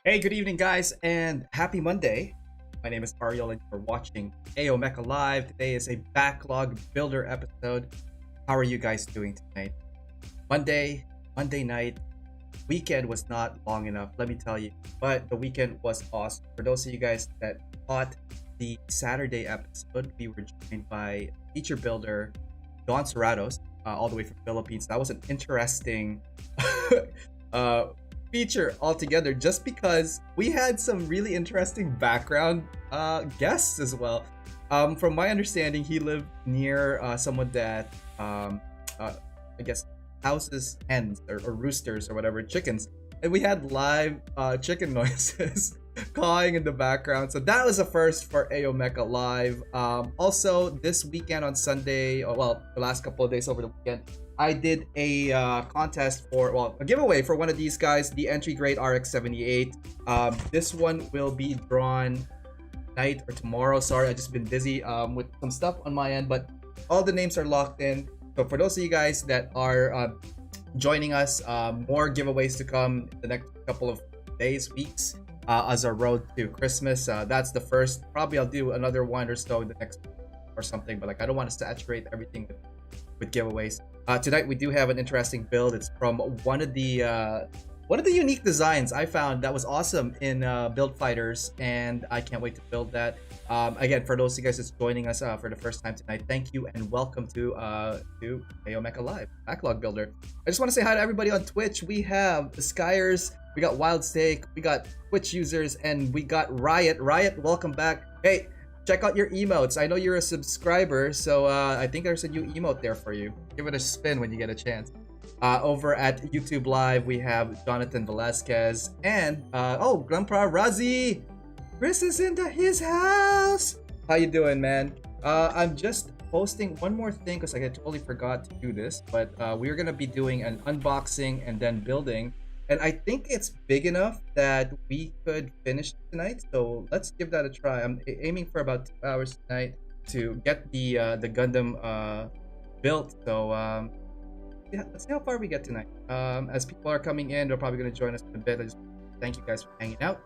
Hey, good evening, guys, and happy Monday. My name is Ariel, and you're watching Mecha Live. Today is a backlog builder episode. How are you guys doing tonight? Monday night, weekend was not long enough, let me tell you, but the weekend was awesome. For those of you guys that caught the Saturday episode, we were joined by feature builder Don Serratos, all the way from Philippines. That was an interesting uh, feature altogether, just because we had some really interesting background guests as well. From my understanding, he lived near someone that I guess houses hens or roosters or whatever, chickens, and we had live chicken noises cawing in the background. So that was a first for Mecha Live. Also, this weekend on Sunday, or well, the last couple of days over the weekend, I did a contest for, well, a giveaway for one of these guys, the entry grade RX-78. This one will be drawn tonight or tomorrow. Sorry, I just been busy with some stuff on my end, but all the names are locked in. So for those of you guys that are joining us, more giveaways to come in the next couple of days, weeks, as our road to Christmas. That's the first. Probably I'll do another one or so in the next week or something, but like I don't want to saturate everything with giveaways. Tonight we do have an interesting build. It's from one of the unique designs I found that was awesome in Build Fighters, and I can't wait to build that. Again, for those of you guys that's joining us for the first time tonight, thank you and welcome to Mecha Live Backlog Builder. I just want to say hi to everybody on Twitch. We have the Skyers, we got Wild Steak, we got Twitch users, and we got Riot. Riot, welcome back. Hey, check out your emotes. I know you're a subscriber, so I think there's a new emote there for you. Give it a spin when you get a chance. Over at YouTube Live, we have Jonathan Velasquez and Grandpa Razi. Chris is into his house. How you doing, man? I'm just posting one more thing because I totally forgot to do this, but we're gonna be doing an unboxing and then building, and I think it's big enough that we could finish tonight. So let's give that a try. I'm aiming for about 2 hours tonight to get the Gundam built. So yeah, let's see how far we get tonight. As people are coming in, they're probably going to join us in a bit. I just thank you guys for hanging out,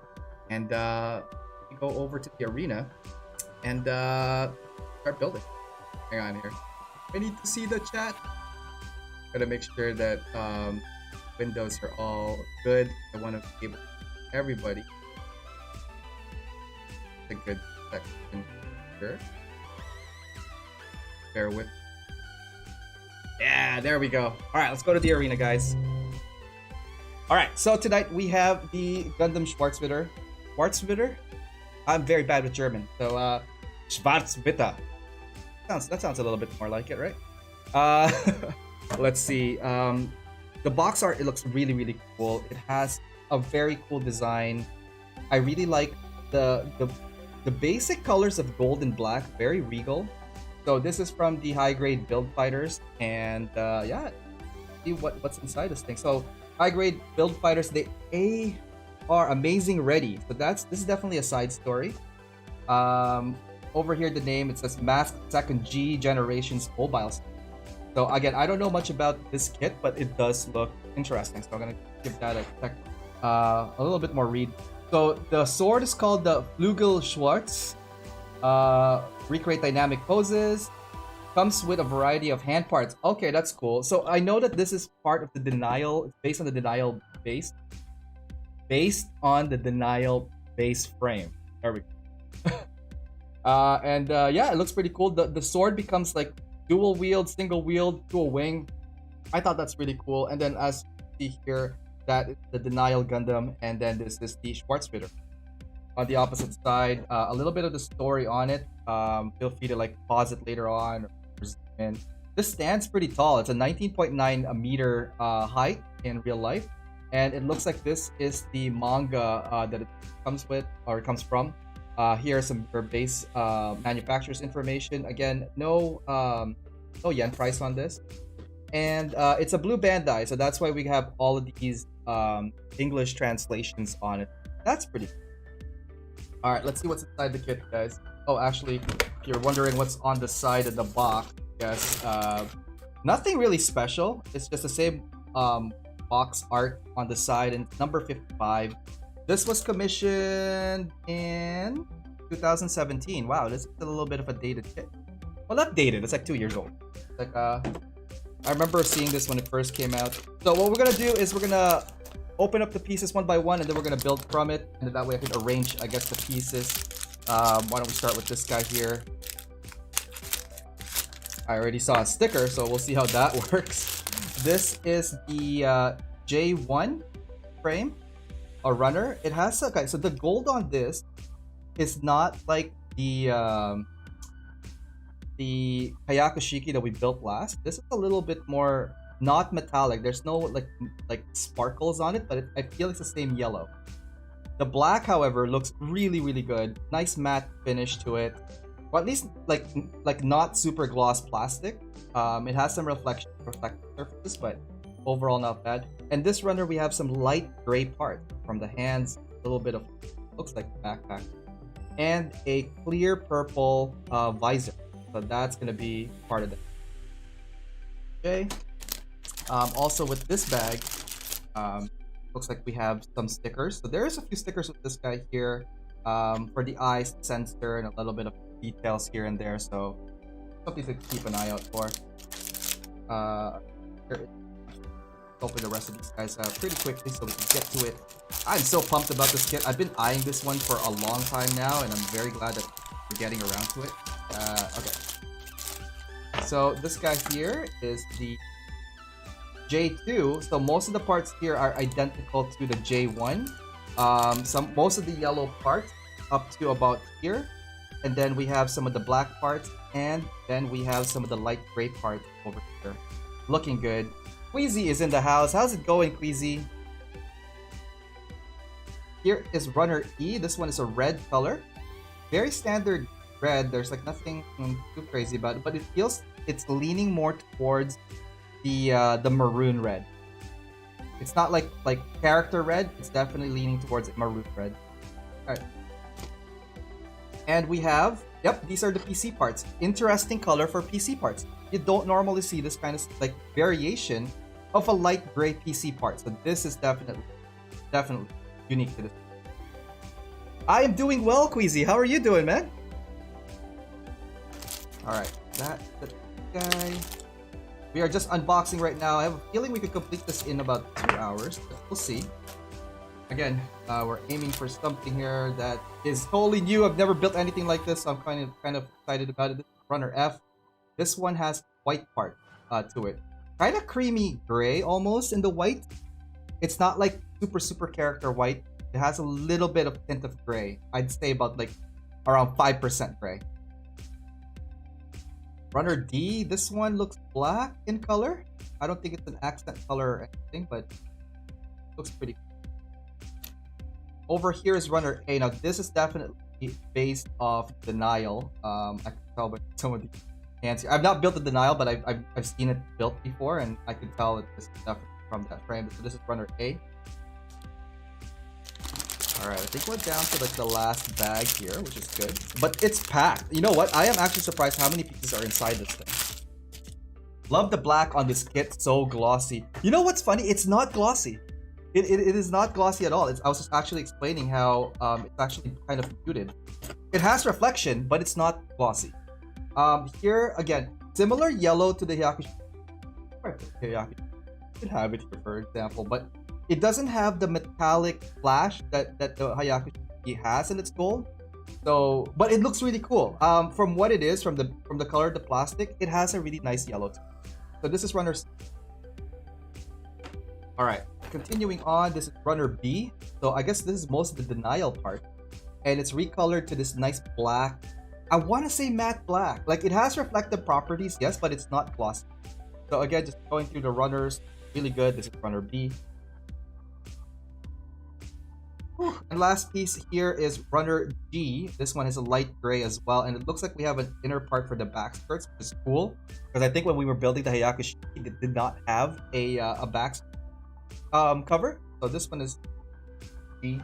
and we go over to the arena and start building. Hang on here. I need to see the chat. Gotta make sure that windows are all good. I want to be able to see everybody. It's a good section here. Bear with. Yeah, there we go. All right, let's go to the arena, guys. All right, so tonight we have the Gundam Schwarzritter. Schwarzritter? I'm very bad with German, so Schwarzritter. That sounds a little bit more like it, right? Let's see. The box art, it looks really, really cool. It has a very cool design. I really like the basic colors of gold and black, very regal. So this is from the high grade build fighters, and yeah, see what's inside this thing. So high grade build fighters, they are amazing ready. So this is definitely a side story. Over here, the name, it says Masked Second G Generations Mobile. So again, I don't know much about this kit, but it does look interesting. So I'm gonna give that a check, a little bit more read. So the sword is called the Flügel Schwarz. Recreate dynamic poses. Comes with a variety of hand parts. Okay, that's cool. So I know that this is part of the denial. It's based on the denial base. Based on the denial base frame. There we go. Yeah, it looks pretty cool. The sword becomes like dual wield, single wield, dual wing. I thought that's really cool. And then as you see here, that is the denial Gundam, and then this is the Schwarzritter. On the opposite side, a little bit of the story on it. Feel free to like pause it later on. And this stands pretty tall. It's a 19.9 meter height in real life, and it looks like this is the manga that it comes with or it comes from. Here's some your base manufacturer's information. Again, no yen price on this, and it's a blue Bandai, so that's why we have all of these English translations on it. That's pretty cool. All right, let's see what's inside the kit, guys. Oh, actually, if you're wondering what's on the side of the box, yes, nothing really special. It's just the same box art on the side, and it's number 55. This was commissioned in 2017. Wow, this is a little bit of a dated kit. Well, not dated. It's like 2 years old. Like I remember seeing this when it first came out. So what we're gonna do is we're gonna open up the pieces one by one, and then we're gonna build from it. And then that way I can arrange, I guess, the pieces. Why don't we start with this guy here? I already saw a sticker, so we'll see how that works. This is the J1 frame, a runner. It has, okay, so the gold on this is not like the Hayakushiki that we built last. This is a little bit more not metallic. There's no like sparkles on it, but I feel it's the same yellow. The black, however, looks really, really good. Nice matte finish to it. Or at least like not super gloss plastic. It has some reflective surfaces, but overall not bad. And this runner, we have some light gray parts from the hands, a little bit of, looks like a backpack, and a clear purple visor. So that's gonna be part of it. Okay. Also with this bag, looks like we have some stickers. So there's a few stickers with this guy here, for the eyes, sensor, and a little bit of details here and there. So something to keep an eye out for. Open the rest of these guys pretty quickly so we can get to it. I'm so pumped about this kit. I've been eyeing this one for a long time now, and I'm very glad that we're getting around to it. Okay. So this guy here is the J2. So most of the parts here are identical to the J1. Most of the yellow parts up to about here, and then we have some of the black parts, and then we have some of the light gray parts over here. Looking good. Queasy is in the house. How's it going, Queasy? Here is Runner E. This one is a red color. Very standard red. There's like nothing too crazy about it, but it feels it's leaning more towards the maroon red. It's not like character red. It's definitely leaning towards maroon red. All right. And we have, yep, these are the PC parts. Interesting color for PC parts. You don't normally see this kind of like variation of a light gray PC part. So this is definitely unique to this. I am doing well, Queasy. How are you doing, man? Alright, that's the guy. We are just unboxing right now. I have a feeling we could complete this in about 2 hours. But we'll see. Again, we're aiming for something here that is totally new. I've never built anything like this, so I'm kind of excited about it. This is Runner F. This one has white part to it. Kind of creamy gray almost in the white. It's not like super character white. It has a little bit of tint of gray. I'd say about like around 5% gray. Runner D, this one looks black in color. I don't think it's an accent color or anything, but looks pretty cool. Over here is Runner A. Now this is definitely based off Denial. I can tell by some of the hands here. I've not built the Denial, but I've seen it built before, and I can tell that this is definitely from that frame. So this is Runner A. Alright, I think we're down to like the last bag here, which is good. But it's packed. You know what? I am actually surprised how many pieces are inside this thing. Love the black on this kit. So glossy. You know what's funny? It's not glossy. It is not glossy at all. I was just actually explaining how it's actually kind of muted. It has reflection, but it's not glossy. Here, again, similar yellow to the Hayakushi. You could have it here, for example, but it doesn't have the metallic flash that the Hayakushi has in its gold. So, but it looks really cool. From what it is, from the color of the plastic, it has a really nice yellow tone. So this is Runner C. All right, continuing on, this is Runner B. So I guess this is most of the Denial part, and it's recolored to this nice black. I want to say matte black. Like it has reflective properties, yes, but it's not glossy. So again, just going through the runners, really good. This is Runner B. And last piece here is Runner G. This one is a light gray as well, and it looks like we have an inner part for the back skirts, which is cool because I think when we were building the Hayakushi, it did not have a back cover. So this one is G.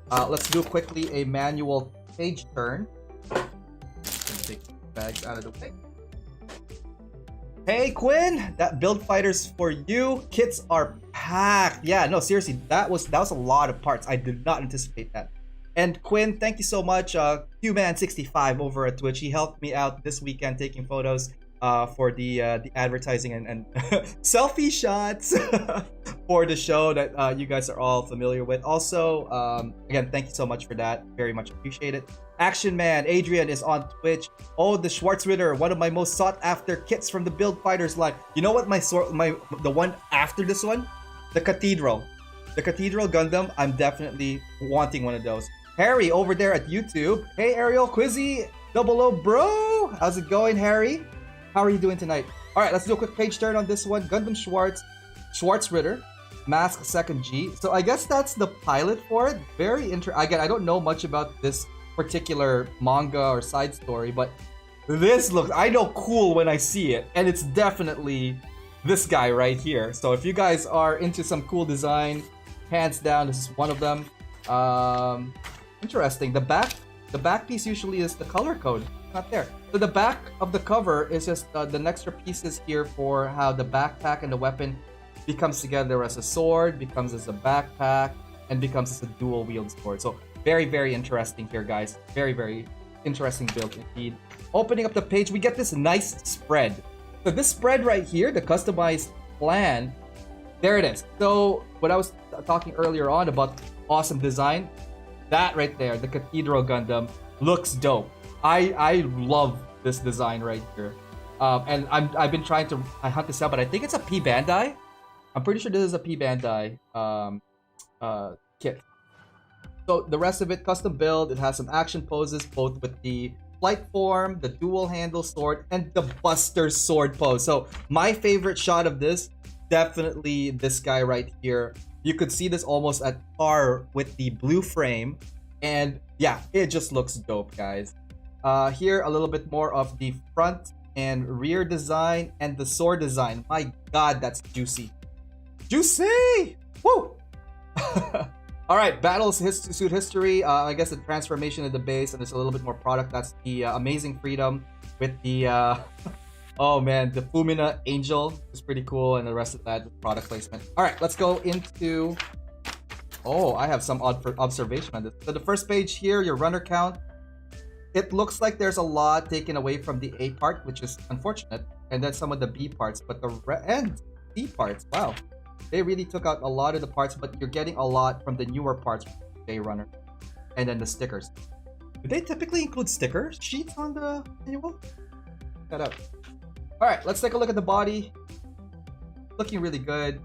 Let's do quickly a manual page turn. Take the bags out of the way. Hey Quinn, that build fighter's for you. Kits are packed. Yeah, no, seriously, that was a lot of parts. I did not anticipate that. And Quinn, thank you so much. QMan65 over at Twitch. He helped me out this weekend taking photos for the advertising and selfie shots for the show that you guys are all familiar with. Also, again, thank you so much for that. Very much appreciate it. Action Man Adrian is on Twitch. Oh, the Schwarzritter, one of my most sought after kits from the Build Fighters line. You know what the one after this one? The Cathedral. The Cathedral Gundam. I'm definitely wanting one of those. Harry over there at YouTube. Hey Ariel Quizzy 00 bro. How's it going, Harry? How are you doing tonight? All right, let's do a quick page turn on this one. Gundam Schwarzritter, Mask 2nd G. So I guess that's the pilot for it. Very interesting. Again, I don't know much about this particular manga or side story, but this looks, I know, cool when I see it, and it's definitely this guy right here. So if you guys are into some cool design, hands down, this is one of them. Interesting. The back piece usually is the color code. Not there. So the back of the cover is just the extra pieces here for how the backpack and the weapon becomes together as a sword, becomes as a backpack, and becomes as a dual wield sword. So very, very interesting here, guys. Very, very interesting build indeed. Opening up the page, we get this nice spread. So this spread right here, the customized plan, there it is. So what I was talking earlier on about awesome design, that right there, the Cathedral Gundam, looks dope. I love this design right here. And I've been trying to hunt this out, but I think it's a P Bandai. I'm pretty sure this is a P Bandai kit. So the rest of it, custom build. It has some action poses, both with the flight form, the dual handle sword, and the Buster sword pose. So my favorite shot of this, definitely this guy right here. You could see this almost at par with the blue frame. And yeah, it just looks dope, guys. Here, a little bit more of the front and rear design and the sword design. My God, that's juicy. Juicy! Woo! All right, battles suit history. I guess the transformation of the base, and there's a little bit more product. That's the Amazing Freedom with the oh man, the Fumina Angel is pretty cool, and the rest of that product placement. All right, let's go into. Oh, I have some odd observation on this. So the first page here, your runner count. It looks like there's a lot taken away from the A part, which is unfortunate, and then some of the B parts, but the and C parts, wow. They really took out a lot of the parts, but you're getting a lot from the newer parts from J Runner. And then the stickers. Do they typically include sticker sheets on the manual? Check that out. Alright, let's take a look at the body. Looking really good.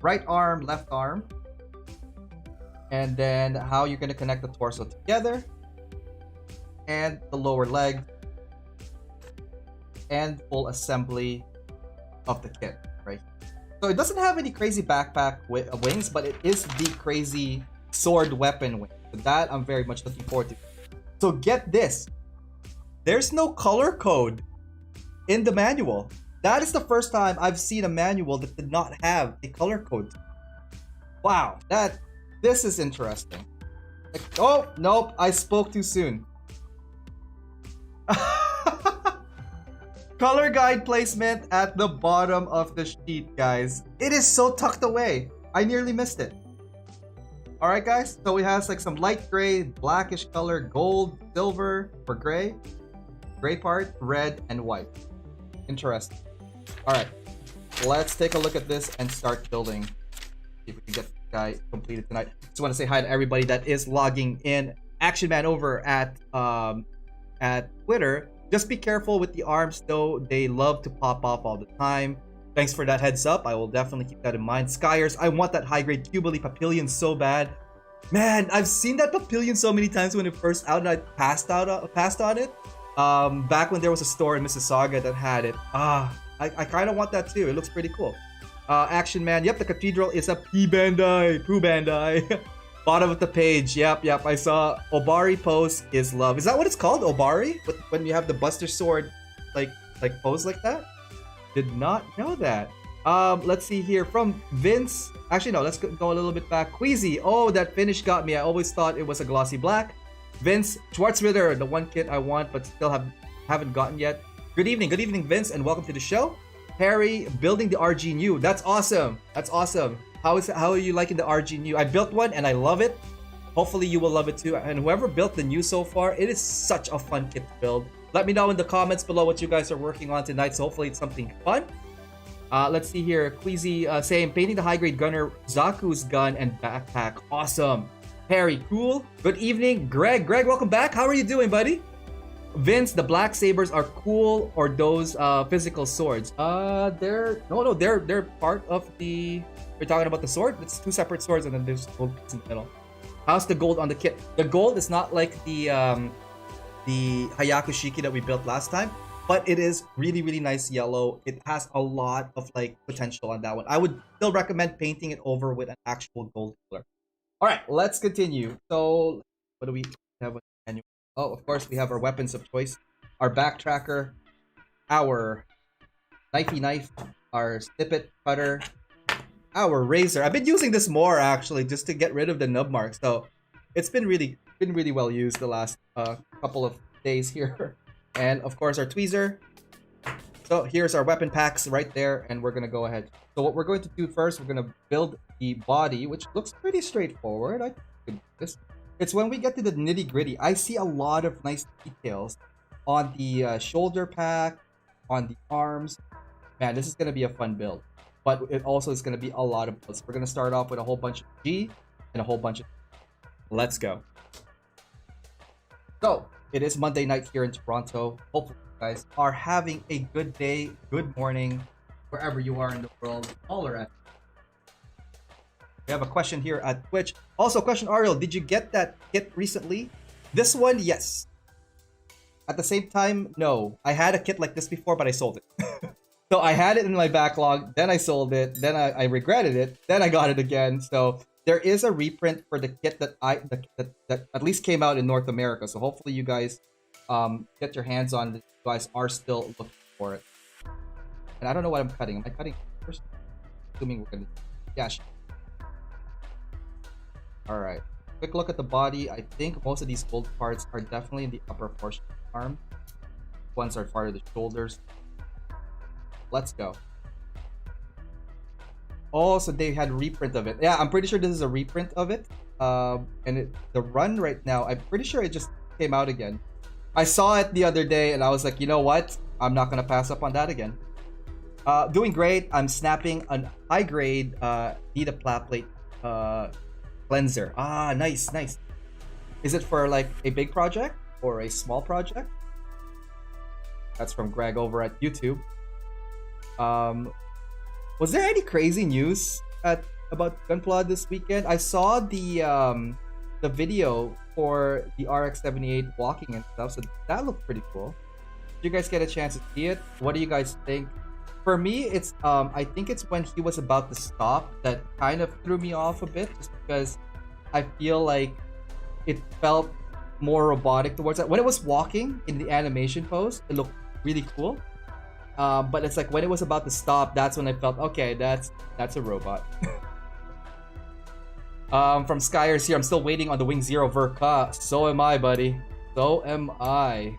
Right arm, left arm. And then how you're going to connect the torso together. And the lower leg. And full assembly of the kit, right? So it doesn't have any crazy backpack wings, but it is the crazy sword weapon wing. So that I'm very much looking forward to. So get this. There's no color code in the manual. That is the first time I've seen a manual that did not have a color code. Wow, this is interesting. Like, oh, nope, I spoke too soon. Color guide placement at the bottom of the sheet, guys. It is so tucked away. I nearly missed it. Alright, guys. So it has like some light gray, blackish color, gold, silver for gray, gray part, red, and white. Interesting. Alright. Let's take a look at this and start building. See if we can get this guy completed tonight. Just want to say hi to everybody that is logging in. Action Man over at Twitter. Just be careful with the arms though. They love to pop off all the time. Thanks for that heads up. I will definitely keep that in mind. Skyers, I want that high grade Cubily Papillion so bad. Man, I've seen that Papillion so many times when it first out and I passed on it. Back when there was a store in Mississauga that had it. I kind of want that too. It looks pretty cool. Action Man, yep, the Cathedral is a P Bandai. Poo Bandai. Bottom of the page, yep, I saw Obari pose is love. Is that what it's called, Obari? When you have the Buster Sword, like pose like that? Did not know that. Let's see here from Vince. Actually, no, let's go a little bit back. Queasy, oh, that finish got me. I always thought it was a glossy black. Vince Schwarzritter, the one kit I want but still haven't gotten yet. Good evening, Vince, and welcome to the show. Harry building the RG new. That's awesome. That's awesome. How are you liking the RG new? I built one and I love it. Hopefully you will love it too. And whoever built the new so far, it is such a fun kit to build. Let me know in the comments below what you guys are working on tonight. So hopefully it's something fun. Let's see here. Queasy saying painting the high grade gunner Zaku's gun and backpack. Awesome. Harry, cool. Good evening, Greg. Greg, welcome back. How are you doing, buddy? Vince, the black sabers are cool, or those physical swords? They're part of the. We're talking about the sword. It's two separate swords, and then there's gold piece in the middle. How's the gold on the kit? The gold is not like the Hayaku Shiki that we built last time, but it is really nice yellow. It has a lot of like potential on that one. I would still recommend painting it over with an actual gold color. All right, let's continue. So, what do we have? Oh, of course, we have our weapons of choice, our backtracker, our knifey knife, our snippet cutter, our razor. I've been using this more actually, just to get rid of the nub mark. So it's been really well used the last couple of days here. And of course, our tweezer. So here's our weapon packs right there, and we're gonna go ahead. So what we're going to do first, we're gonna build the body, which looks pretty straightforward. I could do this. It's when we get to the nitty gritty. I see a lot of nice details on the shoulder pack, on the arms. Man, this is going to be a fun build. But it also is going to be a lot of builds. We're going to start off with a whole bunch of G and a whole bunch of... Let's go. So, it is Monday night here in Toronto. Hopefully you guys are having a good day, good morning, wherever you are in the world. All are at. We have a question here at Twitch. Also, question, Ariel, did you get that kit recently? This one, yes. At the same time, no. I had a kit like this before, but I sold it. So I had it in my backlog, then I sold it, then I regretted it, then I got it again. So there is a reprint for the kit that that at least came out in North America. So hopefully you guys get your hands on it. You guys are still looking for it. And I don't know what I'm cutting. Am I cutting first? Assuming we're gonna... Yeah, Alright, quick look at the body. I think most of these gold parts are definitely in the upper portion of the arm. Ones are part of the shoulders. Let's go. Oh, so they had reprint of it. Yeah, I'm pretty sure this is a reprint of it. And the run right now, I'm pretty sure it just came out again. I saw it the other day and I was like, you know what? I'm not going to pass up on that again. Doing great. I'm snapping an high grade Vita plat plate cleanser. Ah, nice. Is it for like a big project or a small project? That's from Greg over at YouTube. Was there any crazy news about Gunpla this weekend? I saw the video for the RX-78 walking and stuff, so that looked pretty cool. Did you guys get a chance to see it? What do you guys think? For me, it's I think it's when he was about to stop that kind of threw me off a bit, just because I feel like it felt more robotic towards that. When it was walking in the animation pose, it looked really cool. But it's like when it was about to stop, that's when I felt, okay, that's a robot. From Skyers here, I'm still waiting on the Wing Zero Verka. So am I, buddy. So am I.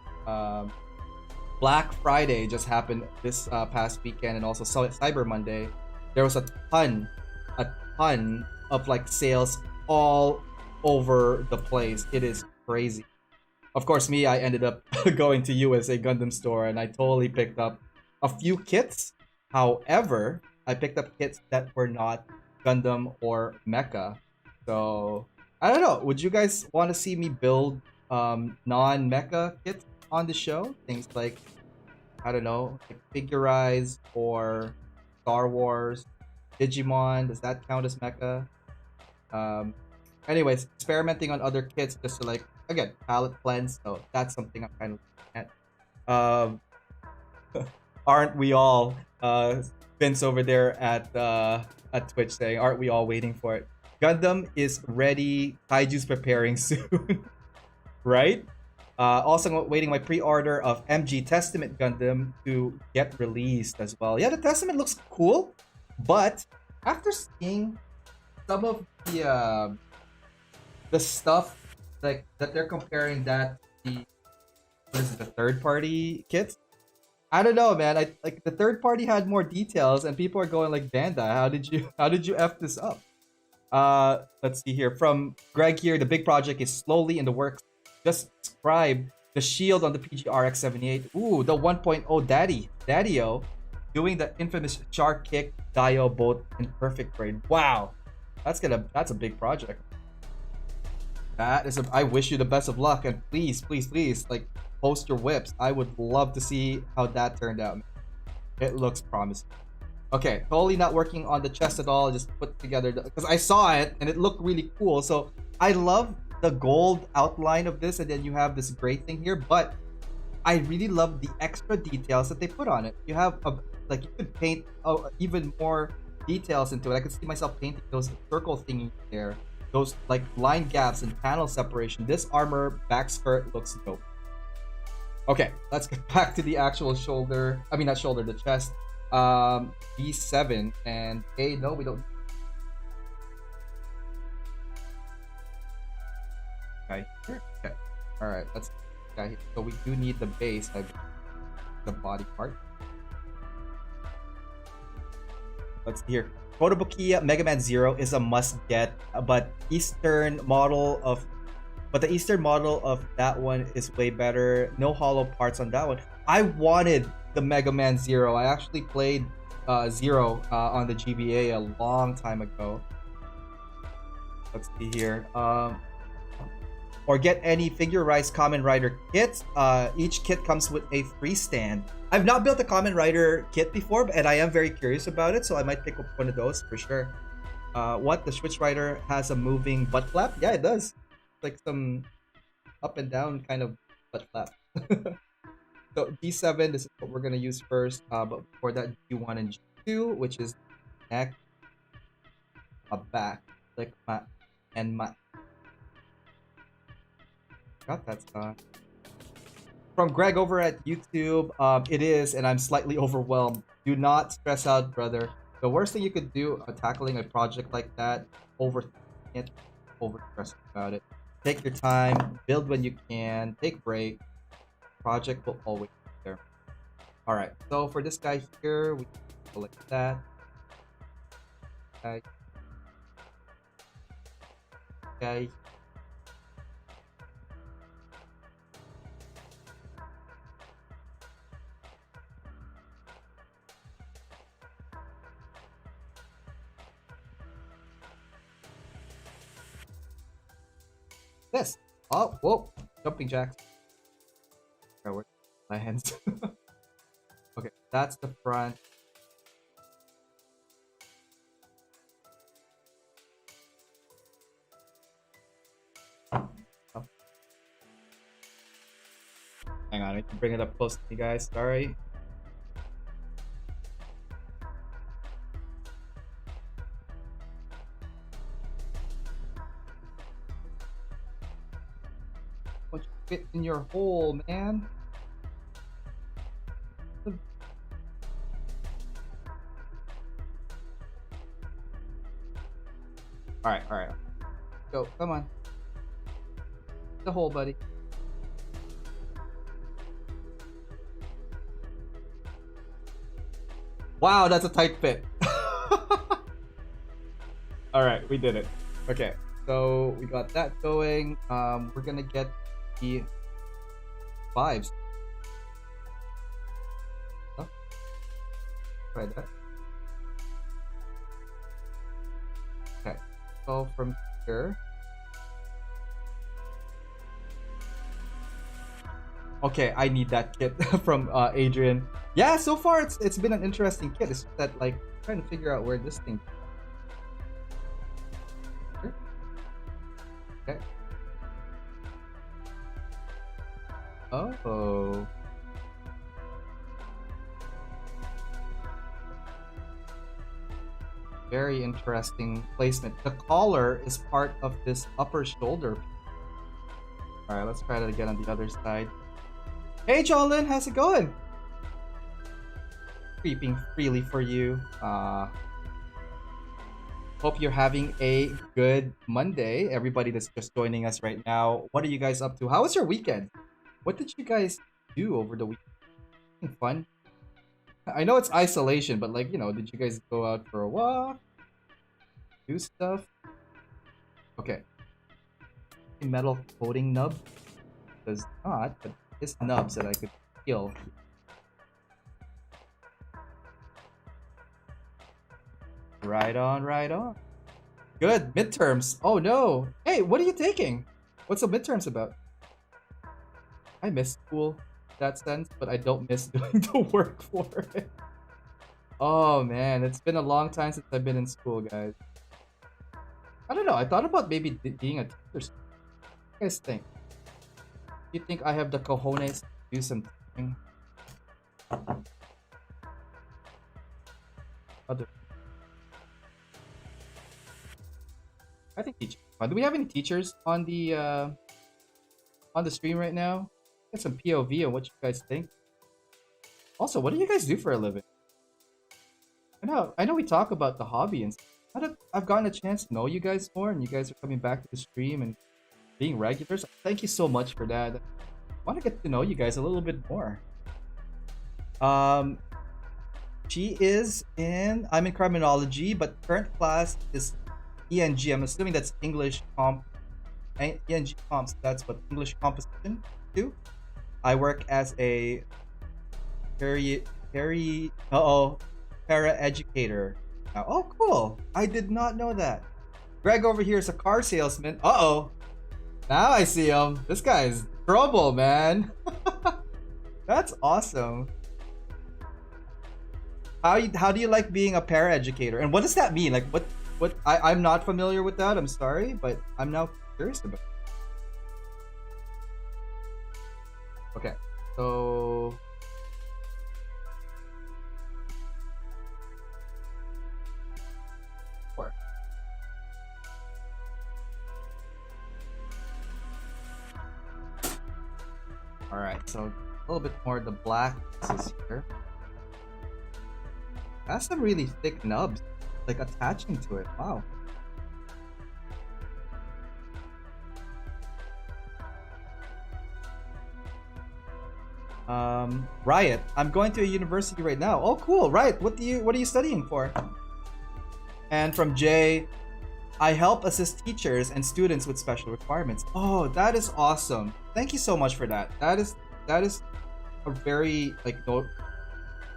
Black Friday just happened this past weekend, and also Cyber Monday. There was a ton of like sales all over the place. It is crazy. Of course, me, I ended up going to USA Gundam store, and I totally picked up a few kits. However, I picked up kits that were not Gundam or Mecha. So I don't know. Would you guys want to see me build non-Mecha kits on the show? Things like, I don't know, like Figurize or Star Wars, Digimon. Does that count as Mecha? Anyways, experimenting on other kits just to like, again, palette cleanse. So that's something I'm kind of looking at. Aren't we all? Vince over there at Twitch saying, aren't we all waiting for it? Gundam is ready. Kaiju's preparing soon. Right? Also waiting my pre-order of MG Testament Gundam to get released as well. Yeah, the Testament looks cool, but after seeing some of the stuff like that they're comparing that to the third-party kits, I don't know, man. I like the third party had more details, and people are going like, Banda, how did you f this up? Let's see here from Greg here. The big project is slowly in the works. Just describe the shield on the PGRX 78. Ooh, the 1.0 Daddy-O, doing the infamous shark kick Dio both in perfect grade. Wow, that's a big project. That is I wish you the best of luck, and please, please, please, like post your whips. I would love to see how that turned out. It looks promising. Okay, totally not working on the chest at all. Just put together because I saw it and it looked really cool. So I love the gold outline of this, and then you have this gray thing here. But I really love the extra details that they put on it. You have a like you could paint even more details into it. I could see myself painting those circle thingies there, those like line gaps and panel separation. This armor back skirt looks dope. Okay, let's get back to the actual shoulder. I mean, not shoulder, the chest. B7 and A. No, we don't. Okay, okay. All right, let's. Okay, so we do need the base, like the body part. Let's see here. Photobukia Mega Man Zero is a must get, but the Eastern model of that one is way better. No hollow parts on that one. I wanted the Mega Man Zero. I actually played Zero on the GBA a long time ago. Let's see here. Or get any figurized Kamen Rider kits. Each kit comes with a free stand. I've not built a Kamen Rider kit before, and I am very curious about it, so I might pick up one of those for sure. What? The Switch Rider has a moving butt flap? Yeah, it does. Like some up and down kind of butt flap. So G7, this is what we're gonna use first. But before that, G1 and G2, which is neck, a back, like mat, and mat. Got that stuff. From Greg over at YouTube, it is, and I'm slightly overwhelmed. Do not stress out, brother. The worst thing you could do tackling a project like that, overthinking it, over-stressing about it. Take your time, build when you can, take break. Project will always be there. All right, so for this guy here, we select that. Okay. This. Oh, whoa. Jumping jacks. Okay, where's my hands? Okay, that's the front. Oh. Hang on, I need to bring it up close to you guys. Sorry. Don't you fit in your hole, man? All right. Go, come on. The hole, buddy. Wow, that's a tight fit. All right, we did it. Okay, so we got that going. We're gonna get the vibes. Oh. Try that. Okay, so from here. Okay, I need that kit from Adrian. Yeah, so far it's been an interesting kit. It's just that like trying to figure out where this thing. Okay. Oh. Very interesting placement. The collar is part of this upper shoulder. All right, let's try that again on the other side. Hey, Jolin, how's it going? Creeping freely for you. Hope you're having a good Monday. Everybody that's just joining us right now, what are you guys up to? How was your weekend? What did you guys do over the weekend? Fun? I know it's isolation, but like, did you guys go out for a walk? Do stuff? Okay. Metal coating nub? Does not, but it's nubs that I could feel. Right on, right on. Good. Midterms. Oh no. Hey, what are you taking? What's the midterms about? I miss school in that sense, but I don't miss doing the work for it. Oh man, it's been a long time since I've been in school, guys. I don't know. I thought about maybe being a teacher. What do you guys think? Do you think I have the cojones to do some teaching? Other. I think teaching. Do we have any teachers on the stream right now? Get some POV on what you guys think. Also, what do you guys do for a living? I know we talk about the hobby and stuff. I've gotten a chance to know you guys more, and you guys are coming back to the stream and being regulars. Thank you so much for that. I want to get to know you guys a little bit more. She is I'm in criminology, but current class is ENG. I'm assuming that's English comp. ENG comps. That's what English composition do. I work as a para educator. Now, oh, cool. I did not know that. Greg over here is a car salesman. Uh-oh. Now I see him. This guy's trouble, man. That's awesome. How do you like being a para educator? And what does that mean? Like what I'm not familiar with that. I'm sorry, but I'm now curious about it. Okay. So Alright, so a little bit more of the black pieces here. That's some really thick nubs, like attaching to it. Wow. Riot. I'm going to a university right now. Oh, cool. Riot. What are you studying for? And from Jay, I help assist teachers and students with special requirements. Oh, that is awesome. Thank you so much for that. That is a very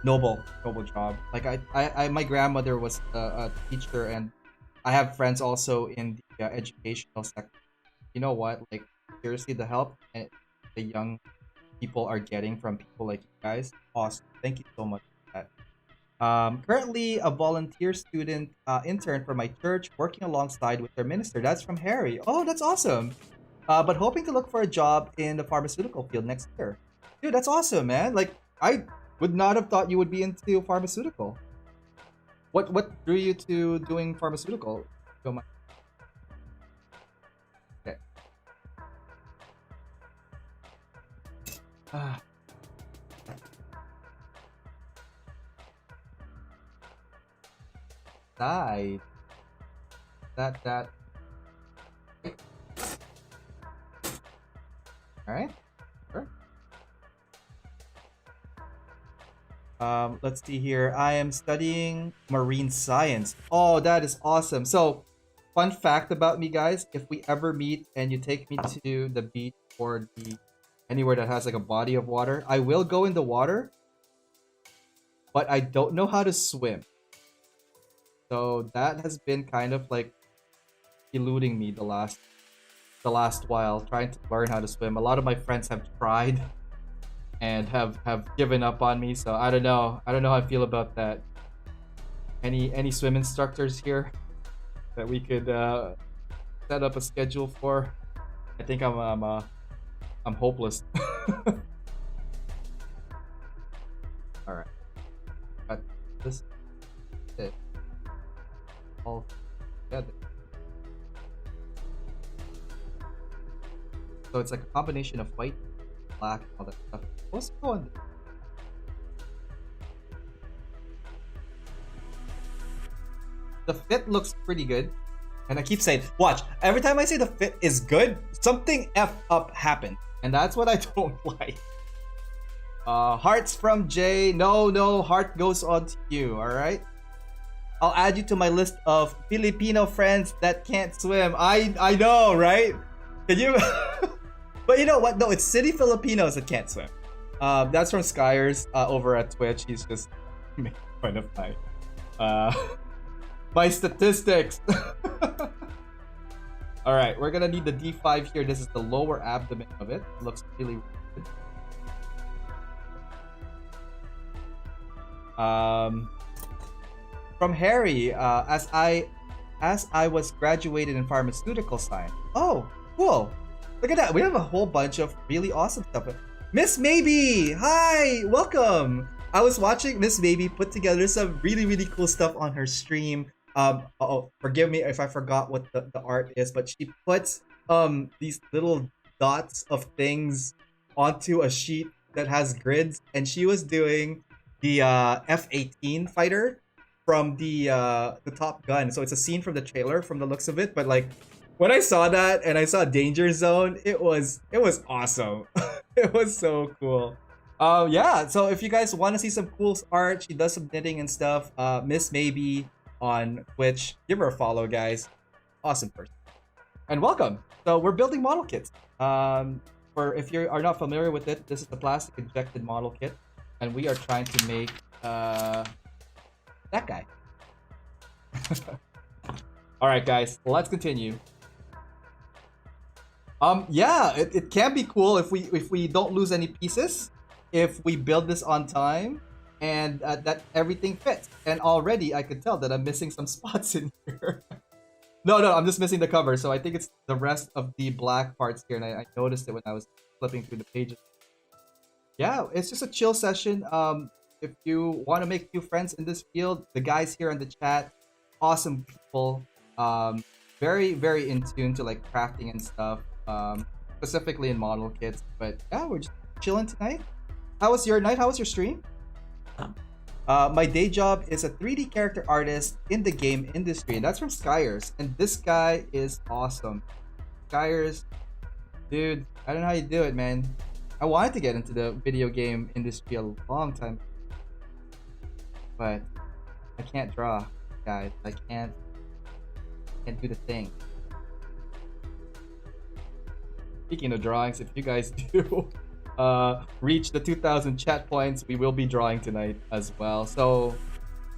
noble job. Like I my grandmother was a teacher, and I have friends also in the educational sector. You know what? Like seriously, the help the young people are getting from people like you guys, awesome. Thank you so much for that. Currently a volunteer student intern for my church, working alongside with their minister. That's from Harry. Oh, that's awesome. But hoping to look for a job in the pharmaceutical field next year. Dude, that's awesome, man. Like I would not have thought you would be into pharmaceutical. What drew you to doing pharmaceutical? Okay. Side. That. All right. Sure. Let's see here. I am studying marine science. Oh, that is awesome. So, fun fact about me, guys: if we ever meet and you take me to the beach or anywhere that has like a body of water, I will go in the water, but I don't know how to swim. So that has been kind of like eluding me the last while, trying to learn how to swim. A lot of my friends have tried and have given up on me, so I don't know how I feel about that. Any swim instructors here that we could set up a schedule for? I think I'm hopeless. All right, got this it all together. So it's like a combination of white, black, all that stuff. What's going? The fit looks pretty good. And I keep saying, watch, every time I say the fit is good, something F up happened. And that's what I don't like. Hearts from Jay. No, heart goes on to you, alright? I'll add you to my list of Filipino friends that can't swim. I know, right? Can you? But you know what? No, it's city Filipinos that can't swim. That's from Skyers over at Twitch. He's just making fun of my statistics. All right, we're gonna need the D5 here. This is the lower abdomen of it. It looks really good. From Harry, as I was graduated in pharmaceutical science. Oh, cool. Look at that. We have a whole bunch of really awesome stuff. Miss Maybe, hi, welcome. I was watching Miss Maybe put together some really cool stuff on her stream. Forgive me if I forgot what the art is, but she puts these little dots of things onto a sheet that has grids, and she was doing the F-18 fighter from the Top Gun. So it's a scene from the trailer from the looks of it, but like when I saw that and I saw Danger Zone, it was awesome. It was so cool. Yeah, so if you guys want to see some cool art, she does some knitting and stuff. Miss Maybe on Twitch, give her a follow, guys. Awesome person. And welcome. So we're building model kits. For if you are not familiar with it, this is the plastic injected model kit, and we are trying to make that guy. All right, guys, let's continue. Yeah, it can be cool if we don't lose any pieces, if we build this on time, and that everything fits. And already I could tell that I'm missing some spots in here. No, I'm just missing the cover. So I think it's the rest of the black parts here, and I noticed it when I was flipping through the pages. Yeah, it's just a chill session. If you want to make new friends in this field, the guys here in the chat, awesome people. Very in tune to like crafting and stuff. Specifically in model kits. But yeah, we're just chilling tonight. How was your night? How was your stream? My day job is a 3D character artist in the game industry, and that's from Skyers. And this guy is awesome. Skyers, dude, I don't know how you do it, man. I wanted to get into the video game industry a long time, but I can't draw, guys. I can't do the thing. Speaking of drawings, if you guys do reach the 2,000 chat points, we will be drawing tonight as well. So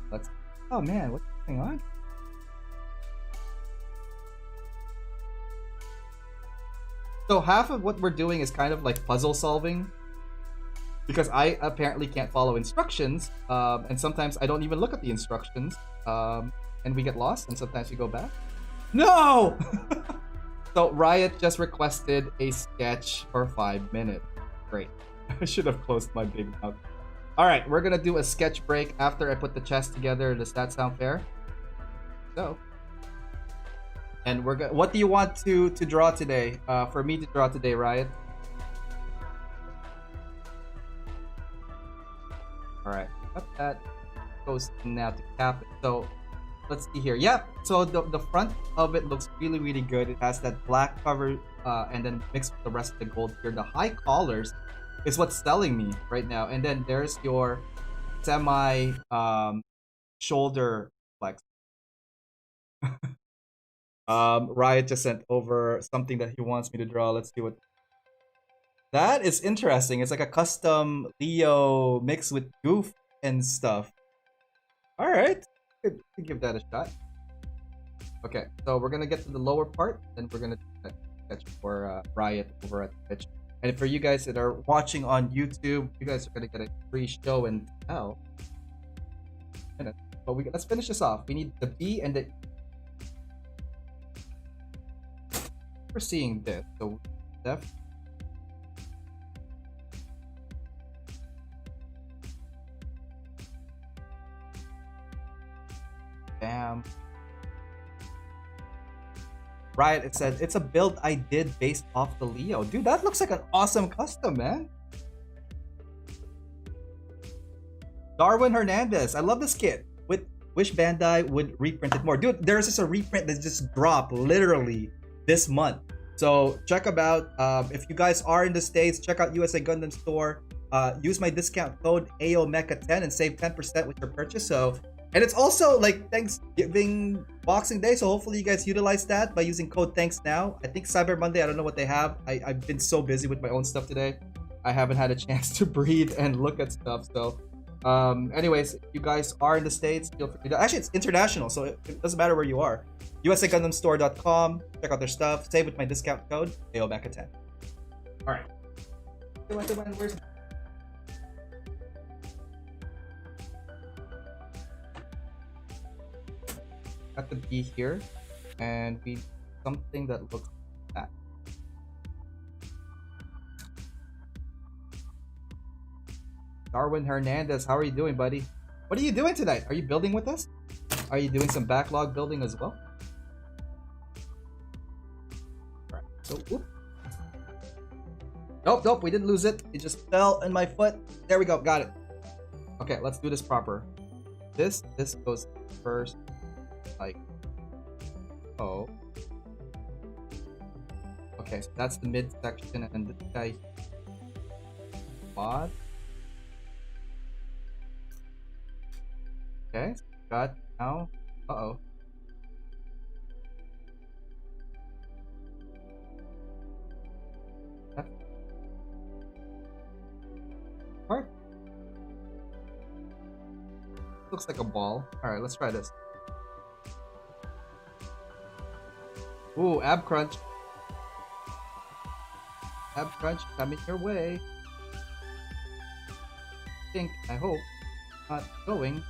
let's. Oh man, what's going on? So half of what we're doing is kind of like puzzle solving, because I apparently can't follow instructions, and sometimes I don't even look at the instructions, and we get lost, and sometimes we go back. No! So Riot just requested a sketch for 5 minutes. Great. I should have closed my big mouth. All right, we're gonna do a sketch break after I put the chest together. Does that sound fair? So, and we're gonna. What do you want to draw today? For me to draw today, Riot. All right, that goes now to cap it. So let's see here. Yep. So the front of it looks really good. It has that black cover, and then mixed with the rest of the gold here. The high collars is what's selling me right now. And then there's your semi shoulder flex. Riot just sent over something that he wants me to draw. Let's see what. That is interesting. It's like a custom Leo mixed with goof and stuff. All right. Could give that a shot. Okay, so we're gonna get to the lower part, and we're gonna sketch for Riot over at Twitch. And for you guys that are watching on YouTube, you guys are gonna get a free show and tell. But let's finish this off. We need the B and the. We're seeing this, so def. Bam. Riot, it said, it's a build I did based off the Leo. Dude, that looks like an awesome custom, man. Darwin Hernandez, I love this kit. Wish Bandai would reprint it more. Dude, there's just a reprint that just dropped literally this month. So check about, if you guys are in the States, check out USA Gundam Store. use my discount code AOMecha10 and save 10% with your purchase. So, and it's also like Thanksgiving, Boxing Day, so hopefully you guys utilize that by using code Thanks Now. I think Cyber Monday, I don't know what they have. I've been so busy with my own stuff today. I haven't had a chance to breathe and look at stuff. So, anyways, if you guys are in the States, feel free to, actually, it's international, so it doesn't matter where you are. USAGundamStore.com, check out their stuff, save with my discount code AOMecha10. All right. Where's got the B here, and we something that looks like that. Darwin Hernandez, how are you doing, buddy? What are you doing tonight? Are you building with us? Are you doing some backlog building as well? All right. So, whoop. Nope, we didn't lose it. It just fell in my foot. There we go, got it. Okay, let's do this proper. This goes first, like, oh. Okay, so that's the mid section, and this guy, quad. Okay, got now. Uh-oh. Part. Looks like a ball. Alright, let's try this. Ooh, ab crunch. Ab crunch coming your way. I hope. Not going.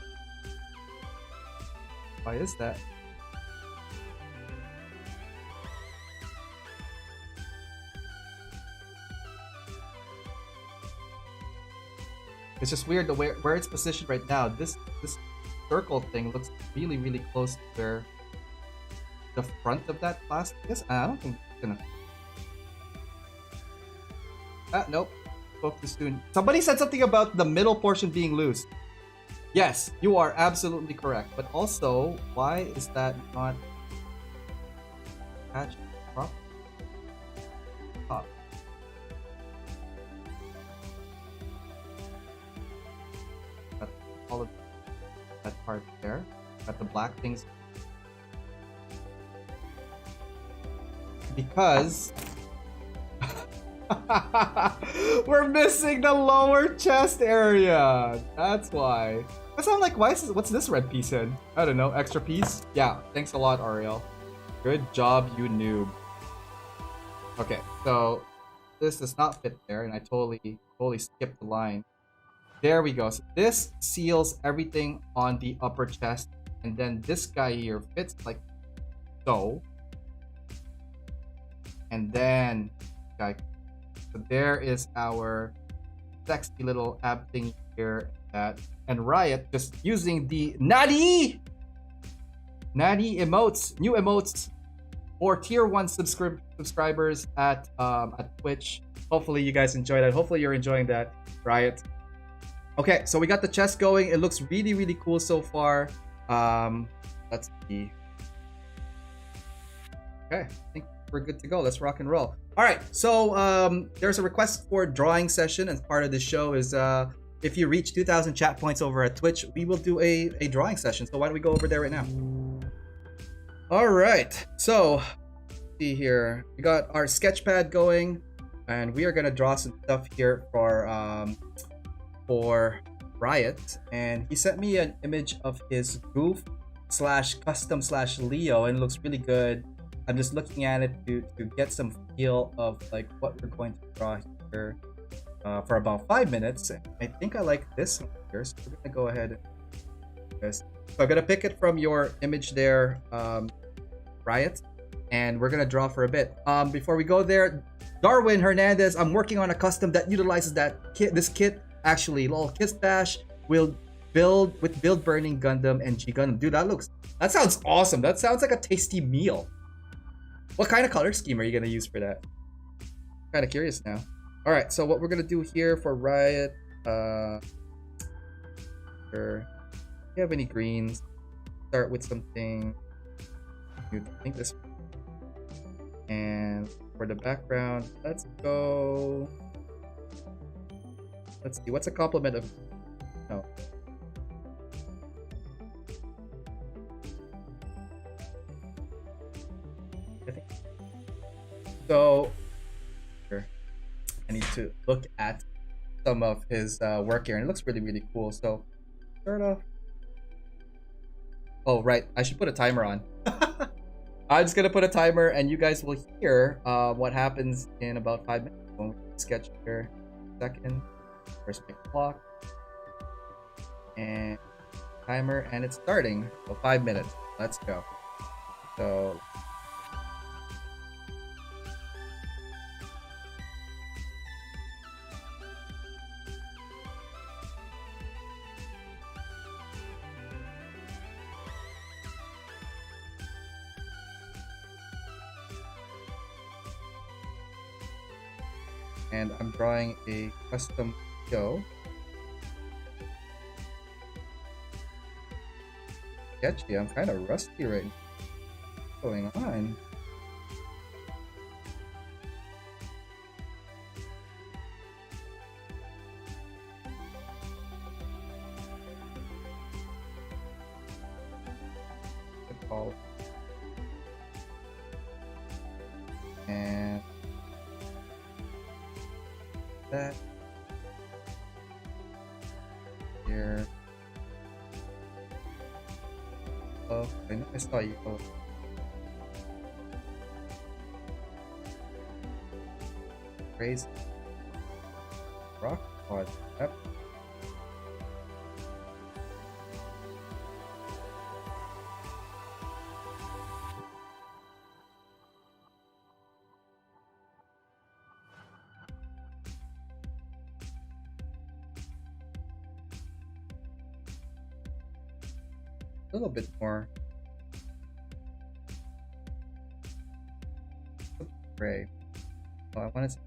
Why is that? It's just weird the where it's positioned right now. This circle thing looks really, really close to where the front of that plastic is. I don't think it's gonna. Nope. Spoke too soon. Somebody said something about the middle portion being loose. Yes, you are absolutely correct. But also, why is that not attached properly? Top. Got all of that part there. Got the black things. Because we're missing the lower chest area. That's why. Because I'm like, what's this red piece in? I don't know. Extra piece? Yeah. Thanks a lot, Ariel. Good job, you noob. Okay, so this does not fit there, and I totally skipped the line. There we go. So this seals everything on the upper chest, and then this guy here fits like so. And then, guy. So there is our sexy little ab thing here. And Riot just using the Natty emotes, new emotes for tier 1 subscribers at Twitch. Hopefully you guys enjoy that. Hopefully you're enjoying that, Riot. Okay, so we got the chest going. It looks really, really cool so far. Let's see. Okay, I think we're good to go. Let's rock and roll. All right, so there's a request for a drawing session, and part of the show is if you reach 2,000 chat points over at Twitch, we will do a drawing session. So why don't we go over there right now? All right, so let's see here. We got our sketch pad going, and we are gonna draw some stuff here for Riot. And he sent me an image of his goof / custom / Leo, and it looks really good. I'm just looking at it to get some feel of like what we're going to draw here for about 5 minutes. I think I like this one here, so we're gonna go ahead and do this. So I'm gonna pick it from your image there, Riot, and we're gonna draw for a bit. Before we go there, Darwin Hernandez, I'm working on a custom that utilizes that kit. This kit actually, lol, Kiss Bash will build with build burning Gundam and G Gundam. Dude, that sounds awesome. That sounds like a tasty meal. What kind of color scheme are you gonna use for that? Kind of curious now. All right, so what we're gonna do here for Riot, do you have any greens? Start with something. I think this. And for the background, let's go. Let's see. What's a complement of no? I think so. Here, I need to look at some of his work here, and it looks really, really cool. So start off. Oh, right. I should put a timer on. I'm just gonna put a timer, and you guys will hear what happens in about 5 minutes. When we sketch here, second, first pick clock, and timer, and it's starting. So 5 minutes. Let's go. So and I'm drawing a custom show. Sketchy. I'm kind of rusty right now. What's going on? Call and that here. Oh, I know I saw you. Oh. Crazy. Rock pod. Yep. A little bit more gray. Oh, I wanted to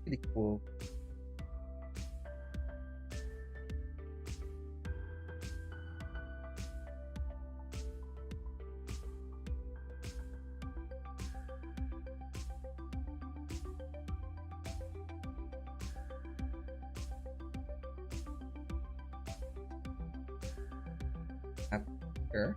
pretty cool. Sure.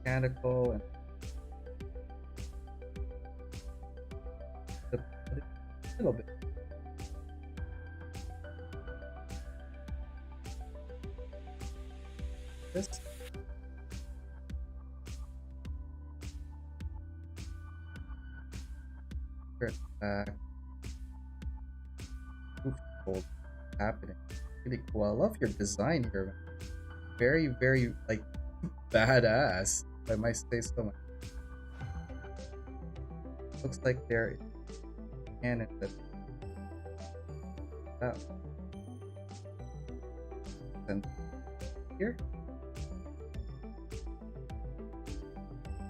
Mechanical and a little bit. This. What's happening? Really cool. I love your design here. Very, very like badass. If I might say so much. Looks like there cannon that. And here.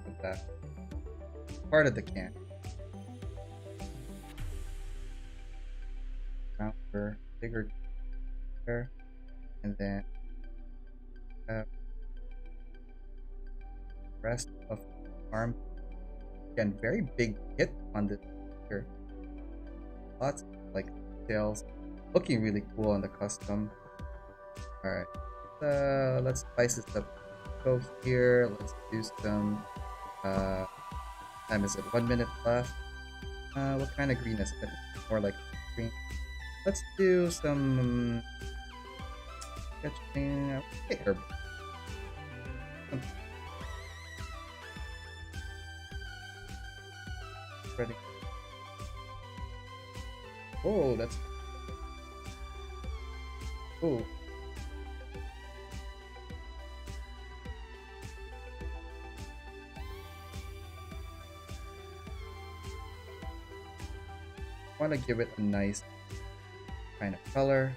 With that part of the can. Counter bigger there, and then have rest of the arm. Again, very big hit on this here. Lots of like details, looking really cool on the custom. All right, let's spice this up. Go here. Let's do some. Time is it? 1 minute left. What kind of green is it? More like green. Let's do some sketching. Okay, herb. Ready. Oh, that's. Oh. want to give it a nice kind of color.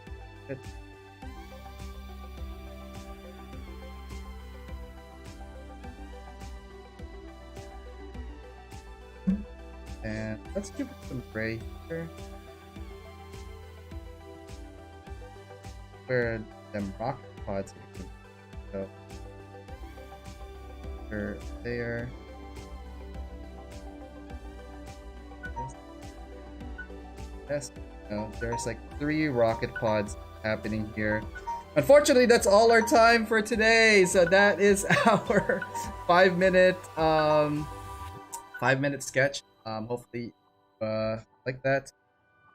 And let's give it some gray here. Where them rocket pods go. There. Yes. No, there's like 3 rocket pods happening here. Unfortunately, that's all our time for today. So that is our 5-minute 5-minute sketch. Hopefully like that.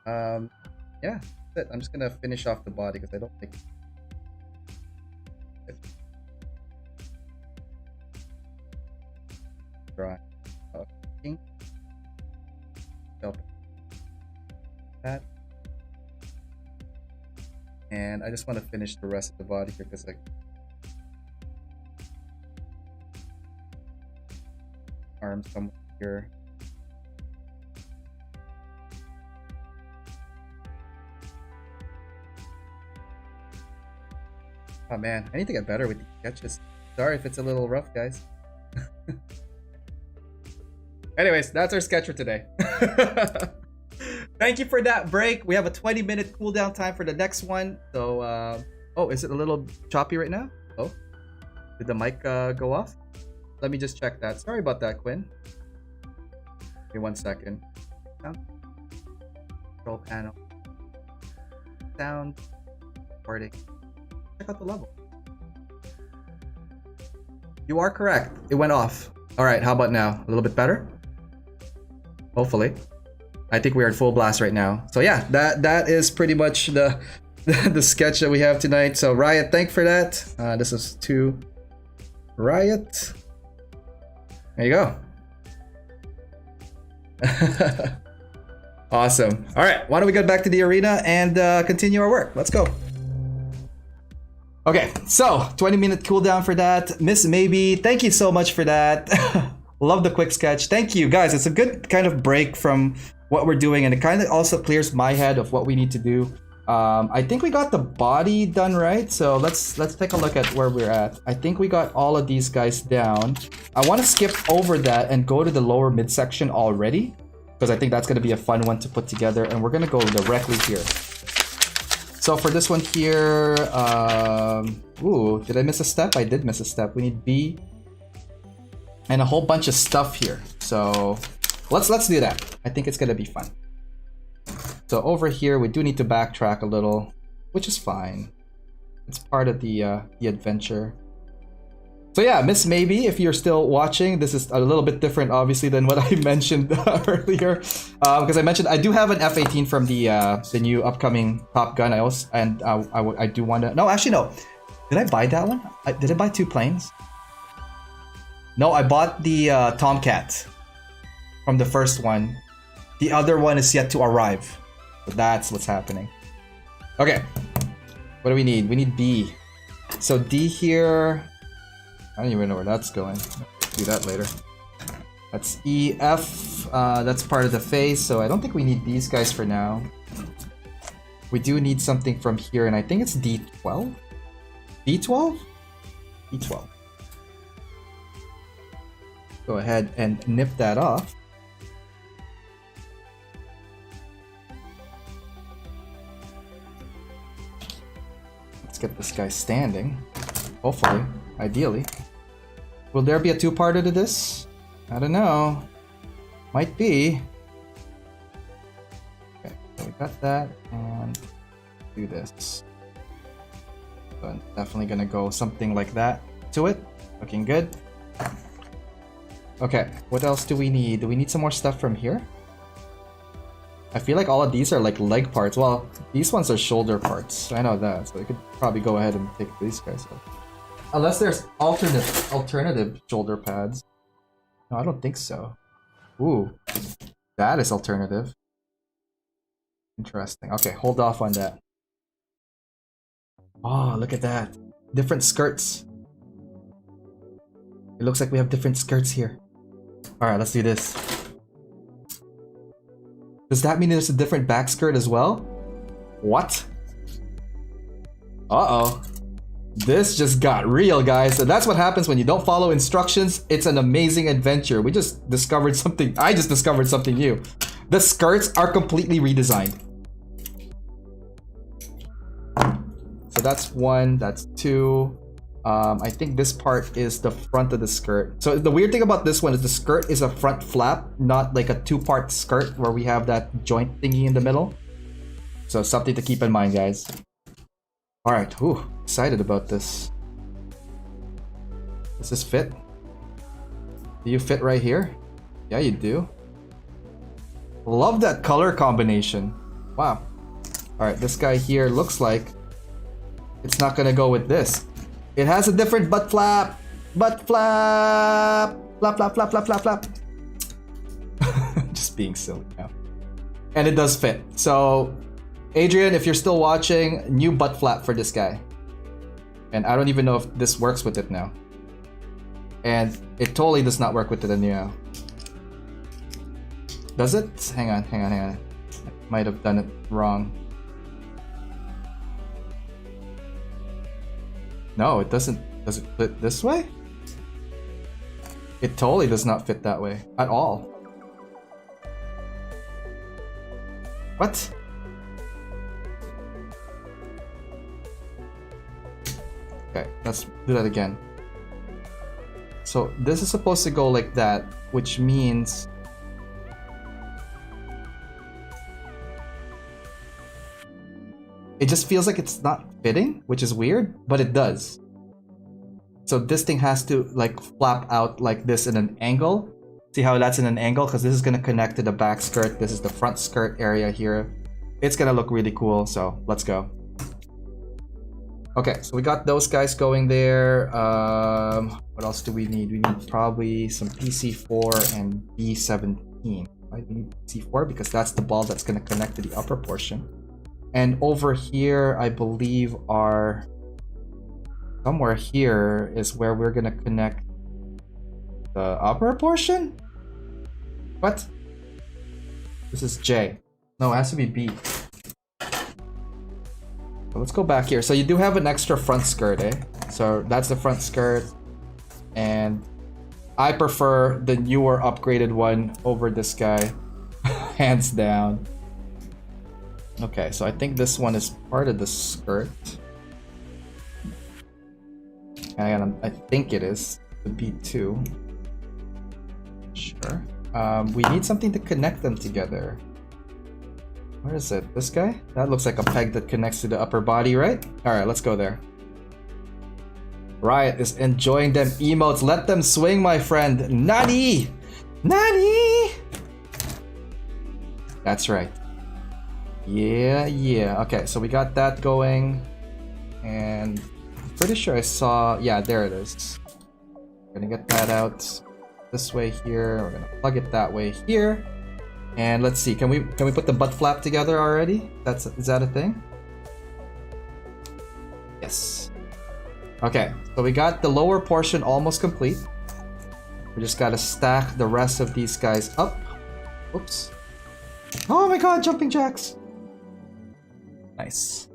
Yeah, that's it. I'm just gonna finish off the body because I don't think dry. That. And I just want to finish the rest of the body here because like arms somewhere here. Oh man, I need to get better with these sketches. Sorry if it's a little rough, guys. Anyways, that's our sketch for today. Thank you for that break. We have a 20-minute cooldown time for the next one. So, oh, is it a little choppy right now? Oh, did the mic go off? Let me just check that. Sorry about that, Quinn. Give me 1 second. Control panel. Sound. Recording. Check out the level. You are correct. It went off. All right, how about now? A little bit better? Hopefully. I think we are at full blast right now. So yeah, that is pretty much the the sketch that we have tonight. So Riot, thank for that. This is to Riot. There you go. Awesome. All right, why don't we get back to the arena and continue our work? Let's go. Okay, so 20-minute cooldown for that. Miss Maybe, thank you so much for that. Love the quick sketch. Thank you, guys. It's a good kind of break from what we're doing, and it kind of also clears my head of what we need to do. I think we got the body done right, so let's take a look at where we're at. I think we got all of these guys down. I want to skip over that and go to the lower midsection already, because I think that's going to be a fun one to put together, and we're going to go directly here. So for this one here, ooh, did I miss a step? I did miss a step. We need B and a whole bunch of stuff here. So let's do that. I think it's gonna be fun. So over here, we do need to backtrack a little, which is fine. It's part of the adventure. So yeah, Miss Maybe, if you're still watching, this is a little bit different, obviously, than what I mentioned earlier. Because I mentioned I do have an F-18 from the new upcoming Top Gun. I do want to. No, actually no. Did I buy that one? Did I buy 2 planes? No, I bought the Tomcat from the first one. The other one is yet to arrive. So that's what's happening. Okay. What do we need? We need B. So D here. I don't even know where that's going. Do that later. That's E, F. That's part of the face, so I don't think we need these guys for now. We do need something from here, and I think it's D12? D12? D12. Go ahead and nip that off. Let's get this guy standing. Hopefully. Ideally. Will there be a 2-parter to this? I don't know. Might be. Okay, so we got that, and do this. So I'm definitely gonna go something like that to it. Looking good. Okay, what else do we need? Do we need some more stuff from here? I feel like all of these are like leg parts. Well, these ones are shoulder parts. I know that, so we could probably go ahead and take these guys off. Unless there's alternative shoulder pads. No, I don't think so. Ooh, that is alternative. Interesting. Okay, hold off on that. Oh, look at that. Different skirts. It looks like we have different skirts here. Alright, let's do this. Does that mean there's a different back skirt as well? What? Uh-oh. This just got real, guys. And that's what happens when you don't follow instructions. It's an amazing adventure. We just discovered something. I just discovered something new. The skirts are completely redesigned. So that's one, that's two. I think this part is the front of the skirt. So the weird thing about this one is the skirt is a front flap, not like a two-part skirt where we have that joint thingy in the middle. So something to keep in mind, guys. All right, whew, excited about this. Does this fit? Do you fit right here? Yeah, you do. Love that color combination. Wow. All right, this guy here looks like it's not gonna go with this. It has a different butt flap. Butt flap. Flap, flap, flap, flap, flap, flap. Just being silly now. And it does fit. So, Adrian, if you're still watching, new butt flap for this guy. And I don't even know if this works with it now. And it totally does not work with it now. Does it? Hang on, hang on, hang on. I might have done it wrong. No, it doesn't. Does it fit this way? It totally does not fit that way at all. What? Okay, let's do that again. So this is supposed to go like that, which means it just feels like it's not fitting, which is weird, but it does. So this thing has to like flap out like this in an angle. See how that's in an angle? Because this is going to connect to the back skirt. This is the front skirt area here. It's going to look really cool. So let's go. Okay, so we got those guys going there. What else do we need? We need probably some PC4 and B17. Right? We need PC4 because that's the ball that's going to connect to the upper portion. And over here, I believe are somewhere here is where we're going to connect the upper portion? What? This is J. No, it has to be B. So let's go back here. So you do have an extra front skirt, eh? So that's the front skirt. And I prefer the newer upgraded one over this guy. Hands down. Okay, so I think this one is part of the skirt. And I think it is the B2. Sure. We need something to connect them together. Where is it? This guy? That looks like a peg that connects to the upper body, right? Alright, let's go there. Riot is enjoying them emotes. Let them swing, my friend. Nani! Nani! That's right. Yeah, yeah. Okay, so we got that going. And I'm pretty sure I saw... Yeah, there it is. We're gonna get that out this way here. We're gonna plug it that way here. And let's see, can we put the butt flap together already? Is that a thing? Yes. Okay, so we got the lower portion almost complete. We just gotta stack the rest of these guys up. Oops. Oh my god, jumping jacks! Nice.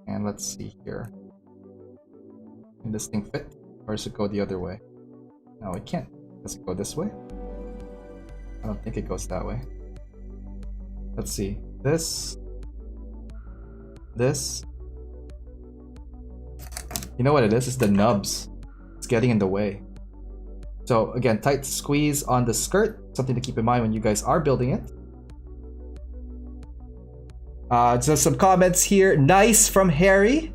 And let's see here. Can this thing fit? Or does it go the other way? No, it can't. Does it go this way? I don't think it goes that way. Let's see. This. You know what it is? It's the nubs. It's getting in the way. So again, tight squeeze on the skirt. Something to keep in mind when you guys are building it. So some comments here. Nice from Harry.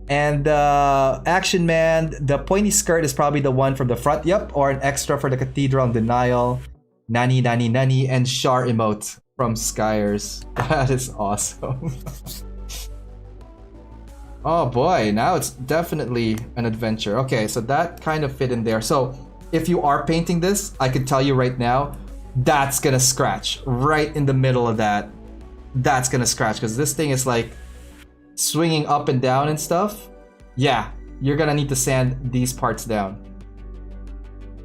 And Action Man, the pointy skirt is probably the one from the front. Yep, or an extra for the Cathedral and Denial. Nani, nani, nani, and Char emote from Skyers. That is awesome. Oh boy, now it's definitely an adventure. Okay, so that kind of fit in there. So if you are painting this, I can tell you right now, that's gonna scratch right in the middle of that. That's gonna scratch because this thing is like swinging up and down and stuff. Yeah, you're gonna need to sand these parts down.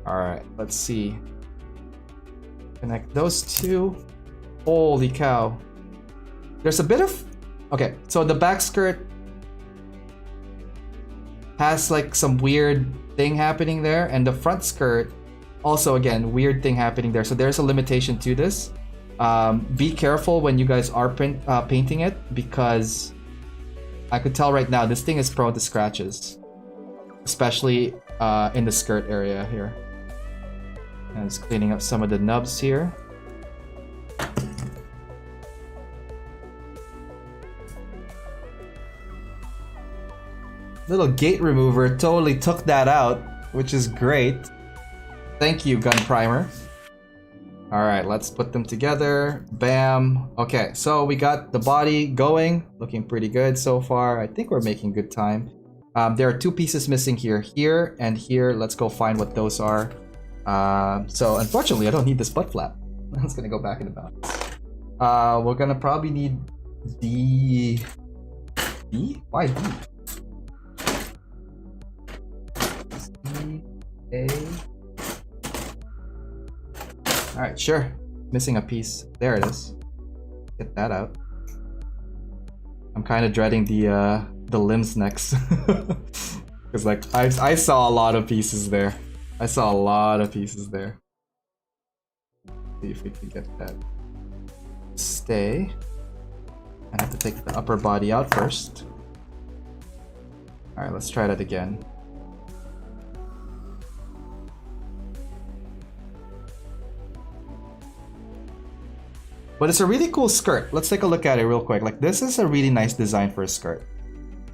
All right, let's see. Connect those two. Holy cow. There's a bit of... Okay, so the back skirt has like some weird thing happening there, and the front skirt also, again, weird thing happening there. So there's a limitation to this. Be careful when you guys are painting it, because I could tell right now this thing is prone to scratches, especially in the skirt area here. And just cleaning up some of the nubs here. Little gate remover totally took that out, which is great. Thank you, gun primer. All right, let's put them together. Bam. Okay, so we got the body going, looking pretty good so far. I think we're making good time. There are two pieces missing here, here and here. Let's go find what those are. So unfortunately, I don't need this butt flap. It's gonna go back in the box. We're gonna probably need D. Why D? A. All right, sure. Missing a piece. There it is. Get that out. I'm kind of dreading the limbs next, because like I saw a lot of pieces there. I saw a lot of pieces there. See if we can get that. Stay. I have to take the upper body out first. All right, let's try that again. But it's a really cool skirt. Let's take a look at it real quick. Like, this is a really nice design for a skirt.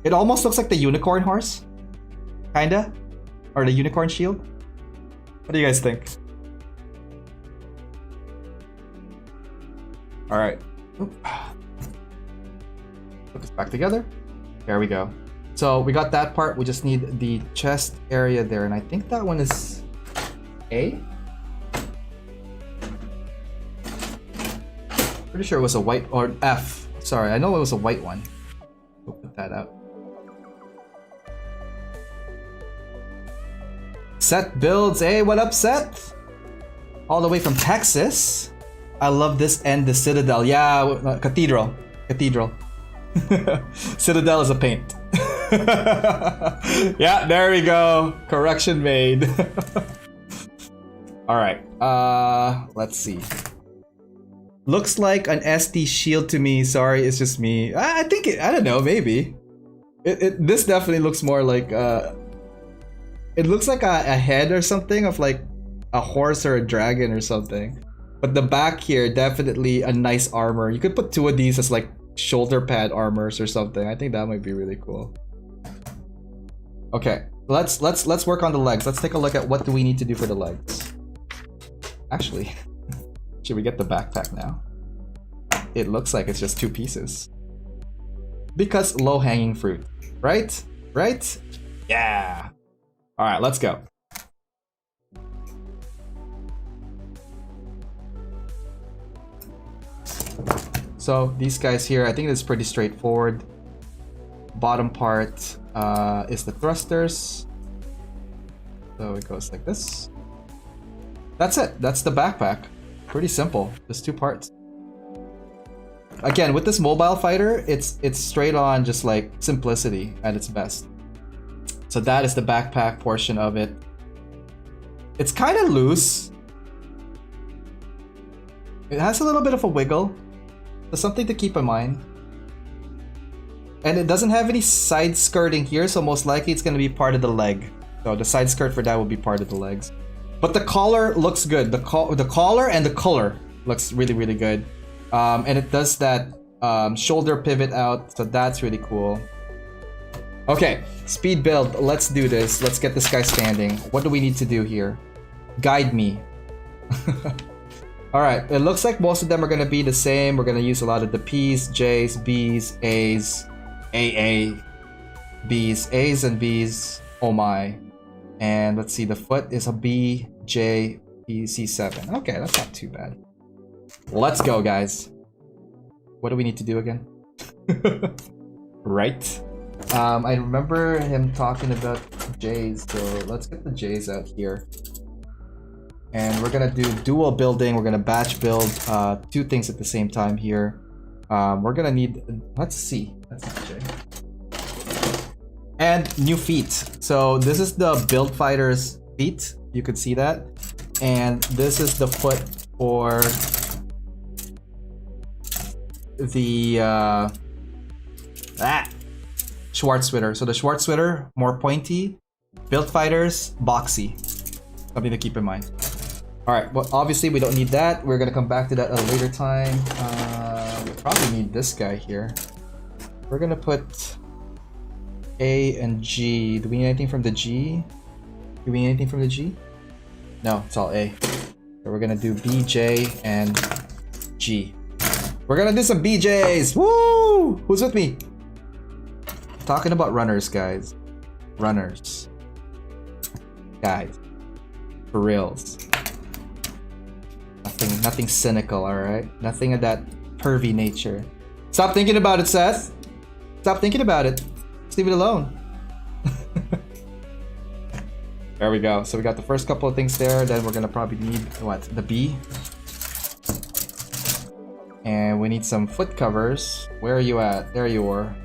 It almost looks like the unicorn horse. Kinda. Or the unicorn shield. What do you guys think? Alright. Put this back together. There we go. So we got that part. We just need the chest area there. And I think that one is A? Pretty sure it was a white, or F. Sorry, I know it was a white one. We'll put that out. Seth builds. Hey, what up, Seth? All the way from Texas. I love this and the Citadel. Yeah, Cathedral. Cathedral. Citadel is a paint. Yeah, there we go. Correction made. All right. Let's see. Looks like an SD shield to me. Sorry, it's just me. I think it, I don't know, maybe. This definitely looks more like it looks like a head or something of like a horse or a dragon or something. But the back here, definitely a nice armor. You could put two of these as like shoulder pad armors or something. I think that might be really cool. Okay, let's work on the legs. Let's take a look at what do we need to do for the legs. Actually, should we get the backpack now? It looks like it's just two pieces. Because low-hanging fruit, right? Right? Yeah. All right, let's go. So these guys here, I think it's pretty straightforward. Bottom part is the thrusters. So it goes like this. That's it. That's the backpack. Pretty simple. Just two parts. Again, with this mobile fighter, it's straight on just like simplicity at its best. So that is the backpack portion of it. It's kind of loose. It has a little bit of a wiggle. So something to keep in mind. And it doesn't have any side skirting here, so most likely it's going to be part of the leg. So the side skirt for that will be part of the legs. But the collar looks good. The collar and the color looks really, really good. And it does that shoulder pivot out, so that's really cool. Okay, speed build. Let's do this. Let's get this guy standing. What do we need to do here? Guide me. Alright, it looks like most of them are going to be the same. We're going to use a lot of the P's, J's, B's, A's, AA, B's, A's and B's. Oh my. And let's see, the foot is a B, J, P, C7. Okay, that's not too bad. Let's go, guys. What do we need to do again? Right. I remember him talking about J's, so let's get the J's out here. And we're gonna do dual building. We're gonna batch build 2 things at the same time here. We're gonna need, let's see. That's J. And new feet. So this is the Build Fighter's feet. You could see that. And this is the foot for the Schwarzritter. So the Schwarzritter, more pointy. Build Fighters, boxy. Something to keep in mind. Alright, well obviously we don't need that. We're gonna come back to that at a later time. We probably need this guy here. We're gonna put A and G. Do we need anything from the G? Do we need anything from the G? No, it's all A. So we're gonna do B, J, and G. We're gonna do some BJs! Woo! Who's with me? Talking about runners, guys. Runners. Guys. For reals. Nothing cynical, alright? Nothing of that pervy nature. Stop thinking about it, Seth! Stop thinking about it. Just leave it alone. There we go. So we got the first couple of things there. Then we're gonna probably need, what? The B. And we need some foot covers. Where are you at? There you are.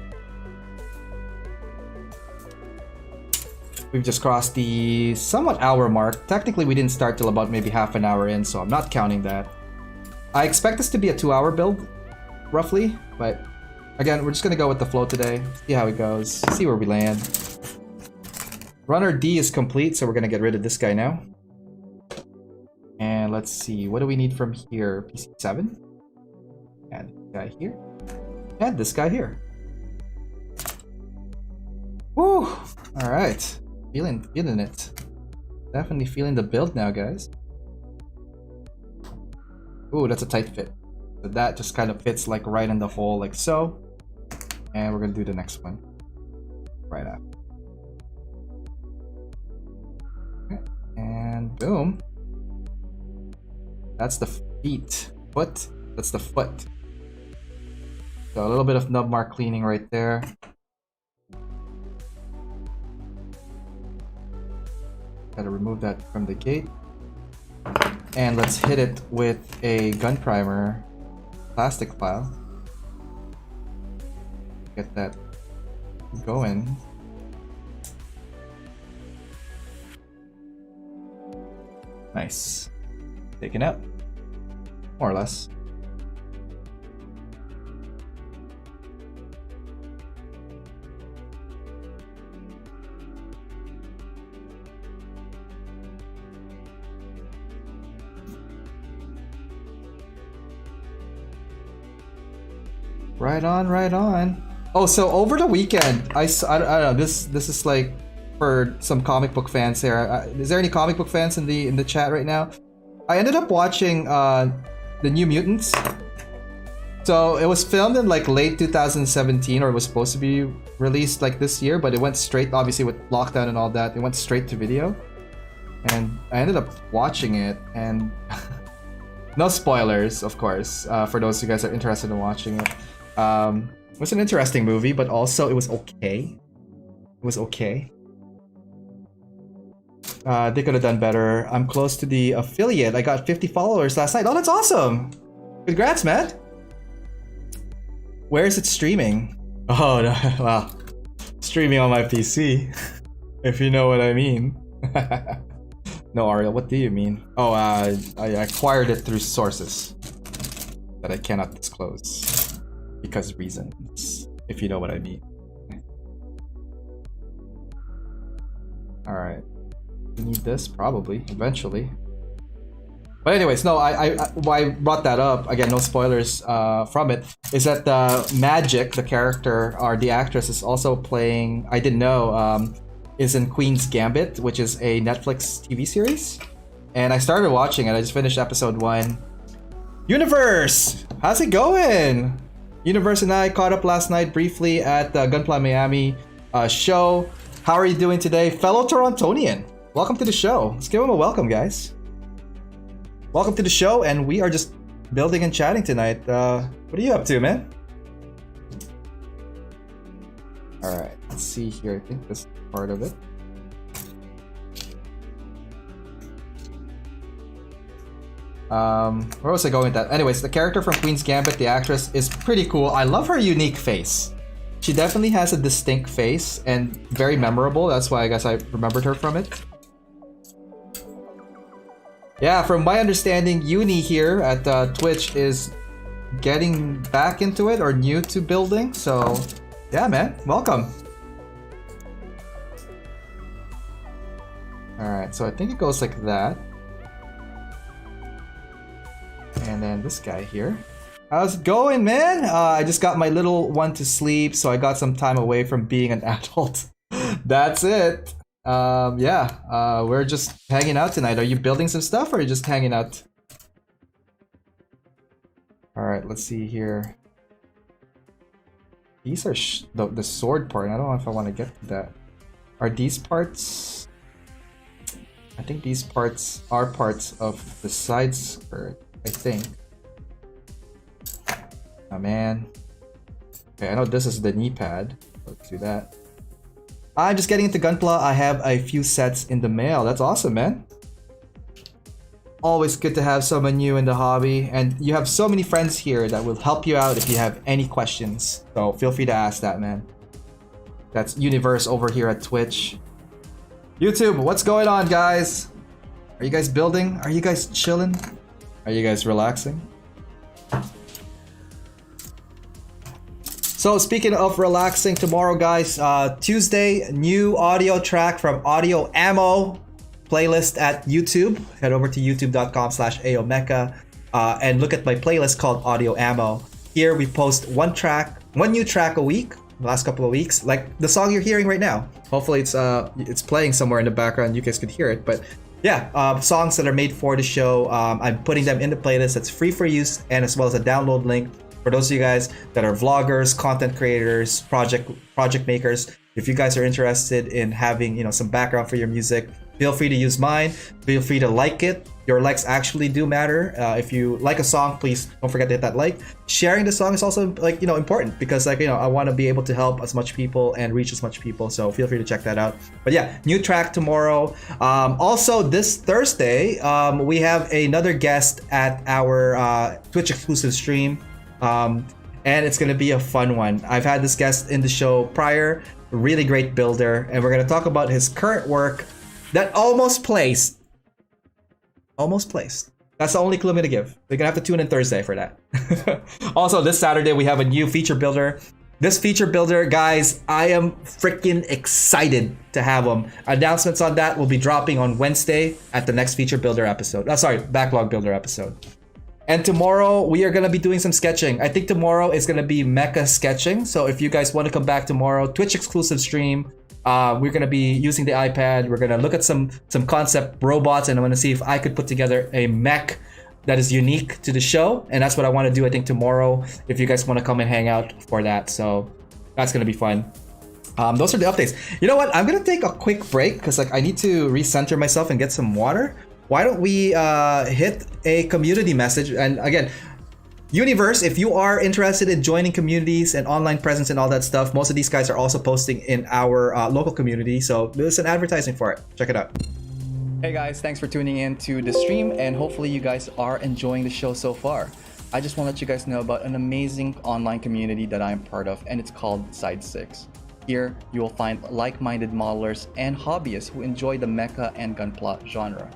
We've just crossed the somewhat hour mark. Technically, we didn't start till about maybe half an hour in, so I'm not counting that. I expect this to be a 2-hour build, roughly. But again, we're just gonna go with the flow today. See how it goes. See where we land. Runner D is complete, so we're gonna get rid of this guy now. And let's see, what do we need from here? PC7. Add this guy here. Add this guy here. Woo! Alright. Feeling it. Definitely feeling the build now, guys. Ooh, that's a tight fit. So that just kind of fits like right in the hole, like so. And we're gonna do the next one right after. Okay. And boom. That's the feet. Foot. That's the foot. So a little bit of nub mark cleaning right there. Gotta remove that from the gate. And let's hit it with a gun primer plastic file. Get that going. Nice. Taken out. More or less. Right on, right on. Oh, so over the weekend, I don't know. This is like for some comic book fans here. Is there any comic book fans in the chat right now? I ended up watching the New Mutants. So it was filmed in like late 2017, or it was supposed to be released like this year, but it went straight, obviously with lockdown and all that, it went straight to video. And I ended up watching it, and no spoilers, of course, for those of you guys that are interested in watching it. It was an interesting movie, but also it was okay. It was okay. They could have done better. I'm close to the affiliate. I got 50 followers last night. Oh, that's awesome! Congrats, man! Where is it streaming? Oh, no, wow. Streaming on my PC. If you know what I mean. No, Ariel, what do you mean? Oh, I acquired it through sources that I cannot disclose. Because reasons, if you know what I mean. Alright. We need this, probably, eventually. But anyways, no, why I brought that up, again, no spoilers from it, is that Magic, the character, or the actress, is also playing, I didn't know, is in Queen's Gambit, which is a Netflix TV series. And I started watching it, I just finished episode 1. Universe! How's it going? Universe and I caught up last night briefly at the Gunpla Miami show. How are you doing today? Fellow Torontonian, welcome to the show. Let's give him a welcome, guys. Welcome to the show, and we are just building and chatting tonight. What are you up to, man? Alright, let's see here. I think this is part of it. Where was I going with that? Anyways, the character from Queen's Gambit, the actress, is pretty cool. I love her unique face. She definitely has a distinct face and very memorable. That's why I guess I remembered her from it. Yeah, from my understanding, Uni here at Twitch is getting back into it or new to building. So, yeah, man, welcome. Alright, so I think it goes like that. And then this guy here. How's it going, man? I just got my little one to sleep, so I got some time away from being an adult. That's it. Yeah, we're just hanging out tonight. Are you building some stuff or are you just hanging out? Alright, let's see here. These are the sword part. I don't know if I want to get to that. Are these parts? I think these parts are parts of the side skirt, I think. Oh man. Okay, I know this is the knee pad. Let's do that. I'm just getting into Gunpla. I have a few sets in the mail. That's awesome, man. Always good to have someone new in the hobby. And you have so many friends here that will help you out if you have any questions. So feel free to ask that, man. That's Universe over here at Twitch. YouTube, what's going on, guys? Are you guys building? Are you guys chilling? Are you guys relaxing? So speaking of relaxing, tomorrow, guys, Tuesday, new audio track from Audio Ammo playlist at YouTube. Head over to youtube.com/aomecha and look at my playlist called Audio Ammo. Here we post one new track a week. The last couple of weeks, like the song you're hearing right now. Hopefully it's playing somewhere in the background. You guys could hear it, but yeah, songs that are made for the show. I'm putting them in the playlist. It's free for use, and as well as a download link for those of you guys that are vloggers, content creators, project makers. If you guys are interested in having some background for your music, feel free to use mine. Feel free to like it. Your likes actually do matter. If you like a song, please don't forget to hit that like. Sharing the song is also important because I want to be able to help as much people and reach as much people. So feel free to check that out. But yeah, new track tomorrow. Also this Thursday, we have another guest at our Twitch exclusive stream. And it's going to be a fun one. I've had this guest in the show prior, really great builder, and we're going to talk about his current work that almost placed. Almost placed. That's the only clue I'm going to give. You're going to have to tune in Thursday for that. Also, this Saturday, we have a new feature builder. This feature builder, guys, I am freaking excited to have him. Announcements on that will be dropping on Wednesday at the next feature builder episode. Backlog builder episode. And tomorrow, we are going to be doing some sketching. I think tomorrow is going to be Mecha sketching. So if you guys want to come back tomorrow, Twitch exclusive stream, we're going to be using the iPad. We're going to look at some concept robots, and I'm going to see if I could put together a mech that is unique to the show. And that's what I want to do, I think, tomorrow, if you guys want to come and hang out for that. So that's going to be fun. Those are the updates. You know what? I'm going to take a quick break because I need to recenter myself and get some water. Why don't we hit a community message? And again, Universe, if you are interested in joining communities and online presence and all that stuff, most of these guys are also posting in our local community. So there's an advertising for it. Check it out. Hey guys, thanks for tuning in to the stream, and hopefully you guys are enjoying the show so far. I just want to let you guys know about an amazing online community that I'm part of, and it's called Side 6. Here, you will find like-minded modelers and hobbyists who enjoy the mecha and gunpla genre.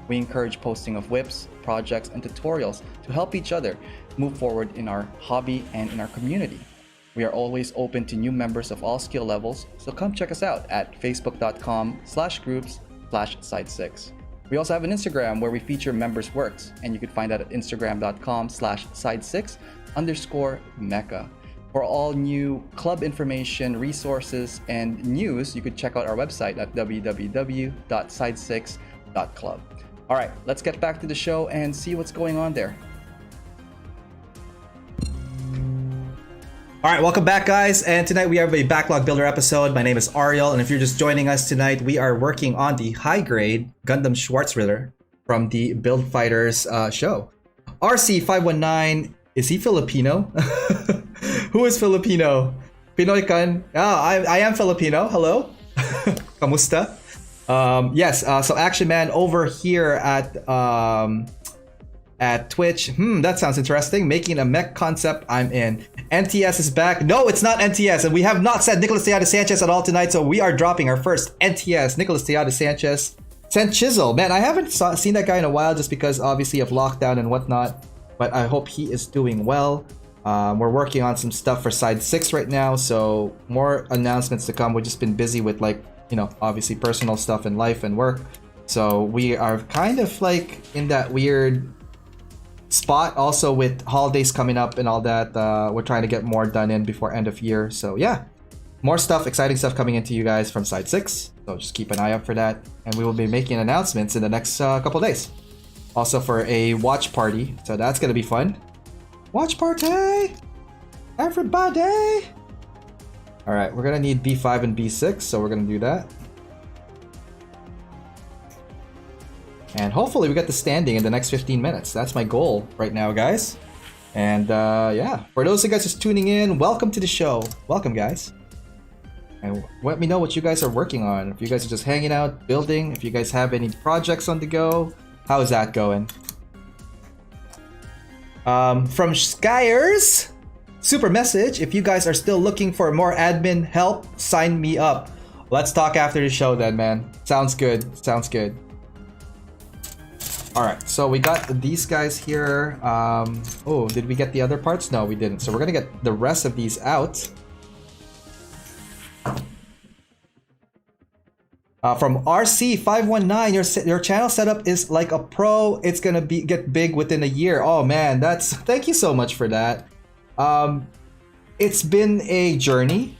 We encourage posting of whips, projects, and tutorials to help each other move forward in our hobby and in our community. We are always open to new members of all skill levels, so come check us out at facebook.com/groups/side6. We also have an Instagram where we feature members' works, and you can find that at instagram.com/side6_mecha. For all new club information, resources, and news, you could check out our website at www.side6.club. All right, let's get back to the show and see what's going on there. All right, welcome back, guys. And tonight we have a Backlog Builder episode. My name is Ariel, and if you're just joining us tonight, we are working on the high-grade Gundam Schwarzritter from the Build Fighters show. RC519, is he Filipino? Who is Filipino? Pinoy kan? I am Filipino. Hello. Kamusta? Yes, so Action Man over here at at Twitch. That sounds interesting. Making a mech concept, I'm in. NTS is back. No, it's not NTS, and we have not said Nicolas Tejada Sanchez at all tonight, so we are dropping our first NTS, Nicolas Tejada Sanchez. Sent Chisel. Man, I haven't seen that guy in a while just because obviously of lockdown and whatnot, but I hope he is doing well. We're working on some stuff for Side 6 right now, so more announcements to come. We've just been busy with, like, you know, obviously personal stuff in life and work. So we are kind of like in that weird spot also with holidays coming up and all that. We're trying to get more done in before end of year. So yeah, more stuff, exciting stuff coming into you guys from Side 6. So just keep an eye out for that. And we will be making announcements in the next couple days. Also for a watch party. So that's going to be fun. Watch party! Everybody! Alright, we're going to need B5 and B6. So we're going to do that. And hopefully we get the standing in the next 15 minutes. That's my goal right now, guys. And yeah, for those of you guys just tuning in, welcome to the show. Welcome, guys. And let me know what you guys are working on. If you guys are just hanging out, building, if you guys have any projects on the go, how is that going? From Skyers, super message. If you guys are still looking for more admin help, sign me up. Let's talk after the show then, man. Sounds good. Sounds good. Alright, so we got these guys here. Oh, did we get the other parts? No, we didn't. So we're gonna get the rest of these out. From RC519, your channel setup is like a pro. It's gonna get big within a year. Oh man, thank you so much for that. It's been a journey.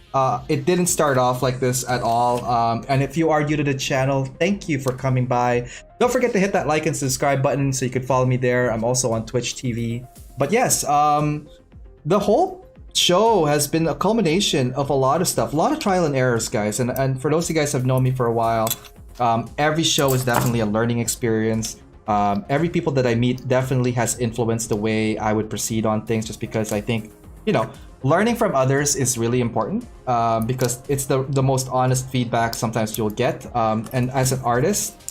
It didn't start off like this at all. And if you are new to the channel, thank you for coming by. Don't forget to hit that like and subscribe button so you can follow me there. I'm also on Twitch TV. But yes, the whole show has been a culmination of a lot of stuff, a lot of trial and errors, guys. And for those of you guys who have known me for a while, every show is definitely a learning experience. Every people that I meet definitely has influenced the way I would proceed on things, just because I think, you know, learning from others is really important, because it's the most honest feedback sometimes you'll get. And as an artist,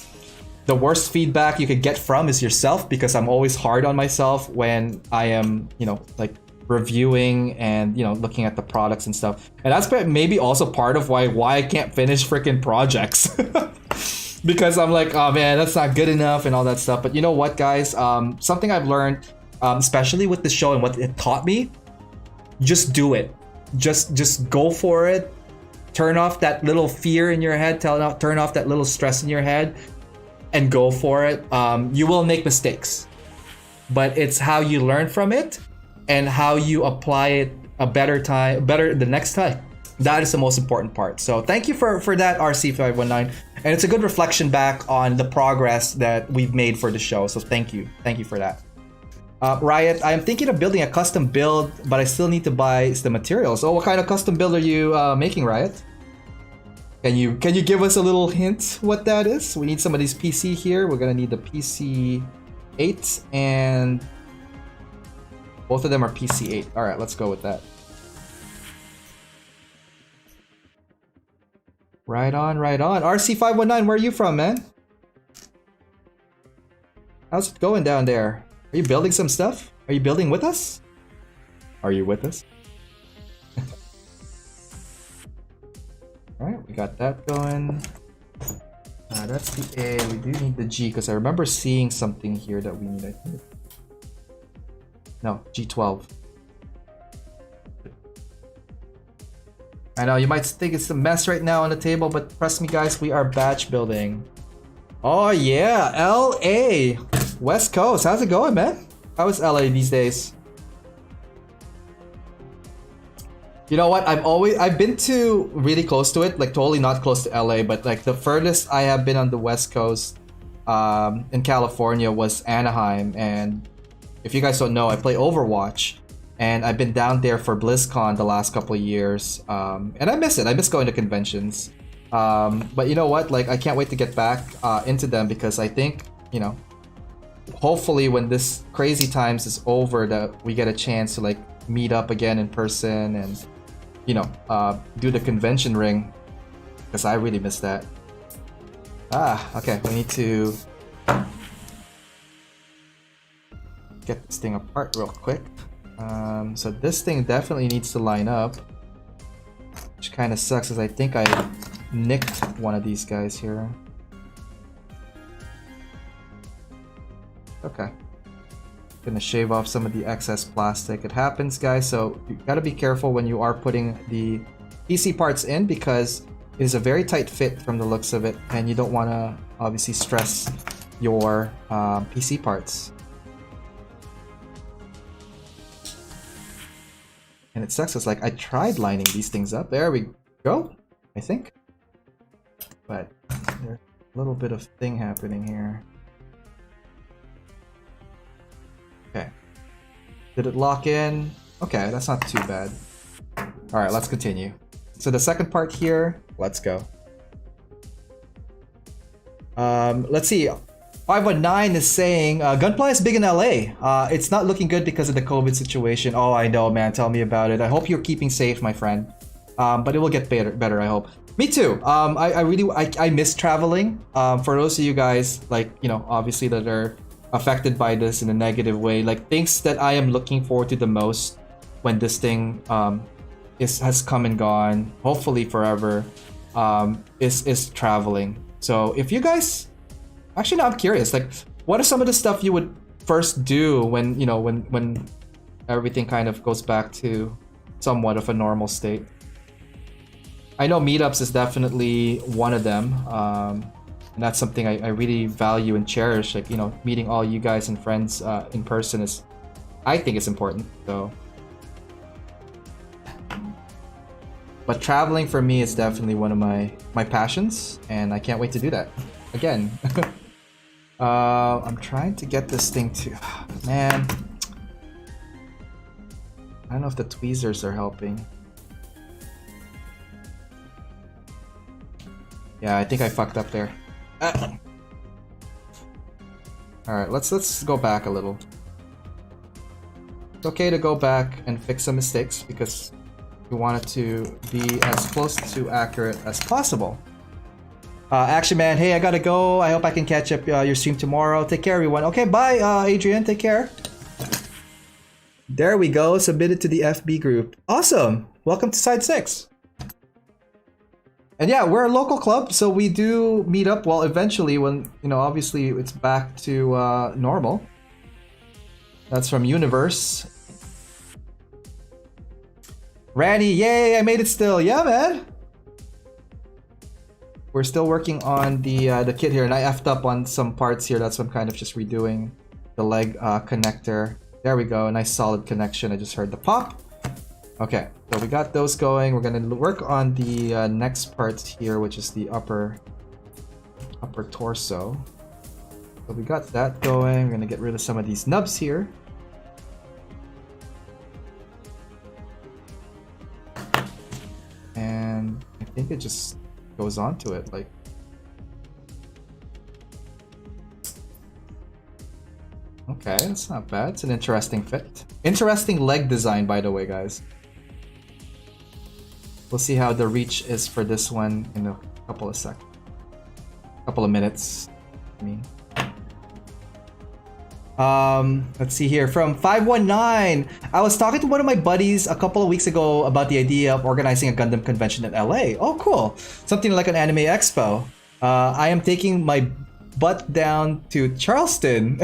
the worst feedback you could get from is yourself, because I'm always hard on myself when I am, you know, like reviewing and, you know, looking at the products and stuff. And that's maybe also part of why I can't finish freaking projects. Because I'm like, oh man, that's not good enough and all that stuff. But you know what, guys? Something I've learned, especially with the show and what it taught me, just do it. Just go for it. Turn off that little fear in your head. Turn off that little stress in your head and go for it. You will make mistakes, but it's how you learn from it and how you apply it better the next time. That is the most important part. So thank you for that, RC519. And it's a good reflection back on the progress that we've made for the show. So thank you for that. Riot, I am thinking of building a custom build, but I still need to buy the materials. So what kind of custom build are you making, Riot? Can you give us a little hint what that is? We need some of these PC here. We're gonna need the PC 8, and both of them are PC 8. All right, let's go with that. Right on, right on. RC519, where are you from, man? How's it going down there? Are you building some stuff? Are you building with us? Are you with us? Alright, we got that going. That's the A. We do need the G, because I remember seeing something here that we need, I think. No, G12. I know, you might think it's a mess right now on the table, but trust me, guys, we are batch building. Oh yeah, LA! West Coast, how's it going, man? How is LA these days? You know what? I've been to really close to it, like totally not close to LA, but like the furthest I have been on the West Coast in California was Anaheim. And if you guys don't know, I play Overwatch, and I've been down there for BlizzCon the last couple of years, and I miss it. I miss going to conventions. But you know what? Like, I can't wait to get back into them, because I think, you know, hopefully when this crazy times is over, that we get a chance to like meet up again in person and, you know, do the convention ring, because I really miss that. Okay, we need to get this thing apart real quick. So this thing definitely needs to line up, which kind of sucks, as I think I nicked one of these guys here. Okay. Gonna shave off some of the excess plastic. It happens, guys, so you gotta be careful when you are putting the PC parts in, because it is a very tight fit from the looks of it, and you don't want to obviously stress your PC parts. And it sucks, it's like I tried lining these things up. There we go, I think. But there's a little bit of thing happening here. Okay. Did it lock in? Okay, that's not too bad. Alright, let's continue. So the second part here, let's go. Let's see. 519 is saying, Gunpla is big in LA. It's not looking good because of the COVID situation. Oh, I know, man. Tell me about it. I hope you're keeping safe, my friend. But it will get better, I hope. Me too. I miss traveling. For those of you guys, like, you know, obviously that are affected by this in a negative way, like things that I am looking forward to the most when this thing has come and gone, hopefully forever, is traveling. So if you guys, actually, no, I'm curious, like, what are some of the stuff you would first do when, you know, when everything kind of goes back to somewhat of a normal state? I know meetups is definitely one of them. And that's something I really value and cherish. Like, you know, meeting all you guys and friends in person is, I think, is important. So, but traveling for me is definitely one of my passions, and I can't wait to do that again. I'm trying to get this thing to, man. I don't know if the tweezers are helping. Yeah, I think I fucked up there. Alright, let's go back a little. It's okay to go back and fix some mistakes, because we want it to be as close to accurate as possible. Action Man, hey, I gotta go. I hope I can catch up your stream tomorrow. Take care, everyone. Okay, bye, Adrian. Take care. There we go. Submitted to the FB group. Awesome. Welcome to Side 6. And yeah, we're a local club, so we do meet up, well, eventually when, you know, obviously it's back to normal. That's from Universe. Randy, yay, I made it still. Yeah, man. We're still working on the kit here, and I effed up on some parts here. That's why I'm kind of just redoing the leg connector. There we go, a nice solid connection. I just heard the pop. Okay, so we got those going. We're gonna work on the next parts here, which is the upper torso. So we got that going. We're gonna get rid of some of these nubs here. And I think it just goes onto it, like. Okay, that's not bad. It's an interesting fit. Interesting leg design, by the way, guys. We'll see how the reach is for this one in a couple of seconds. Couple of minutes, I mean. Let's see here, from 519. I was talking to one of my buddies a couple of weeks ago about the idea of organizing a Gundam convention in LA. Oh, cool. Something like an anime expo. I am taking my butt down to Charleston.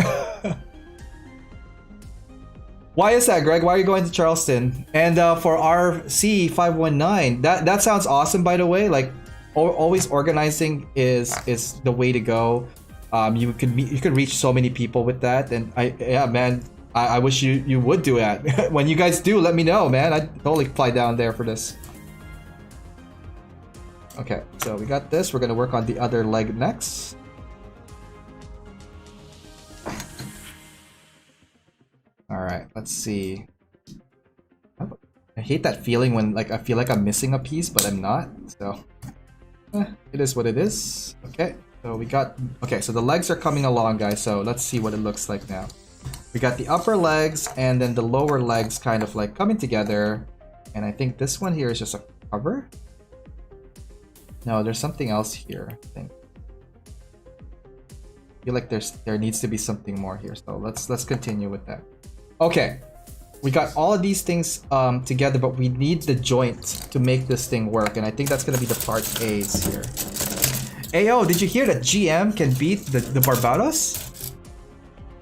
Why is that, Greg? Why are you going to Charleston? And for RC519, that sounds awesome, by the way. Like, always organizing is the way to go. You could reach so many people with that, and yeah, man, I wish you would do that. When you guys do, let me know, man. I'd totally fly down there for this. Okay, so we got this. We're gonna work on the other leg next. All right, let's see. I hate that feeling when, like, I feel like I'm missing a piece, but I'm not. So it is what it is. Okay. So we got, okay, so the legs are coming along, guys, so let's see what it looks like now. We got the upper legs and then the lower legs kind of like coming together. And I think this one here is just a cover. No, there's something else here, I think. feel like there needs to be something more here. So let's continue with that. Okay, we got all of these things together, but we need the joint to make this thing work, and I think that's gonna be the part A's here. Ayo, did you hear that GM can beat the Barbados?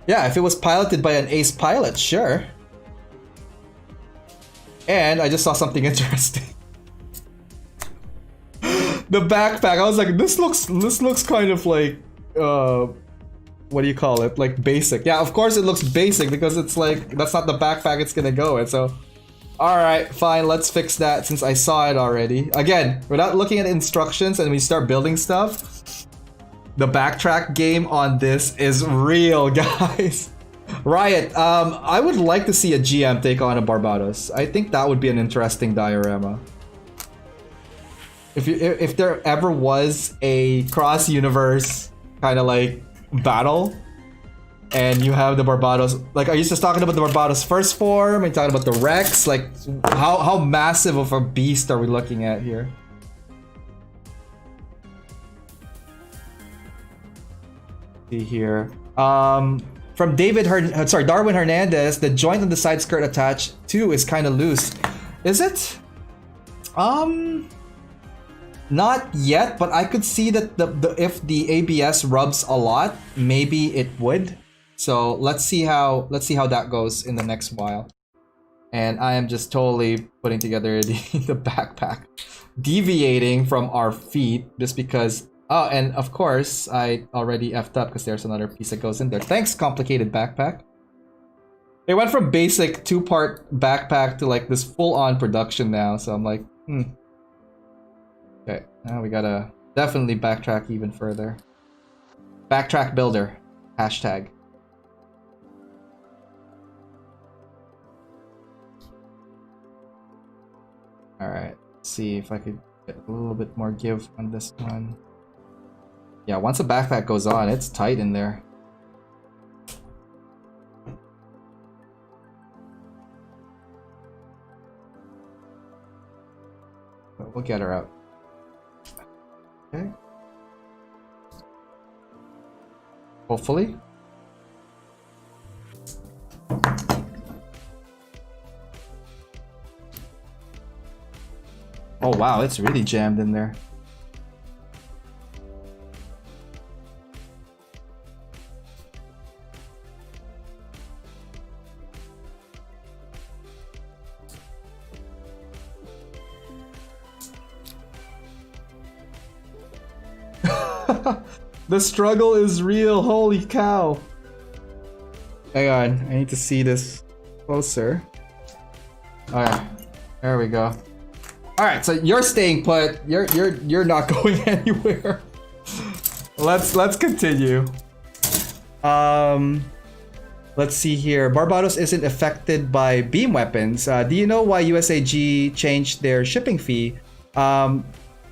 Yeah, if it was piloted by an ace pilot, sure. And I just saw something interesting. The backpack, I was like, this looks kind of like what do you call it? Like basic. Yeah, of course it looks basic because it's like that's not the backpack it's gonna go in. So alright, fine, let's fix that since I saw it already. Again, without looking at instructions and we start building stuff, the backtrack game on this is real, guys. Riot, I would like to see a GM take on a Barbados. I think that would be an interesting diorama. If there ever was a cross-universe kind of like battle, and you have the Barbados, like, are you just talking about the Barbados first form? Are you talking about the Rex? Like, how massive of a beast are we looking at here? See here. From Darwin Hernandez, the joint on the side skirt attached to is kind of loose. Is it? Not yet, but I could see that if the ABS rubs a lot, maybe it would. So let's see how that goes in the next while. And I am just totally putting together the backpack, deviating from our feet just because. Oh, and of course I already effed up because there's another piece that goes in there. Thanks, complicated backpack. It went from basic 2-part backpack to like this full-on production now. So I'm like, Okay, now we gotta definitely backtrack even further. Backtrack builder, hashtag. Alright, let's see if I could get a little bit more give on this one. Yeah, once a backpack goes on, it's tight in there. But we'll get her out. Okay. Hopefully. Oh wow, it's really jammed in there. The struggle is real, holy cow. Hang on, I need to see this closer. Alright, there we go. Alright, so you're staying put. You're not going anywhere. Let's continue. Let's see here. Barbados isn't affected by beam weapons. Do you know why USAG changed their shipping fee?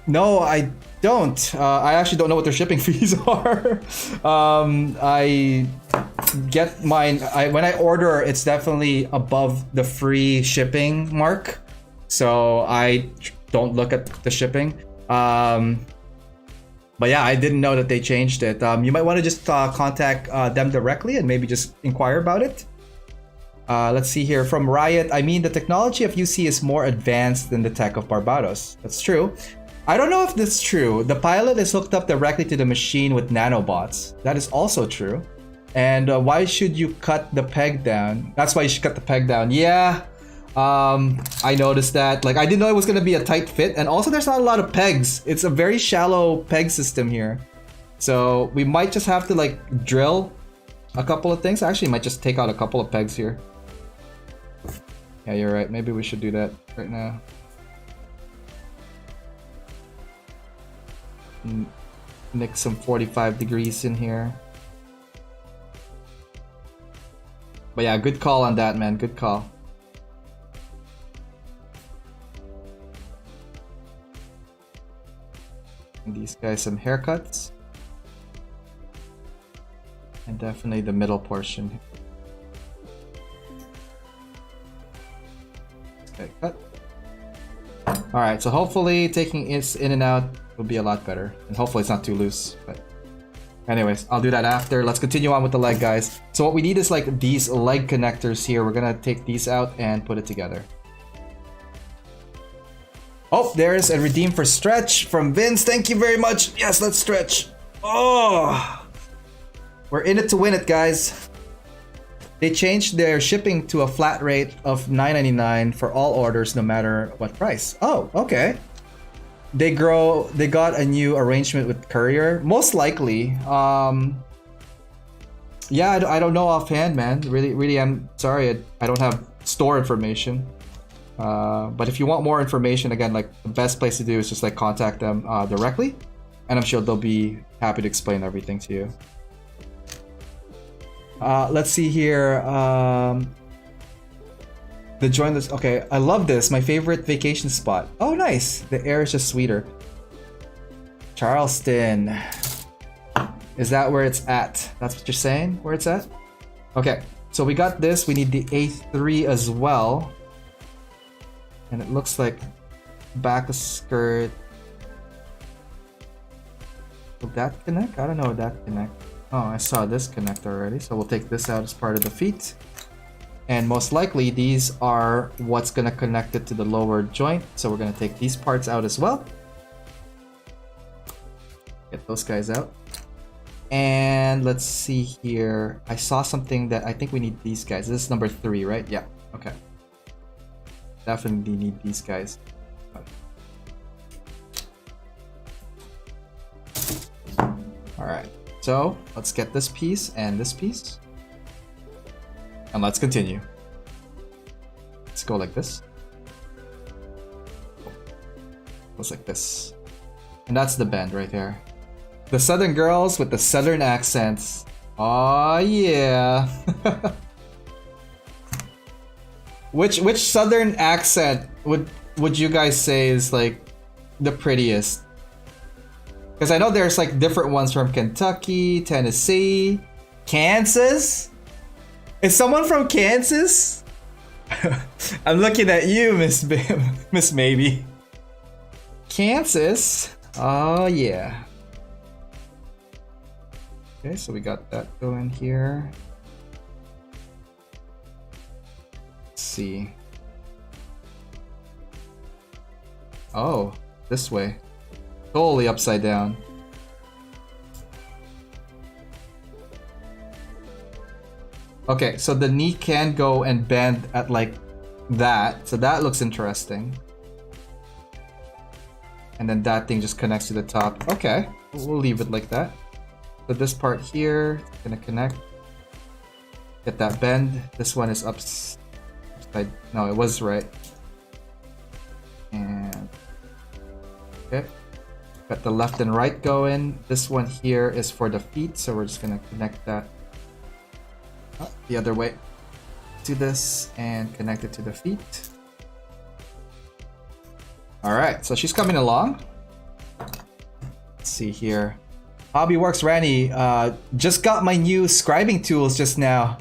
No, I don't. I actually don't know what their shipping fees are. I get mine. When I order, it's definitely above the free shipping mark, so I don't look at the shipping. But yeah, I didn't know that they changed it. You might want to just contact them directly and maybe just inquire about it. Let's see here from Riot. I mean, the technology of UC is more advanced than the tech of Barbados. That's true. I don't know if this is true. The pilot is hooked up directly to the machine with nanobots. That is also true. And why should you cut the peg down? That's why you should cut the peg down. Yeah, I noticed that. Like, I didn't know it was gonna be a tight fit. And also there's not a lot of pegs. It's a very shallow peg system here. So we might just have to like drill a couple of things. Actually, might just take out a couple of pegs here. Yeah, you're right. Maybe we should do that right now. Mix some 45 degrees in here. But yeah, good call on that, man. Good call. And these guys some haircuts. And definitely the middle portion. Okay, cut. Alright, so hopefully taking it in and out will be a lot better. And hopefully it's not too loose. But Anyways, I'll do that after. Let's continue on with the leg, guys. So what we need is like these leg connectors here. We're gonna take these out and put it together. Oh, there's a redeem for stretch from Vince. Thank you very much. Yes, let's stretch. Oh, we're in it to win it, guys. They changed their shipping to a flat rate of $9.99 for all orders, no matter what price. Oh, okay. They got a new arrangement with courier, most likely. Yeah, I don't know offhand, man. Really, I'm sorry. I don't have store information. But if you want more information, again, like the best place to do is just like contact them directly, and I'm sure they'll be happy to explain everything to you. Let's see here. The jointless. Okay, I love this. My favorite vacation spot. Oh, nice. The air is just sweeter. Charleston. Is that where it's at? That's what you're saying? Where it's at? Okay, so we got this. We need the A3 as well. And it looks like back of skirt. Will that connect? I don't know if that connect. Oh, I saw this connect already. So we'll take this out as part of the feet. And most likely these are what's gonna connect it to the lower joint. So we're gonna take these parts out as well. Get those guys out. And let's see here. I saw something that I think we need these guys. This is number 3, right? Yeah, okay. Definitely need these guys. Alright, so let's get this piece and this piece. And let's continue. Let's go like this. Goes like this. And that's the bend right there. The southern girls with the southern accents. Oh yeah. Which southern accent would you guys say is like the prettiest? Because I know there's like different ones from Kentucky, Tennessee, Kansas. Is someone from Kansas? I'm looking at you, Miss Maybe. Kansas? Oh yeah. Okay, so we got that going here. Let's see. Oh, this way. Totally upside down. Okay, so the knee can go and bend at like that. So that looks interesting. And then that thing just connects to the top. Okay, we'll leave it like that. So this part here is gonna connect. Get that bend. This one is upside. No, it was right. And okay. Got the left and right going. This one here is for the feet, so we're just gonna connect that the other way to this and connect it to the feet. Alright, so she's coming along. Let's see here. Hobby Works Ranny, just got my new scribing tools just now.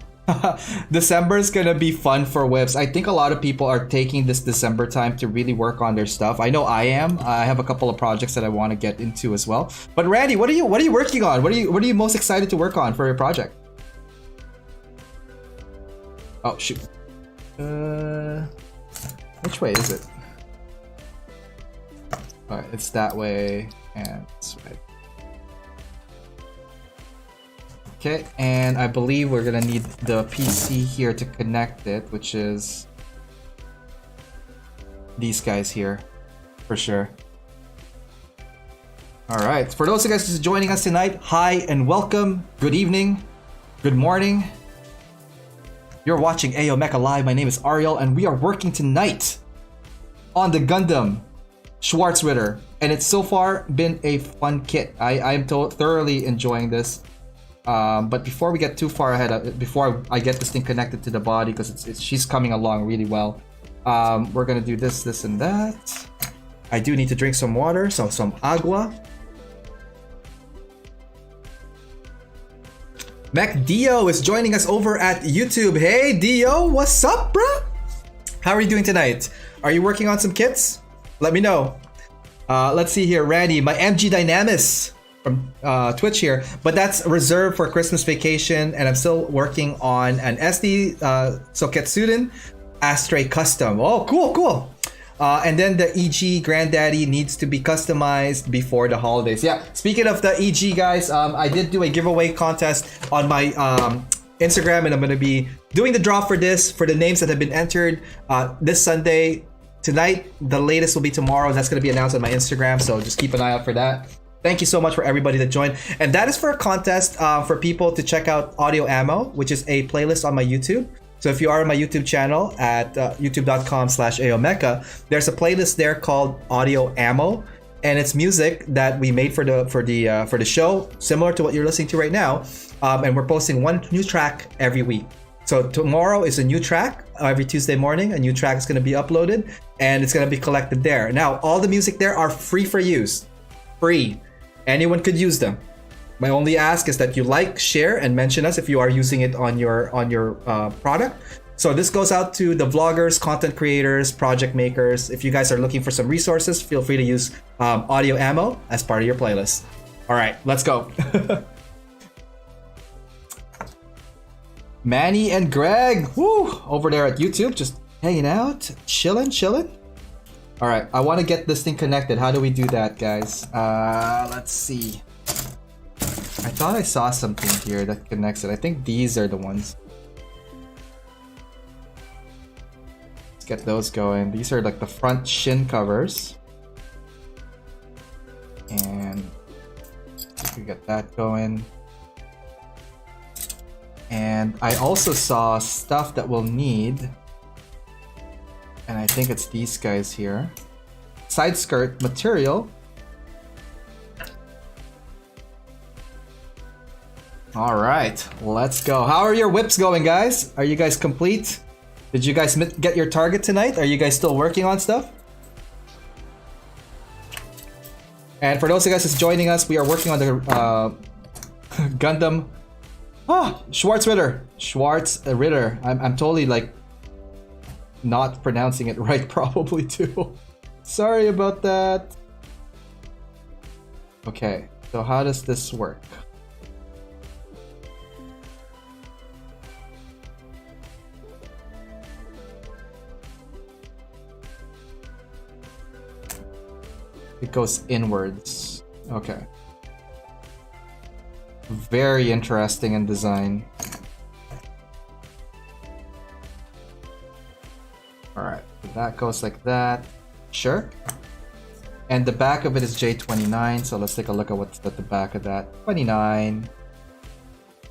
December is gonna be fun for whips. I think a lot of people are taking this December time to really work on their stuff. I know I am. I have a couple of projects that I want to get into as well. But Randy, what are you working on? What are you most excited to work on for your project? Oh shoot. Which way is it? Alright, it's that way and this way. Okay, and I believe we're gonna need the PC here to connect it, which is these guys here, for sure. Alright, for those of you guys just joining us tonight, hi and welcome, good evening, good morning. You're watching AO Mecha Live. My name is Ariel, and we are working tonight on the Gundam Schwarzritter, and it's so far been a fun kit. I'm thoroughly enjoying this. But before we get too far ahead, before I get this thing connected to the body, because she's coming along really well, we're gonna do this, and that. I do need to drink some water, so some agua. Mech Dio is joining us over at YouTube. Hey Dio, what's up, bruh? How are you doing tonight? Are you working on some kits? Let me know. Let's see here, Randy, my MG Dynamis from Twitch here, but that's reserved for Christmas vacation, and I'm still working on an SD Soketsuden Astray custom. Oh, cool. And then the EG Granddaddy needs to be customized before the holidays. Yeah, speaking of the EG, guys, I did do a giveaway contest on my Instagram, and I'm going to be doing the draw for this, for the names that have been entered this Sunday. Tonight, the latest will be tomorrow. That's going to be announced on my Instagram, so just keep an eye out for that. Thank you so much for everybody that joined. And that is for a contest for people to check out Audio Ammo, which is a playlist on my YouTube. So if you are on my YouTube channel at youtube.com/aomecha, there's a playlist there called Audio Ammo, and it's music that we made for the show, similar to what you're listening to right now. And we're posting one new track every week. So tomorrow is a new track. Every Tuesday morning, a new track is going to be uploaded, and it's going to be collected there. Now, all the music there are free for use. Free. Anyone could use them. My only ask is that you like, share, and mention us if you are using it on your product. So this goes out to the vloggers, content creators, project makers. If you guys are looking for some resources, feel free to use Audio Ammo as part of your playlist. All right, let's go. Manny and Greg, woo, over there at YouTube, just hanging out, chilling. All right, I want to get this thing connected. How do we do that, guys? Let's see. I thought I saw something here that connects it. I think these are the ones. Let's get those going. These are like the front shin covers. And we get that going. And I also saw stuff that we'll need. And I think it's these guys here. Side skirt material. All right, let's go. How are your whips going, guys? Are you guys complete? Did you guys get your target tonight? Are you guys still working on stuff? And for those of you guys that's joining us, we are working on the Gundam Schwarzritter. Schwarzritter. I'm totally like not pronouncing it right, probably too. Sorry about that. Okay, so how does this work? It goes inwards. Okay. Very interesting in design. Alright, so that goes like that. Sure. And the back of it is J29, so let's take a look at what's at the back of that. 29.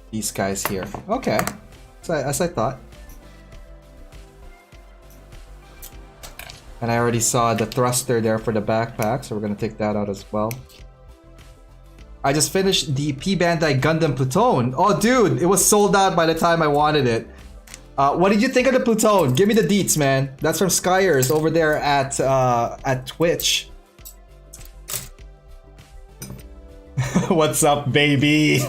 These guys here. Okay. So, as I thought. And I already saw the thruster there for the backpack, so we're gonna take that out as well. I just finished the P Bandai Gundam Plutone. Oh, dude, it was sold out by the time I wanted it. What did you think of the Plutone? Give me the deets, man. That's from Skyers over there at Twitch. What's up, baby?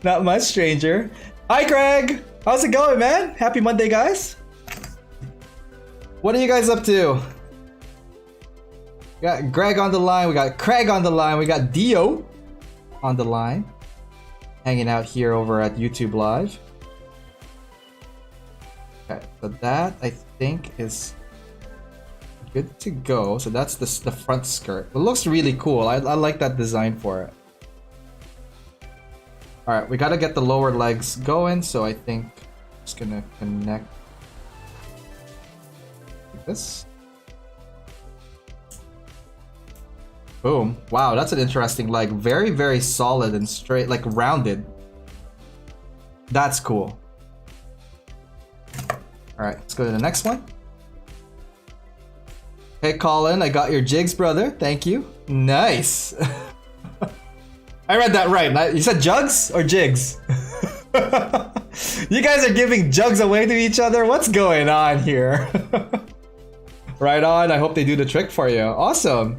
Not much, stranger. Hi, Craig. How's it going, man? Happy Monday, guys. What are you guys up to? We got Greg on the line, we got Craig on the line, we got Dio on the line. Hanging out here over at YouTube Live. Okay, so that I think is good to go. So that's the front skirt. It looks really cool. I like that design for it. Alright, we gotta get the lower legs going, so I think I'm just gonna connect this. Boom. Wow, that's an interesting leg. Very, very solid and straight, like rounded. That's cool. Alright, let's go to the next one. Hey Colin, I got your jigs, brother. Thank you. Nice. I read that right. You said jugs or jigs? You guys are giving jugs away to each other? What's going on here? Right on. I hope they do the trick for you. Awesome.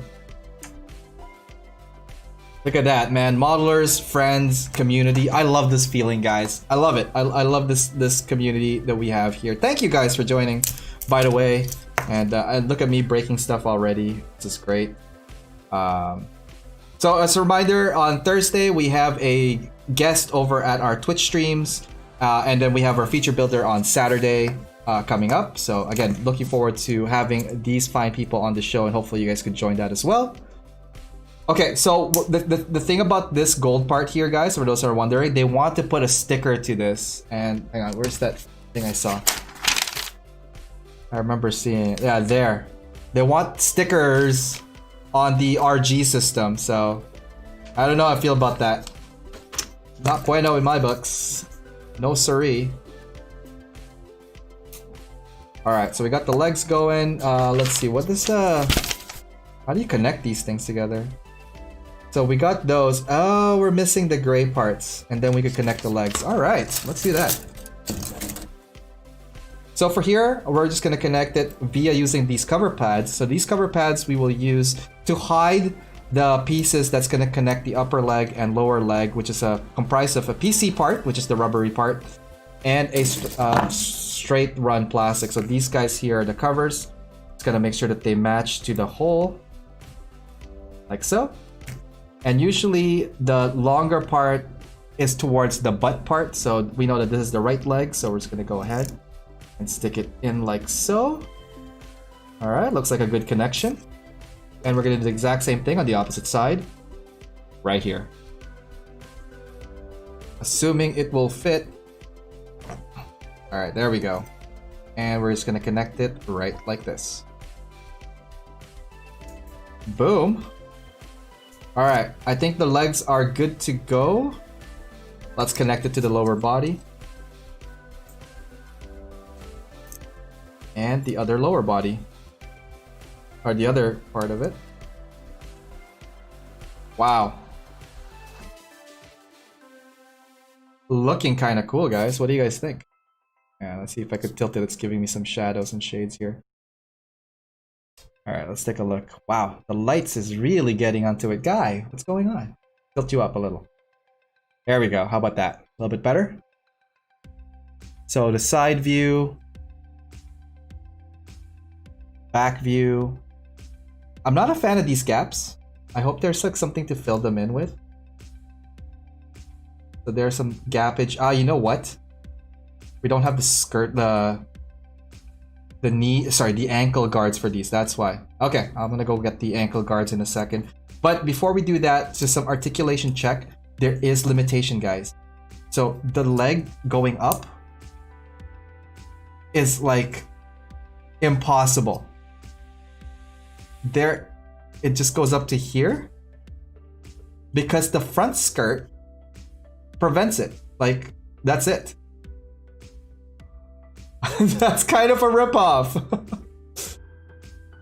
Look at that, man. Modelers, friends, community. I love this feeling, guys. I love it. I love this community that we have here. Thank you guys for joining, by the way. And look at me breaking stuff already. This is great. So as a reminder, on Thursday we have a guest over at our Twitch streams, and then we have our feature builder on Saturday coming up. So again, looking forward to having these fine people on the show, and hopefully you guys could join that as well. Okay, so the thing about this gold part here, guys, for those who are wondering, they want to put a sticker to this. And hang on, where's that thing I saw? I remember seeing it. Yeah, there. They want stickers on the RG system, so I don't know how I feel about that. Not bueno in my books. No siree. Alright, so we got the legs going. Let's see, what is how do you connect these things together? So we got those. Oh, we're missing the gray parts, and then we could connect the legs. Alright, let's do that. So for here, we're just going to connect it via using these cover pads. So these cover pads we will use to hide the pieces that's going to connect the upper leg and lower leg, which is comprised of a PC part, which is the rubbery part, and a straight run plastic. So these guys here are the covers. It's going to make sure that they match to the hole, like so. And usually the longer part is towards the butt part. So we know that this is the right leg, so we're just going to go ahead and stick it in like so. Alright, looks like a good connection. And we're gonna do the exact same thing on the opposite side. Right here. Assuming it will fit. Alright, there we go. And we're just gonna connect it right like this. Boom. Alright, I think the legs are good to go. Let's connect it to the lower body. And the other lower body, or the other part of it. Wow. Looking kind of cool, guys. What do you guys think? Yeah, let's see if I could tilt it. It's giving me some shadows and shades here. Alright, let's take a look. Wow, the lights is really getting onto it. Guy, what's going on? Tilt you up a little. There we go. How about that? A little bit better? So the side view, back view. I'm not a fan of these gaps. I hope there's like something to fill them in with. So there's some gappage. Ah, you know what? We don't have the skirt, the ankle guards for these. That's why. Okay, I'm gonna go get the ankle guards in a second. But before we do that, just some articulation check. There is limitation, guys. So the leg going up is like impossible. There, it just goes up to here because the front skirt prevents it. Like, that's it. That's kind of a ripoff.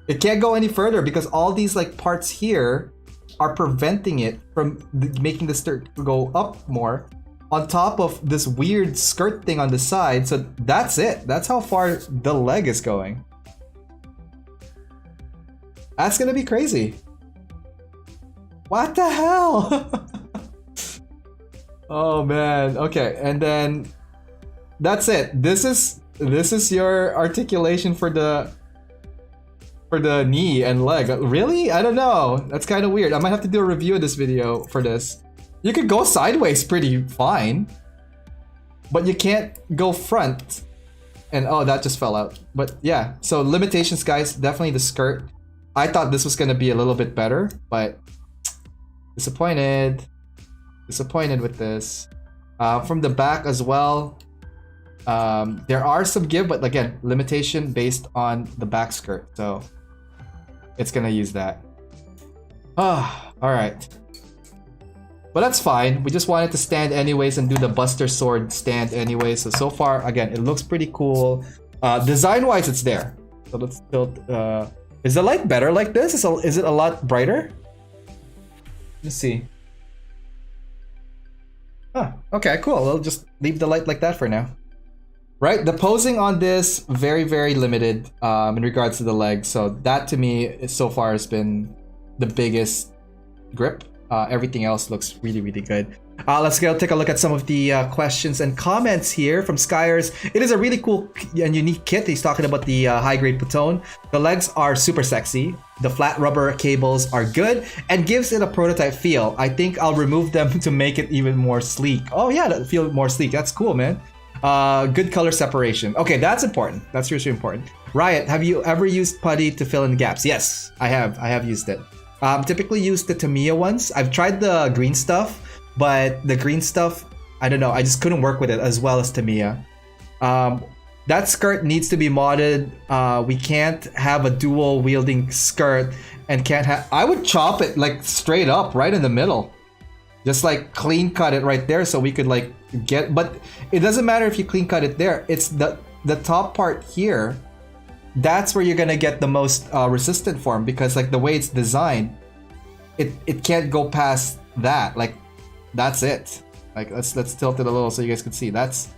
It can't go any further because all these like parts here are preventing it from making the skirt go up more on top of this weird skirt thing on the side. So that's it. That's how far the leg is going. That's gonna be crazy. What the hell? Oh man. Okay, and then that's it. This is your articulation for the knee and leg. Really? I don't know. That's kind of weird. I might have to do a review of this video for this. You could go sideways pretty fine, but you can't go front. And oh, that just fell out. But yeah, so limitations, guys. Definitely the skirt. I thought this was gonna be a little bit better, but disappointed with this. From the back as well, there are some give, but again, limitation based on the back skirt, so it's gonna use that. Ah, all right. But that's fine. We just wanted to stand anyways and do the Buster Sword stand anyway. So far, again, it looks pretty cool. Design-wise, it's there. So let's tilt. Is the light better like this? Is it a lot brighter? Let's see. Huh, okay, cool. We'll just leave the light like that for now. Right, the posing on this, very, very limited in regards to the legs. So that to me, so far has been the biggest grip. Everything else looks really, really good. Let's go take a look at some of the questions and comments here from Skyers. It is a really cool and unique kit. He's talking about the high-grade Plutone. The legs are super sexy. The flat rubber cables are good and gives it a prototype feel. I think I'll remove them to make it even more sleek. Oh yeah, that feel more sleek. That's cool, man. Good color separation. Okay, that's important. That's really important. Riot, have you ever used putty to fill in the gaps? Yes, I have. I have used it. Typically use the Tamiya ones. I've tried the green stuff, but the green stuff, I don't know. I just couldn't work with it as well as Tamiya. That skirt needs to be modded. We can't have a dual wielding skirt and can't have... I would chop it like straight up right in the middle. Just like clean cut it right there so we could like get... But it doesn't matter if you clean cut it there. It's the top part here. That's where you're gonna get the most resistant form, because like the way it's designed, it can't go past that. Like that's it. Like let's tilt it a little so you guys can see. That's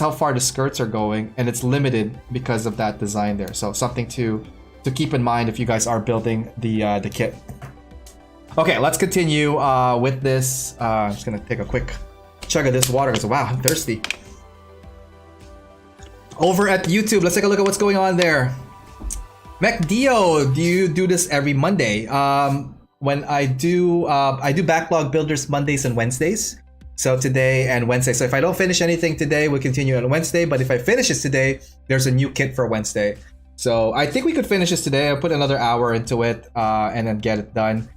how far the skirts are going, and it's limited because of that design there. So something to keep in mind if you guys are building the kit. Okay, let's continue with this. I'm just gonna take a quick chug of this water because wow, I'm thirsty. Over at YouTube, let's take a look at what's going on there. MacDio, do you do this every Monday? When I do backlog builders Mondays and Wednesdays. So today and Wednesday. So if I don't finish anything today, we'll continue on Wednesday. But if I finish this today, there's a new kit for Wednesday. So I think we could finish this today. I'll put another hour into it and then get it done.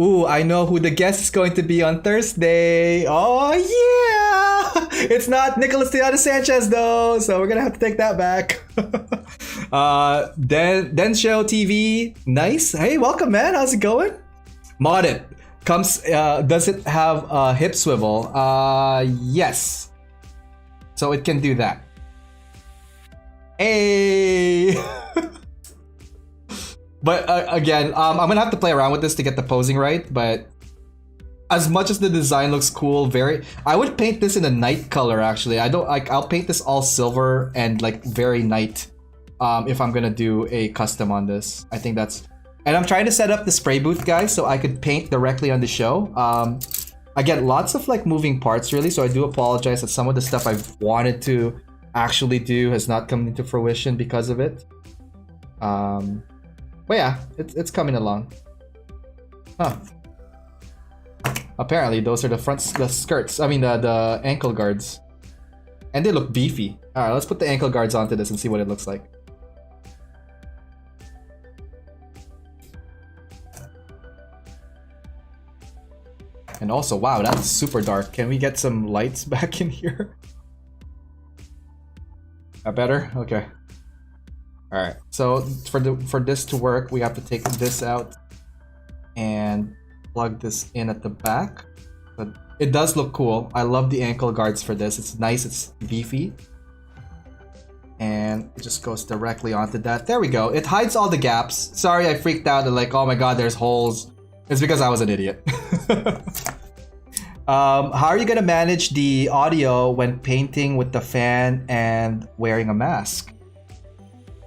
Ooh, I know who the guest is going to be on Thursday. Oh yeah! It's not Nicholas Tiana Sanchez though, so we're gonna have to take that back. Den Show TV, nice. Hey, welcome, man. How's it going? Mod it. Comes. Does it have a hip swivel? Yes. So it can do that. Hey. But again, I'm gonna have to play around with this to get the posing right. But as much as the design looks cool, I would paint this in a night color. Actually, I'll paint this all silver and like very night. If I'm gonna do a custom on this, I think that's. And I'm trying to set up the spray booth, guys, so I could paint directly on the show. I get lots of like moving parts, really. So I do apologize that some of the stuff I've wanted to actually do has not come into fruition because of it. But yeah, it's coming along. Huh. Apparently, those are the skirts. I mean, the ankle guards. And they look beefy. Alright, let's put the ankle guards onto this and see what it looks like. And also, wow, that's super dark. Can we get some lights back in here? That better? Okay. Alright, so for this to work, we have to take this out and plug this in at the back. But it does look cool. I love the ankle guards for this. It's nice, it's beefy. And it just goes directly onto that. There we go. It hides all the gaps. Sorry, I freaked out and like, oh my god, there's holes. It's because I was an idiot. How are you gonna manage the audio when painting with the fan and wearing a mask?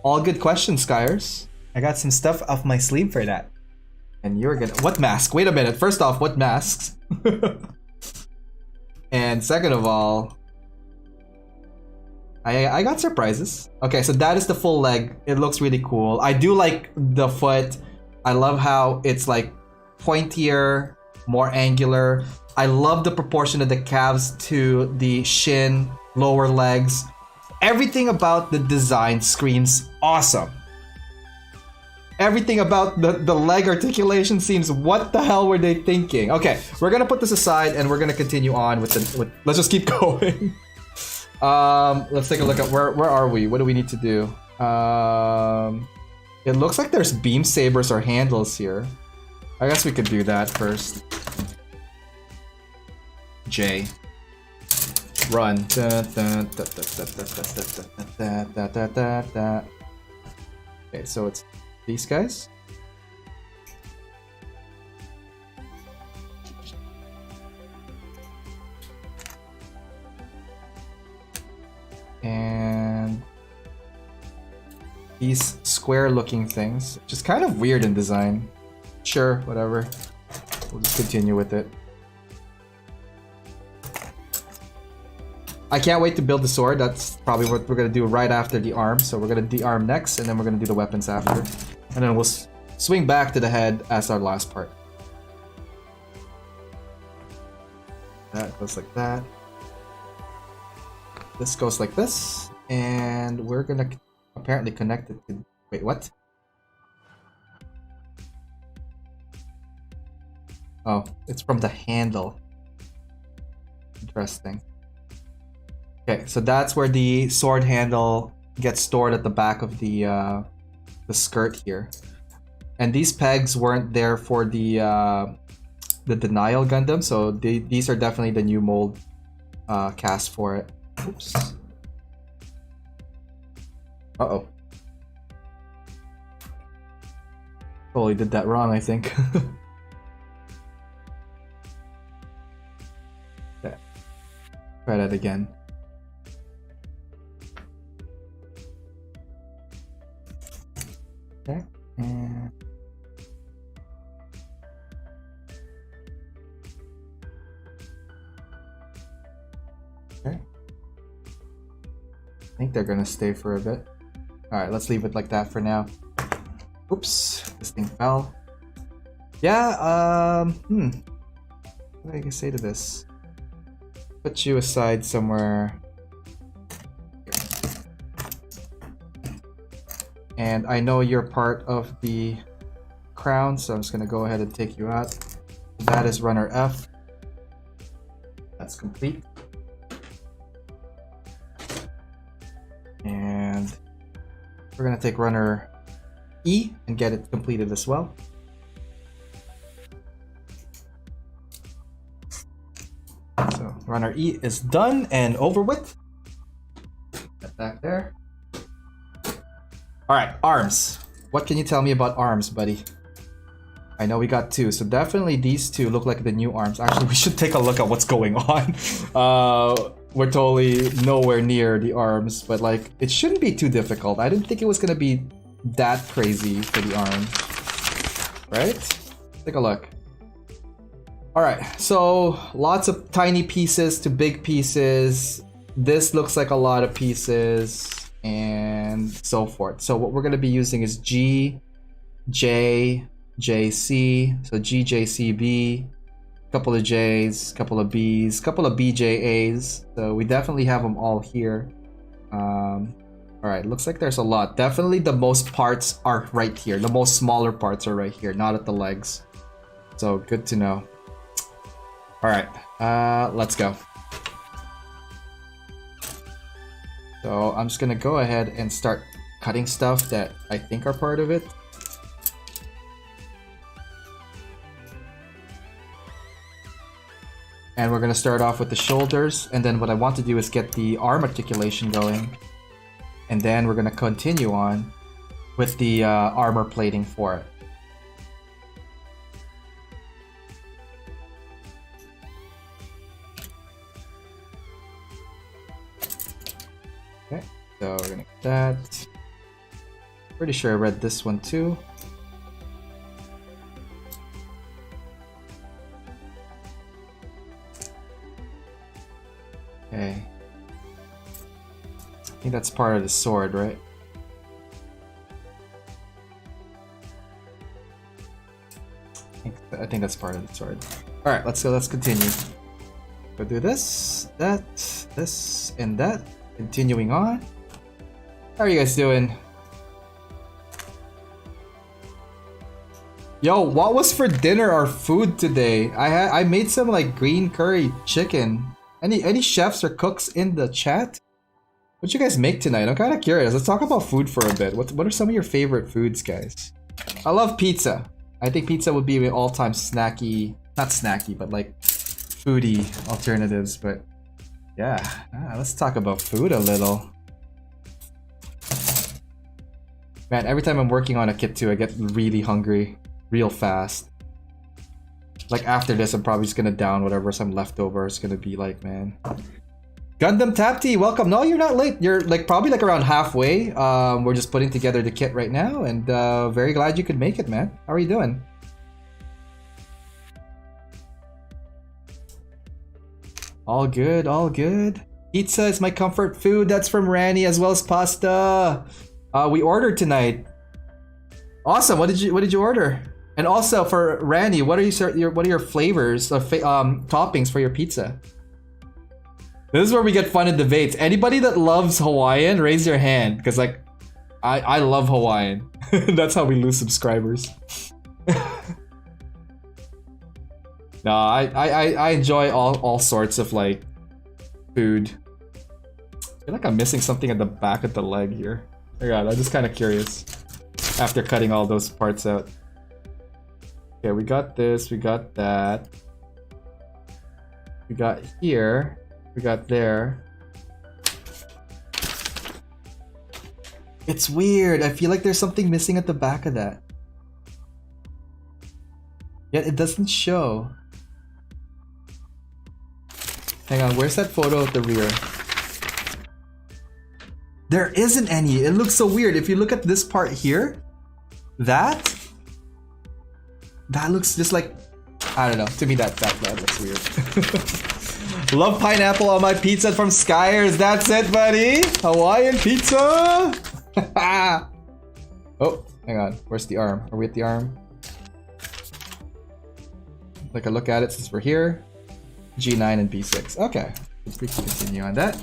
All good questions, Skyers. I got some stuff up my sleeve for that. And you're gonna... What mask? Wait a minute. First off, what masks? And second of all... I got surprises. Okay, so that is the full leg. It looks really cool. I do like the foot. I love how it's like pointier, more angular. I love the proportion of the calves to the shin, lower legs. Everything about the design screams awesome. Everything about the leg articulation seems, what the hell were they thinking? Okay, we're gonna put this aside and we're gonna continue on with let's just keep going. Let's take a look at where are we? What do we need to do? It looks like there's beam sabers or handles here. I guess we could do that first. J. Run. Okay, so it's these guys. And these square looking things, which is kind of weird in design. Sure, whatever. We'll just continue with it. I can't wait to build the sword. That's probably what we're gonna do right after the arm. So we're gonna de-arm next, and then we're gonna do the weapons after. And then we'll swing back to the head as our last part. That goes like that. This goes like this. And we're gonna apparently connect it to... Wait, what? Oh, it's from the handle. Interesting. Okay, so that's where the sword handle gets stored at the back of the skirt here. And these pegs weren't there for the Denial Gundam, so these are definitely the new mold cast for it. Oops. Uh-oh. Totally did that wrong, I think. Okay. Try that again. Okay. And... okay. I think they're gonna stay for a bit. Alright, let's leave it like that for now. Oops, this thing fell. Yeah, what do I say to this? Put you aside somewhere. And I know you're part of the crown, so I'm just gonna go ahead and take you out. That is runner F. That's complete. And we're gonna take runner E and get it completed as well. So runner E is done and over with. Get back there. Alright, arms. What can you tell me about arms, buddy? I know we got two, so definitely these two look like the new arms. Actually, we should take a look at what's going on. We're totally nowhere near the arms, but like, it shouldn't be too difficult. I didn't think it was gonna be that crazy for the arms. Right? Take a look. Alright, so lots of tiny pieces to big pieces. This looks like a lot of pieces. And so forth. So what we're going to be using is G, J, JC. So G, J, C, B. Couple of J's, couple of B's, couple of BJA's. So we definitely have them all here. All right, looks like there's a lot. Definitely the most parts are right here. The most smaller parts are right here, not at the legs. So good to know. All right, let's go. So I'm just gonna go ahead and start cutting stuff that I think are part of it. And we're gonna start off with the shoulders, and then what I want to do is get the arm articulation going. And then we're gonna continue on with the armor plating for it. Okay, so we're gonna get that. Pretty sure I read this one too. Okay. I think that's part of the sword, right? I think that's part of the sword. Alright, let's go, let's continue. Go do this, that, this, and that. Continuing on. How are you guys doing? Yo, what was for dinner or food today? I made some like green curry chicken. Any chefs or cooks in the chat? What you guys make tonight? I'm kind of curious. Let's talk about food for a bit. What are some of your favorite foods, guys? I love pizza. I think pizza would be my all-time snacky, not snacky, but like foodie alternatives, but yeah, let's talk about food a little. Man, every time I'm working on a kit 2, I get really hungry real fast. Like after this, I'm probably just gonna down whatever some leftover is gonna be like, man. Gundam Tapti, welcome. No, you're not late. You're like probably like around halfway. We're just putting together the kit right now, and very glad you could make it, man. How are you doing? All good, all good. Pizza is my comfort food. That's from Ranny, as well as pasta. We ordered tonight. Awesome. What did you order? And also for Randy, what are your flavors of toppings for your pizza? This is where we get fun in debates. Anybody that loves Hawaiian, raise your hand, because like I love Hawaiian. That's how we lose subscribers. No, I enjoy all sorts of like food. I feel like I'm missing something at the back of the leg here. Oh god, I'm just kind of curious after cutting all those parts out. Okay, we got this, we got that. We got here, we got there. It's weird. I feel like there's something missing at the back of that. Yet it doesn't show. Hang on, where's that photo of the rear? There isn't any. It looks so weird. If you look at this part here, that looks just like, I don't know. To me, that looks weird. Love pineapple on my pizza from Skyers. That's it, buddy. Hawaiian pizza. Oh, hang on. Where's the arm? Are we at the arm? Like a look at it since we're here. G9 and B6. Okay, we can continue on that.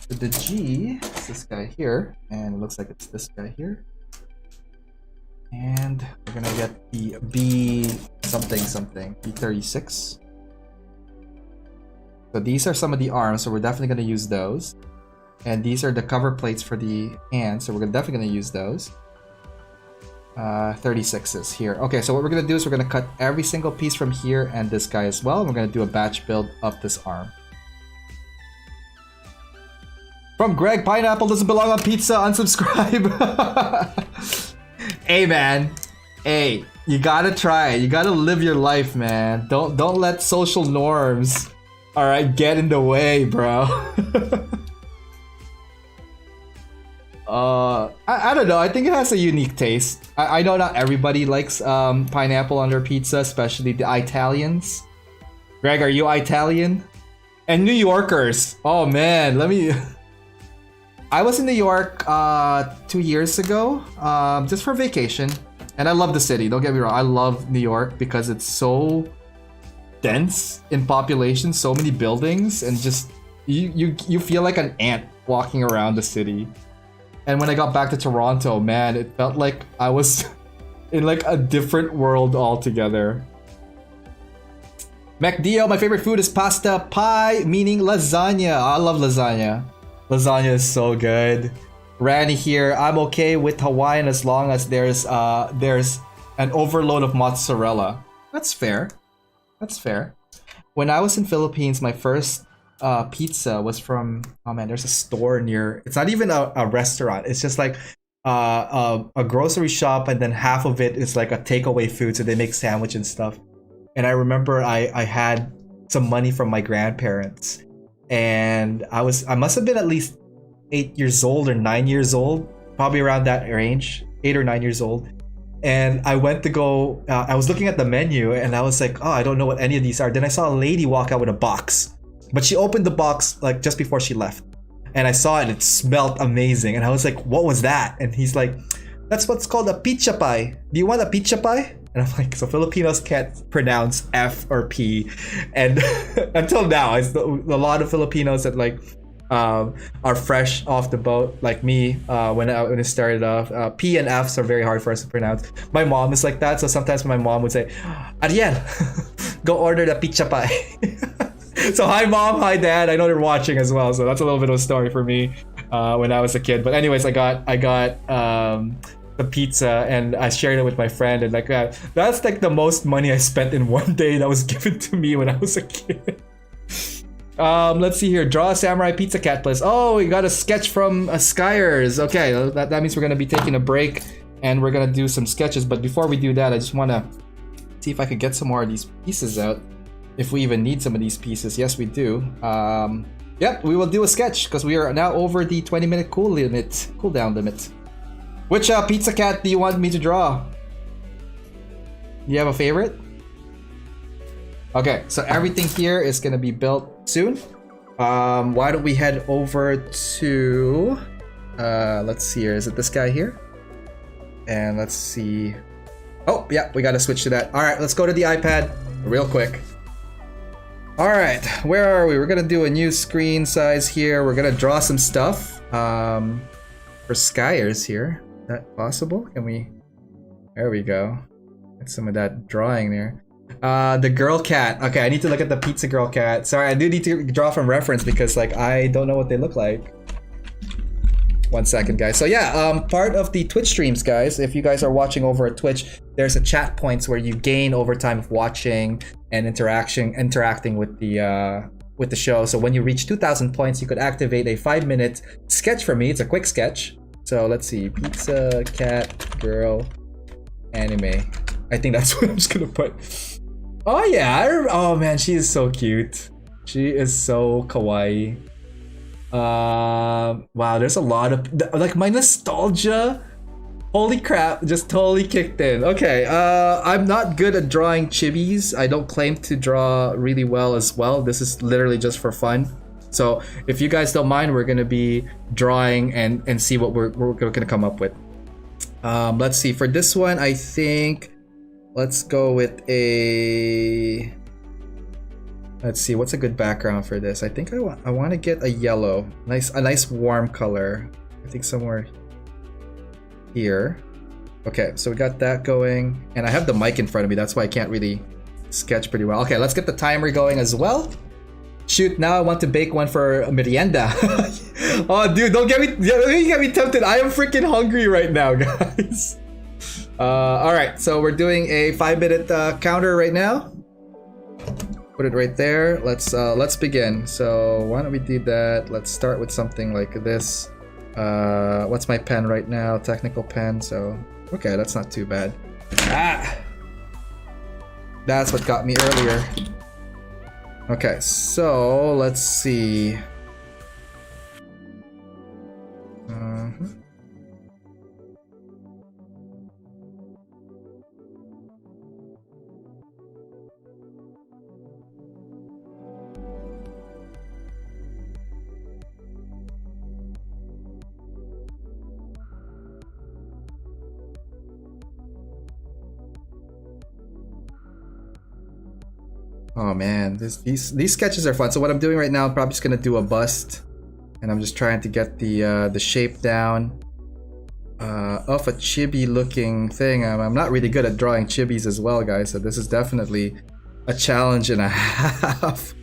So the G is this guy here, and it looks like it's this guy here. And we're gonna get the B something, B36. So these are some of the arms, so we're definitely gonna use those. And these are the cover plates for the hands, so we're definitely gonna use those. 36s here. Okay, so what we're gonna do is we're gonna cut every single piece from here and this guy as well. And we're gonna do a batch build of this arm. From Greg, pineapple doesn't belong on pizza. Unsubscribe. Hey man, hey, you gotta try it. You gotta live your life, man. Don't let social norms, all right, get in the way, bro. I don't know. I think it has a unique taste. I know not everybody likes pineapple on their pizza, especially the Italians. Greg, are you Italian? And New Yorkers. Oh man, I was in New York 2 years ago, just for vacation, and I love the city. Don't get me wrong. I love New York because it's so dense in population, so many buildings, and just you feel like an ant walking around the city. And when I got back to Toronto, man, it felt like I was in like a different world altogether. MacDio, my favorite food is pasta pie, meaning lasagna. I love lasagna. Lasagna is so good. Randy here, I'm okay with Hawaiian as long as there's an overload of mozzarella. That's fair. That's fair. When I was in Philippines, my first pizza was from, oh man, there's a store near, it's not even a restaurant, it's just like a grocery shop, and then half of it is like a takeaway food, so they make sandwich and stuff. And I remember I had some money from my grandparents, and I must have been at least 8 years old or 9 years old, probably around that range, 8 or 9 years old. And I went to go, I was looking at the menu and I was like, oh, I don't know what any of these are. Then I saw a lady walk out with a box, but she opened the box like just before she left. And I saw it and it smelled amazing. And I was like, what was that? And he's like, that's what's called a pizza pie. Do you want a pizza pie? And I'm like, so Filipinos can't pronounce F or P. And until now, it's a lot of Filipinos that like are fresh off the boat, like me, when it started off. P and Fs are very hard for us to pronounce. My mom is like that, so sometimes my mom would say, Ariel, go order the pizza pie. So hi mom, hi dad, I know they're watching as well, so that's a little bit of a story for me when I was a kid. But anyways, I got the pizza and I shared it with my friend, and like that's like the most money I spent in one day that was given to me when I was a kid. Let's see here. Draw a samurai pizza cat, please. Oh, we got a sketch from Skyers. Okay, that means we're gonna be taking a break and we're gonna do some sketches. But before we do that, I just wanna see if I could get some more of these pieces out. If we even need some of these pieces. Yes, we do. Yep, we will do a sketch because we are now over the 20-minute cooldown limit. Which pizza cat do you want me to draw? Do you have a favorite? Okay, so everything here is gonna be built soon. Why don't we head over to let's see here. Is it this guy here? And let's see. Oh, yeah, we gotta switch to that. All right, let's go to the iPad real quick. All right, where are we? We're gonna do a new screen size here. We're gonna draw some stuff for Skyers here. Is that possible? Can we? There we go. Get some of that drawing there. The girl cat. Okay, I need to look at the pizza girl cat. Sorry, I do need to draw from reference because like I don't know what they look like. 1 second, guys. So yeah, part of the Twitch streams, guys, if you guys are watching over at Twitch, there's a chat points where you gain over time of watching and interacting with the show. So when you reach 2,000 points, you could activate a 5-minute sketch for me. It's a quick sketch. So let's see, pizza cat girl anime. I think that's what I'm just gonna put. Oh yeah, oh man, she is so cute. She is so kawaii. Wow, there's a lot of like my nostalgia. Holy crap, just totally kicked in. Okay, I'm not good at drawing chibis. I don't claim to draw really well as well. This is literally just for fun. So if you guys don't mind, we're gonna be drawing and see what we're gonna come up with. Let's see, for this one, I think let's go with a. Let's see, what's a good background for this? I think I want to get a yellow, a nice warm color. I think somewhere here. Okay, so we got that going, and I have the mic in front of me. That's why I can't really sketch pretty well. Okay, let's get the timer going as well. Shoot, now I want to bake one for merienda. Oh, dude, don't get me tempted. I am freaking hungry right now, guys. All right, so we're doing a 5-minute counter right now. Put it right there. Let's begin. So why don't we do that? Let's start with something like this. What's my pen right now? Technical pen. So okay, that's not too bad. Ah, that's what got me earlier. Okay, so let's see. Oh man, these sketches are fun. So what I'm doing right now, I'm probably just gonna do a bust, and I'm just trying to get the shape down of a chibi looking thing. I'm not really good at drawing chibis as well, guys. So this is definitely a challenge and a half.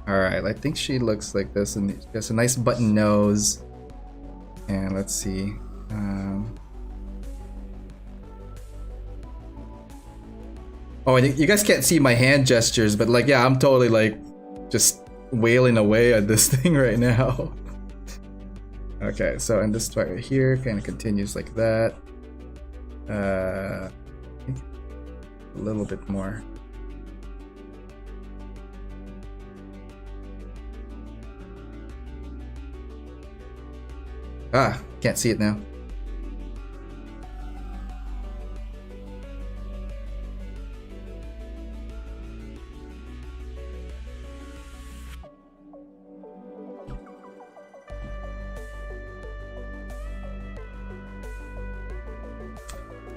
All right, I think she looks like this, and she has a nice button nose. And let's see. Oh, and you guys can't see my hand gestures, but like, yeah, I'm totally like just wailing away at this thing right now. Okay, so and this right here kind of continues like that. A little bit more. Ah, can't see it now.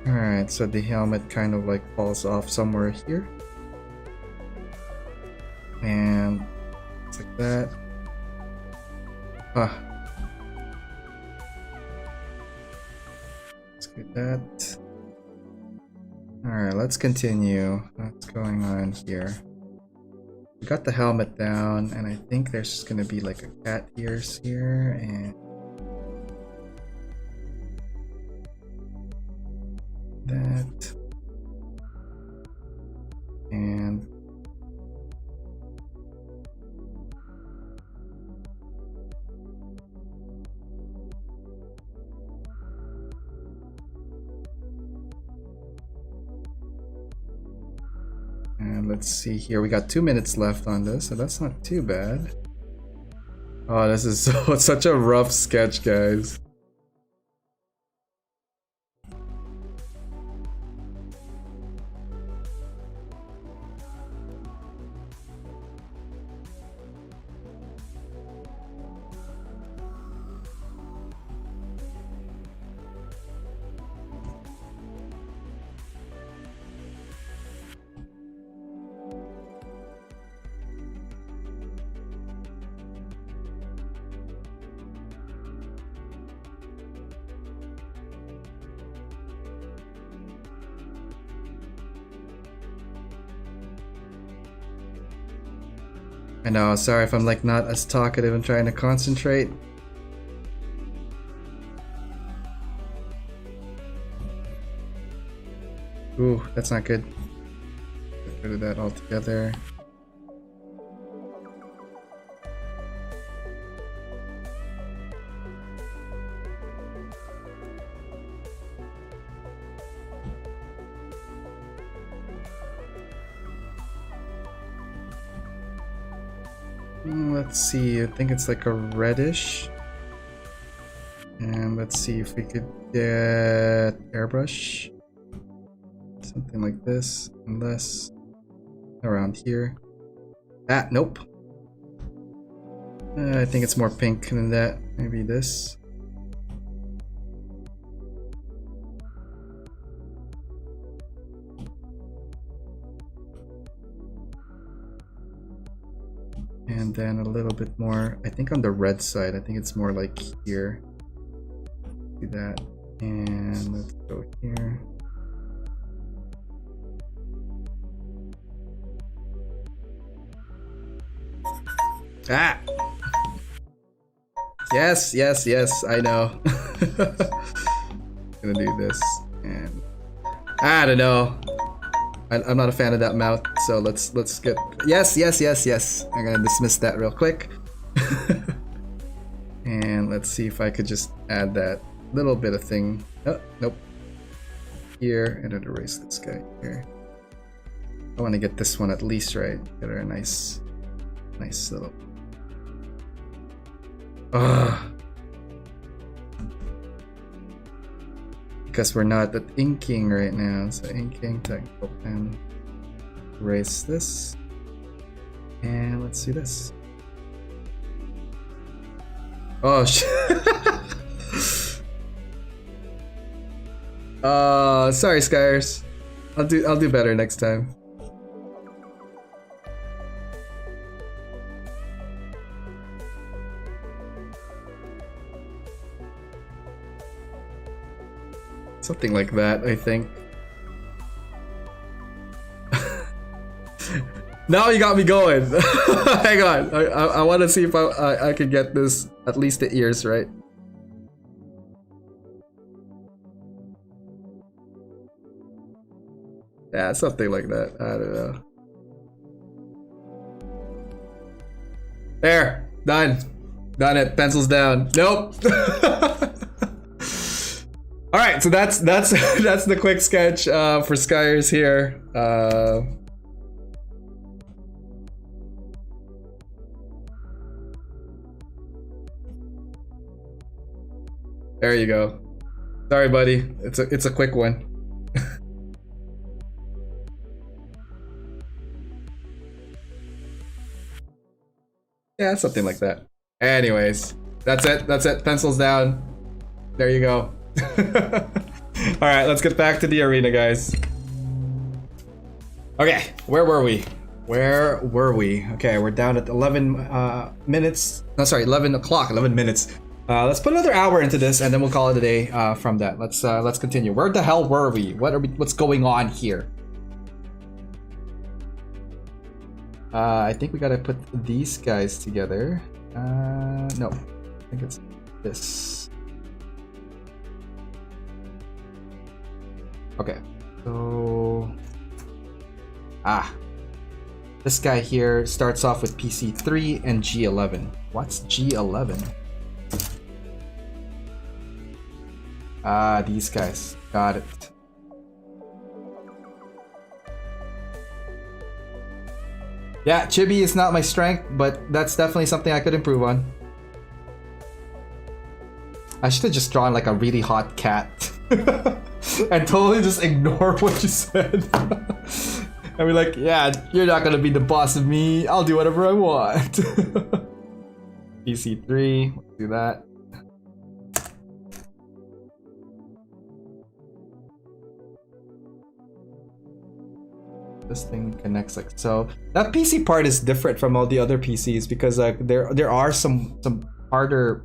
Alright, so the helmet kind of like falls off somewhere here. And it's like that. Ah. That. Alright, let's continue. What's going on here? We got the helmet down, and I think there's just gonna be like a cat ears here, and that. And let's see here, we got 2 minutes left on this, so that's not too bad. Oh, this is such a rough sketch, guys. I know, sorry if I'm like not as talkative and trying to concentrate. Ooh, that's not good. Get rid of that altogether. Let's see, I think it's like a reddish. And let's see if we could get airbrush. Something like this, unless around here. Ah, nope. I think it's more pink than that. Maybe this. And then a little bit more, I think on the red side, I think it's more like here. Do that. And let's go here. Ah! Yes, yes, yes, I know. Gonna do this. And I don't know. I'm not a fan of that mouth, so let's get yes, yes, yes, yes. I'm gonna dismiss that real quick. And let's see if I could just add that little bit of thing. Oh, nope. Here, and then erase this guy here. I want to get this one at least right. Get her a nice little. Ugh. Because we're not at inking right now, so inking technical pen. Erase this, and let's see this. Oh shit! Sorry, Skyers. I'll do better next time. Something like that, I think. Now you got me going. Hang on, I want to see if I can get this at least the ears right. Yeah, something like that. I don't know. There, done it. Pencils down. Nope. All right, so that's the quick sketch for Skyers here. There you go. Sorry, buddy. It's a quick one. Yeah, something like that. Anyways, that's it. Pencils down. There you go. All right, let's get back to the arena, guys. Okay, where were we? Okay, we're down at 11 minutes. No, sorry, 11 o'clock. 11 minutes. Let's put another hour into this, and then we'll call it a day from that. Let's continue. Where the hell were we? What's going on here? I think we gotta put these guys together. No, I think it's this. Okay, so this guy here starts off with PC3 and G11. What's G11? These guys. Got it. Yeah, chibi is not my strength, but that's definitely something I could improve on. I should have just drawn like a really hot cat. And totally just ignore what you said. And be like, yeah, you're not gonna be the boss of me. I'll do whatever I want. PC3, let's do that. This thing connects like so. That PC part is different from all the other PCs because there are some harder.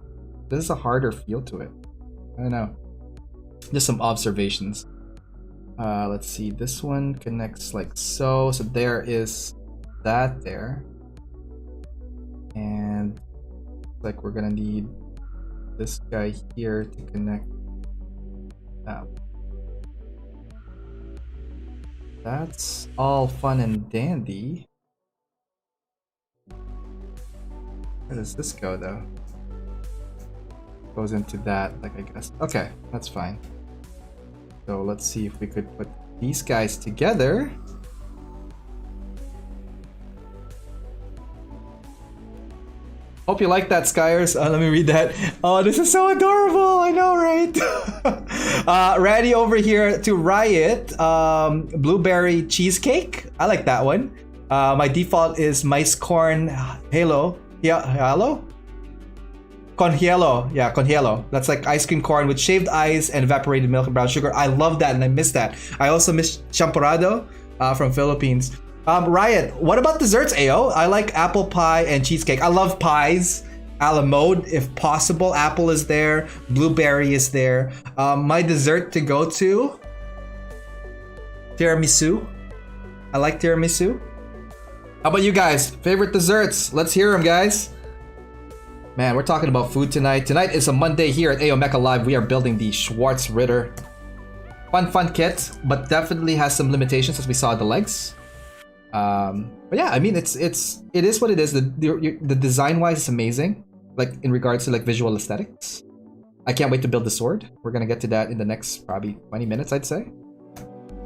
This is a harder feel to it. I don't know. Just some observations. Let's see. This one connects like so. So there is that there. like we're gonna need this guy here to connect that. That's all fun and dandy. Where does this go though? Goes into that, like, I guess. Okay, that's fine. So let's see if we could put these guys together. Hope you like that, Skyers. Let me read that. Oh, this is so adorable. I know, right? Randy over here to Riot. Blueberry cheesecake. I like that one. My default is mice corn halo. Yeah, halo? Conhielo. Yeah, conhielo. That's like ice cream corn with shaved ice and evaporated milk and brown sugar. I love that and I miss that. I also miss champurrado from Philippines. Riot, what about desserts, AO? I like apple pie and cheesecake. I love pies. A la mode, if possible. Apple is there. Blueberry is there. My dessert to go to? Tiramisu. I like tiramisu. How about you guys? Favorite desserts? Let's hear them, guys. Man, we're talking about food tonight. Tonight is a Monday here at AO Mecha Live. We are building the Schwarzritter. Fun kit, but definitely has some limitations as we saw the legs. But yeah, I mean, it is what it is. The design wise is amazing, like in regards to like visual aesthetics. I can't wait to build the sword. We're gonna get to that in the next probably 20 minutes, I'd say.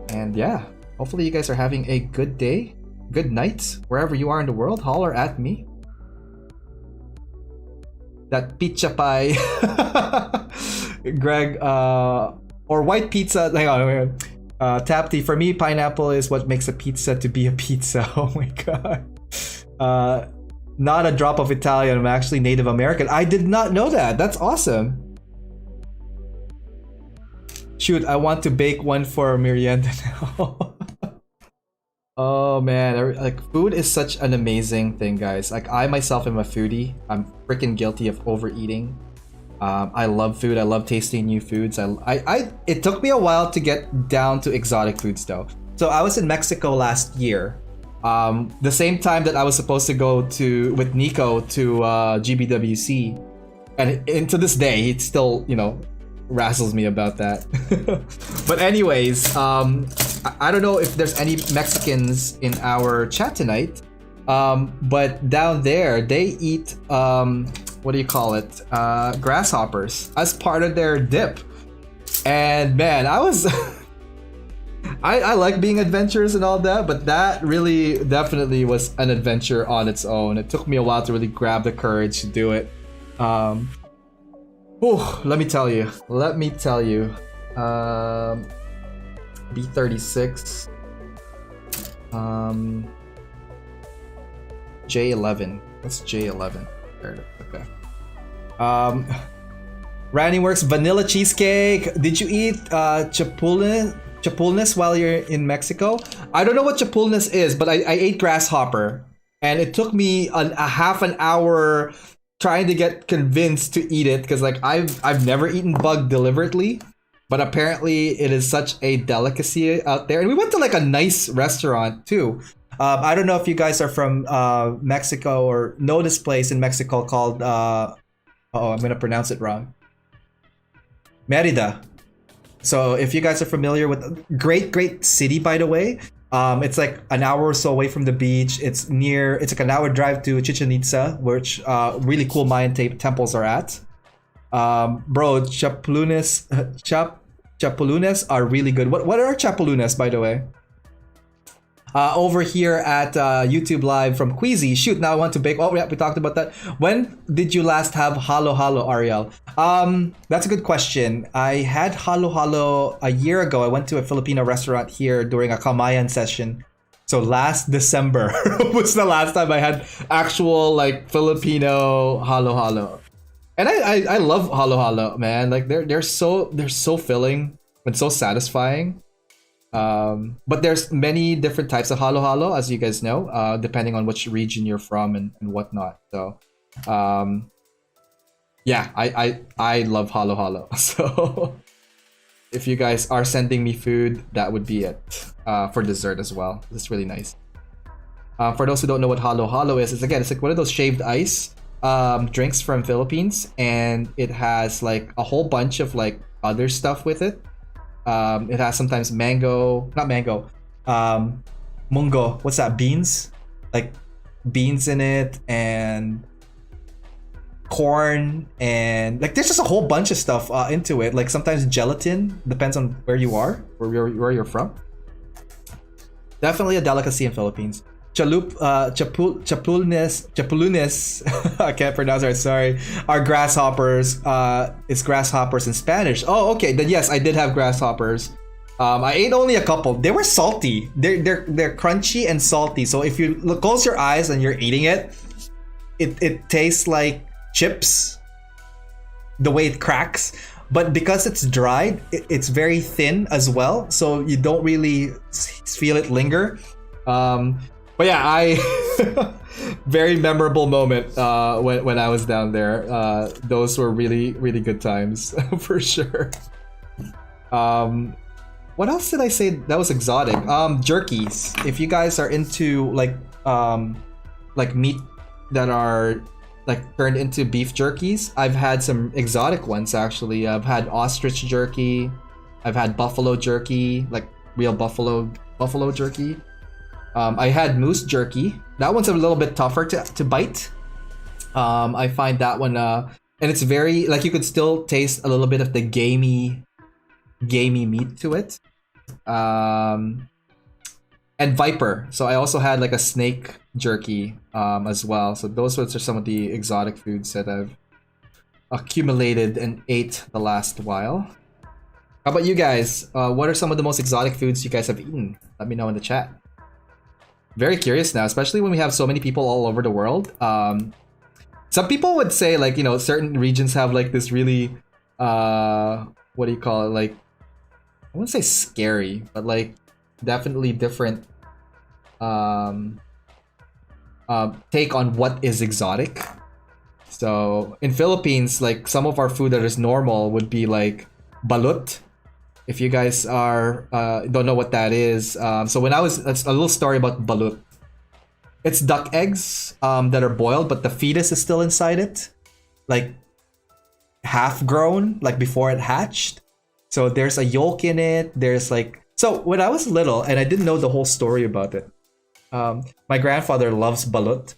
And yeah, hopefully you guys are having a good day, good night, wherever you are in the world. Holler at me. That pizza pie, Greg, or white pizza. Hang on. Tapti, for me, pineapple is what makes a pizza to be a pizza. Oh my god. Not a drop of Italian. I'm actually Native American. I did not know that. That's awesome. Shoot, I want to bake one for merienda now. Oh man, like food is such an amazing thing, guys. Like I myself am a foodie. I'm freaking guilty of overeating. I love food. I love tasting new foods. It took me a while to get down to exotic foods though. So I was in Mexico last year. The same time that I was supposed to go with Nico to GBWC, and to this day, it still, you know, razzles me about that. But anyways, I don't know if there's any Mexicans in our chat tonight, but down there they eat what do you call it? Grasshoppers as part of their dip. And man, I was I like being adventurous and all that, but that really definitely was an adventure on its own. It took me a while to really grab the courage to do it. Let me tell you. B36. J11. What's J11? Okay. Randy Works vanilla cheesecake. Did you eat chapulnes while you're in Mexico? I don't know what chapulnes is, but I ate grasshopper, and it took me a half an hour trying to get convinced to eat it because like I've never eaten bug deliberately, but apparently it is such a delicacy out there. And we went to like a nice restaurant too. I don't know if you guys are from Mexico or know this place in Mexico called I'm gonna pronounce it wrong. Merida. So if you guys are familiar with great city, by the way. It's like an hour or so away from the beach. It's like an hour drive to Chichen Itza, which really cool Mayan temples are at. Bro, chapulunes are really good. What are chapulunes, by the way? Over here at YouTube Live from Queasy. Shoot, now I want to bake. Oh yeah, we talked about that. When did you last have halo halo, Ariel? That's a good question. I had halo halo a year ago. I went to a Filipino restaurant here during a Kamayan session. So last December was the last time I had actual like Filipino halo halo. And I love halo halo, man. Like they're so filling and so satisfying. But there's many different types of halo halo, as you guys know, depending on which region you're from and whatnot. So, yeah, I love halo halo. So, if you guys are sending me food, that would be it for dessert as well. It's really nice. For those who don't know what halo halo is, it's like one of those shaved ice drinks from Philippines, and it has like a whole bunch of like other stuff with it. It has sometimes mango, not mango, mungo. What's that? Beans, like beans in it, and corn, and like there's just a whole bunch of stuff into it. Like sometimes gelatin, depends on where you are or where you're from. Definitely a delicacy in Philippines. Chapulunes, I can't pronounce it, sorry, are grasshoppers. It's grasshoppers in Spanish. Oh, okay, then yes, I did have grasshoppers. I ate only a couple. They were salty. They're crunchy and salty. So if you close your eyes and you're eating it, it tastes like chips, the way it cracks. But because it's dried, it's very thin as well, so you don't really feel it linger. But yeah, I very memorable moment when I was down there. Those were really good times for sure. What else did I say that was exotic? Jerkies. If you guys are into like meat that are like turned into beef jerkies, I've had some exotic ones actually. I've had ostrich jerky. I've had buffalo jerky, like real buffalo jerky. I had moose jerky. That one's a little bit tougher to bite. I find that one, and it's very, like, you could still taste a little bit of the gamey meat to it. And viper. So I also had like a snake jerky as well. So those are some of the exotic foods that I've accumulated and ate the last while. How about you guys? What are some of the most exotic foods you guys have eaten? Let me know in the chat. Very curious now, especially when we have so many people all over the world. Some people would say, like, you know, certain regions have like this really, what do you call it? Like, I wouldn't say scary, but like definitely different take on what is exotic. So in Philippines, like some of our food that is normal would be like balut. If you guys are don't know what that is, so when it's a little story about balut. It's duck eggs that are boiled, but the fetus is still inside it, like half grown, like before it hatched. So there's a yolk in it. There's like, so when I was little and I didn't know the whole story about it, my grandfather loves balut.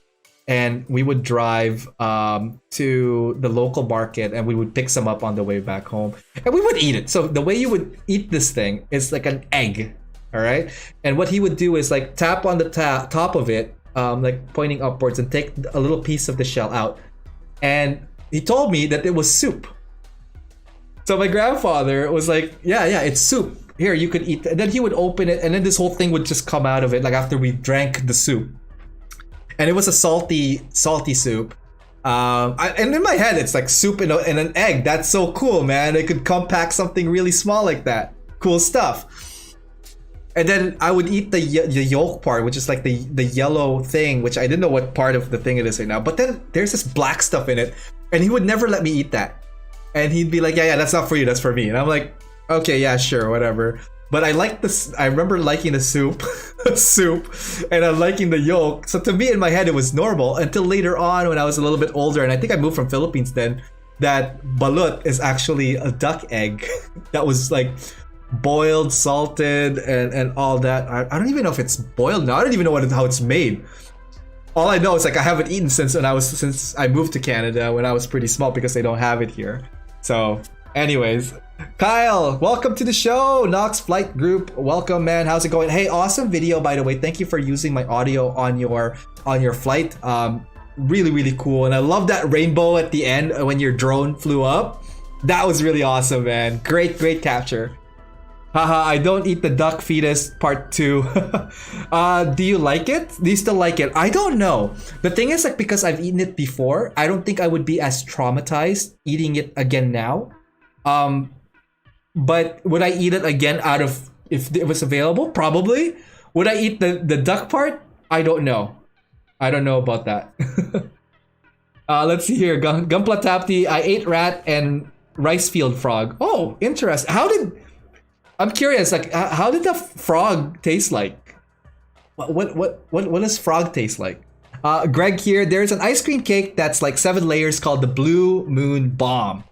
And we would drive to the local market and we would pick some up on the way back home. And we would eat it. So the way you would eat this thing is like an egg, all right? And what he would do is like tap on the top of it, like pointing upwards, and take a little piece of the shell out. And he told me that it was soup. So my grandfather was like, yeah, it's soup. Here, you could eat. And then he would open it and then this whole thing would just come out of it, like after we drank the soup. And it was a salty soup. And in my head, it's like soup in an egg. That's so cool, man. They could compact something really small like that. Cool stuff. And then I would eat the yolk part, which is like the yellow thing, which I didn't know what part of the thing it is right now. But then there's this black stuff in it. And he would never let me eat that. And he'd be like, yeah, that's not for you, that's for me. And I'm like, okay, yeah, sure, whatever. But I like this. I remember liking the soup, and I'm liking the yolk. So to me, in my head, it was normal until later on when I was a little bit older, and I think I moved from Philippines then. That balut is actually a duck egg that was like boiled, salted, and all that. I don't even know if it's boiled now. I don't even know how it's made. All I know is like I haven't eaten since I moved to Canada when I was pretty small because they don't have it here. So, anyways. Kyle, welcome to the show. Nox Flight Group, welcome, man. How's it going? Hey, awesome video, by the way. Thank you for using my audio on your flight. Really cool. And I love that rainbow at the end when your drone flew up. That was really awesome, man. Great capture. Haha, I don't eat the duck fetus part 2. Do you like it? Do you still like it? I don't know. The thing is, like, because I've eaten it before, I don't think I would be as traumatized eating it again now. But would I eat it again if it was available? Probably. Would I eat the duck part? I don't know. I don't know about that. Let's see here. Gumpla Tapti. I ate rat and rice field frog. Oh, interesting. I'm curious. Like, how did the frog taste like? What does frog taste like? Greg here, there's an ice cream cake that's like 7 layers called the Blue Moon Bomb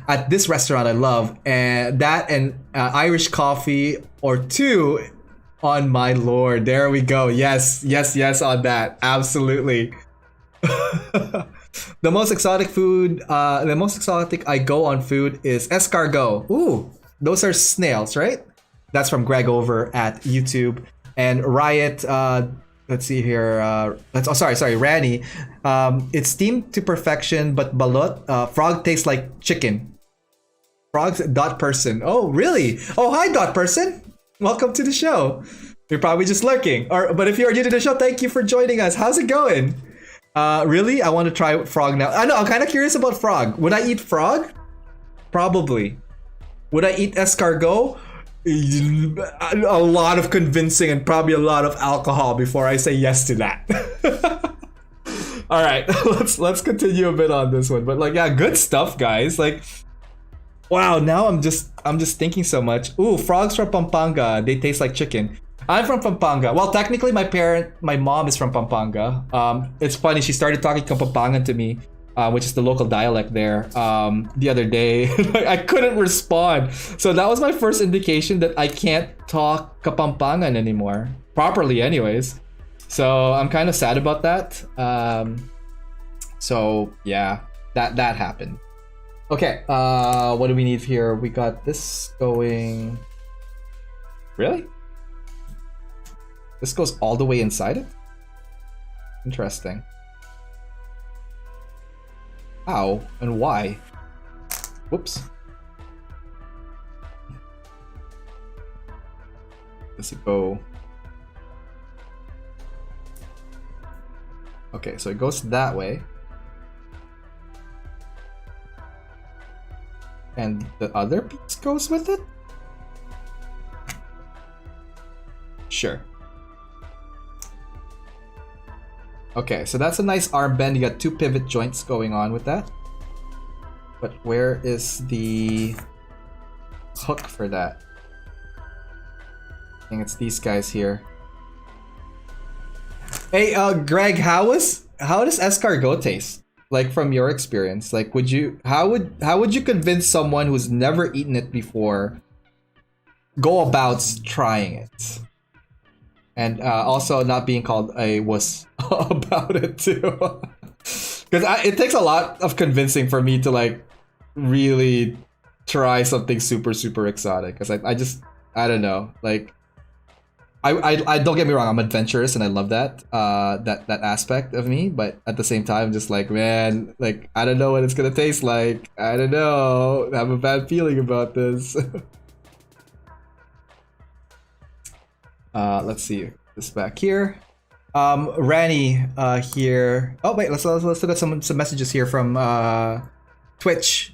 at this restaurant I love, and that and Irish coffee or 2 on my lord. There we go. Yes on that. Absolutely. The most exotic I go on food is escargot. Ooh, those are snails, right? That's from Greg over at YouTube. And Riot, let's see here. Rani. It's steamed to perfection, but balot. Frog tastes like chicken. Frog's dot person. Oh, really? Oh, hi, dot person. Welcome to the show. You're probably just lurking. But if you're new to the show, thank you for joining us. How's it going? Really? I want to try frog now. I know, I'm kind of curious about frog. Would I eat frog? Probably. Would I eat escargot? A lot of convincing and probably a lot of alcohol before I say yes to that. All right, let's continue a bit on this one. But like, yeah, good stuff, guys. Like, wow. Now I'm just thinking so much. Ooh, frogs from Pampanga. They taste like chicken. I'm from Pampanga. Well, technically, my mom is from Pampanga. It's funny. She started talking Kapampangan to me, which is the local dialect there, the other day. I couldn't respond. So that was my first indication that I can't talk Kapampangan anymore. Properly, anyways. So I'm kind of sad about that. So yeah, that happened. Okay, what do we need here? We got this going. Really? This goes all the way inside it? Interesting. How and why? Whoops. Does it go? Okay, so it goes that way. And the other piece goes with it? Sure. Okay, so that's a nice armband. You got 2 pivot joints going on with that. But where is the hook for that? I think it's these guys here. Hey, Greg, how does escargot taste? Like, from your experience, like, how would you convince someone who's never eaten it before go about trying it? And also not being called a wuss about it too. Because it takes a lot of convincing for me to like really try something super, super exotic. Because I don't know. Like, I don't get me wrong, I'm adventurous and I love that that aspect of me. But at the same time, I'm just like, man, like, I don't know what it's going to taste like. I don't know. I have a bad feeling about this. Let's see this back here. Rani here. Oh wait, let's look at some messages here from Twitch.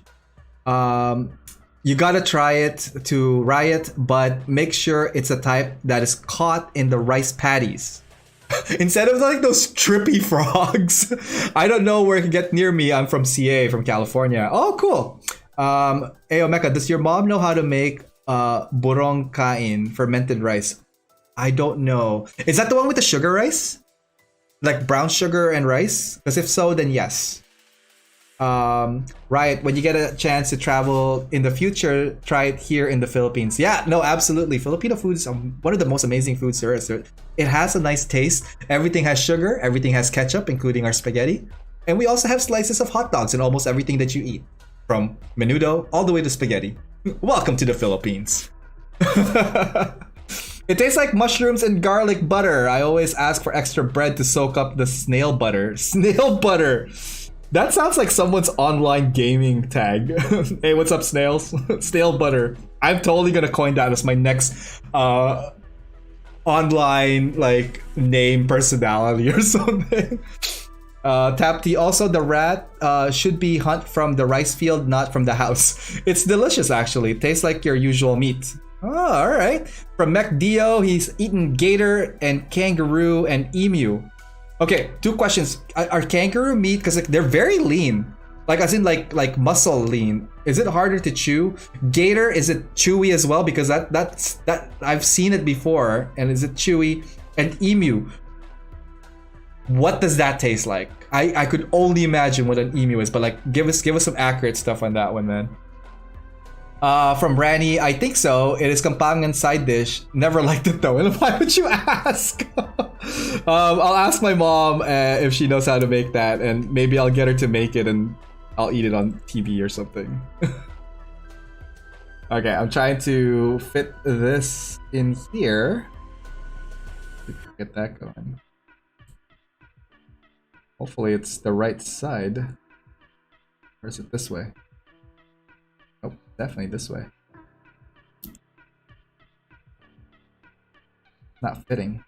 You gotta try it to Riot, but make sure it's a type that is caught in the rice patties. Instead of like those trippy frogs. I don't know where it can get near me. I'm from CA, from California. Oh, cool. Ayo Mecha, does your mom know how to make burong kain, fermented rice? I don't know. Is that the one with the sugar rice? Like brown sugar and rice? Because if so, then yes. Riot, when you get a chance to travel in the future, try it here in the Philippines. Yeah, no, absolutely. Filipino food is one of the most amazing foods there is. It has a nice taste. Everything has sugar. Everything has ketchup, including our spaghetti. And we also have slices of hot dogs in almost everything that you eat. From menudo all the way to spaghetti. Welcome to the Philippines. It tastes like mushrooms and garlic butter. I always ask for extra bread to soak up the snail butter. Snail butter! That sounds like someone's online gaming tag. Hey, what's up, snails? Snail butter. I'm totally gonna coin that as my next online like name personality or something. Tapti, also the rat should be hunt from the rice field, not from the house. It's delicious actually. It tastes like your usual meat. Oh, alright. From Mech Dio, he's eaten gator and kangaroo and emu. Okay, 2 questions. Are kangaroo meat, because like, they're very lean. Like as in like muscle lean. Is it harder to chew? Gator, is it chewy as well? Because that I've seen it before. And is it chewy? And emu. What does that taste like? I could only imagine what an emu is, but like give us some accurate stuff on that one, man. From Ranny, I think so. It is Kampangan side dish. Never liked it though. And why would you ask? I'll ask my mom if she knows how to make that, and maybe I'll get her to make it and I'll eat it on TV or something. Okay, I'm trying to fit this in here. Get that going. Hopefully it's the right side. Or is it this way? Oh, definitely this way. Not fitting.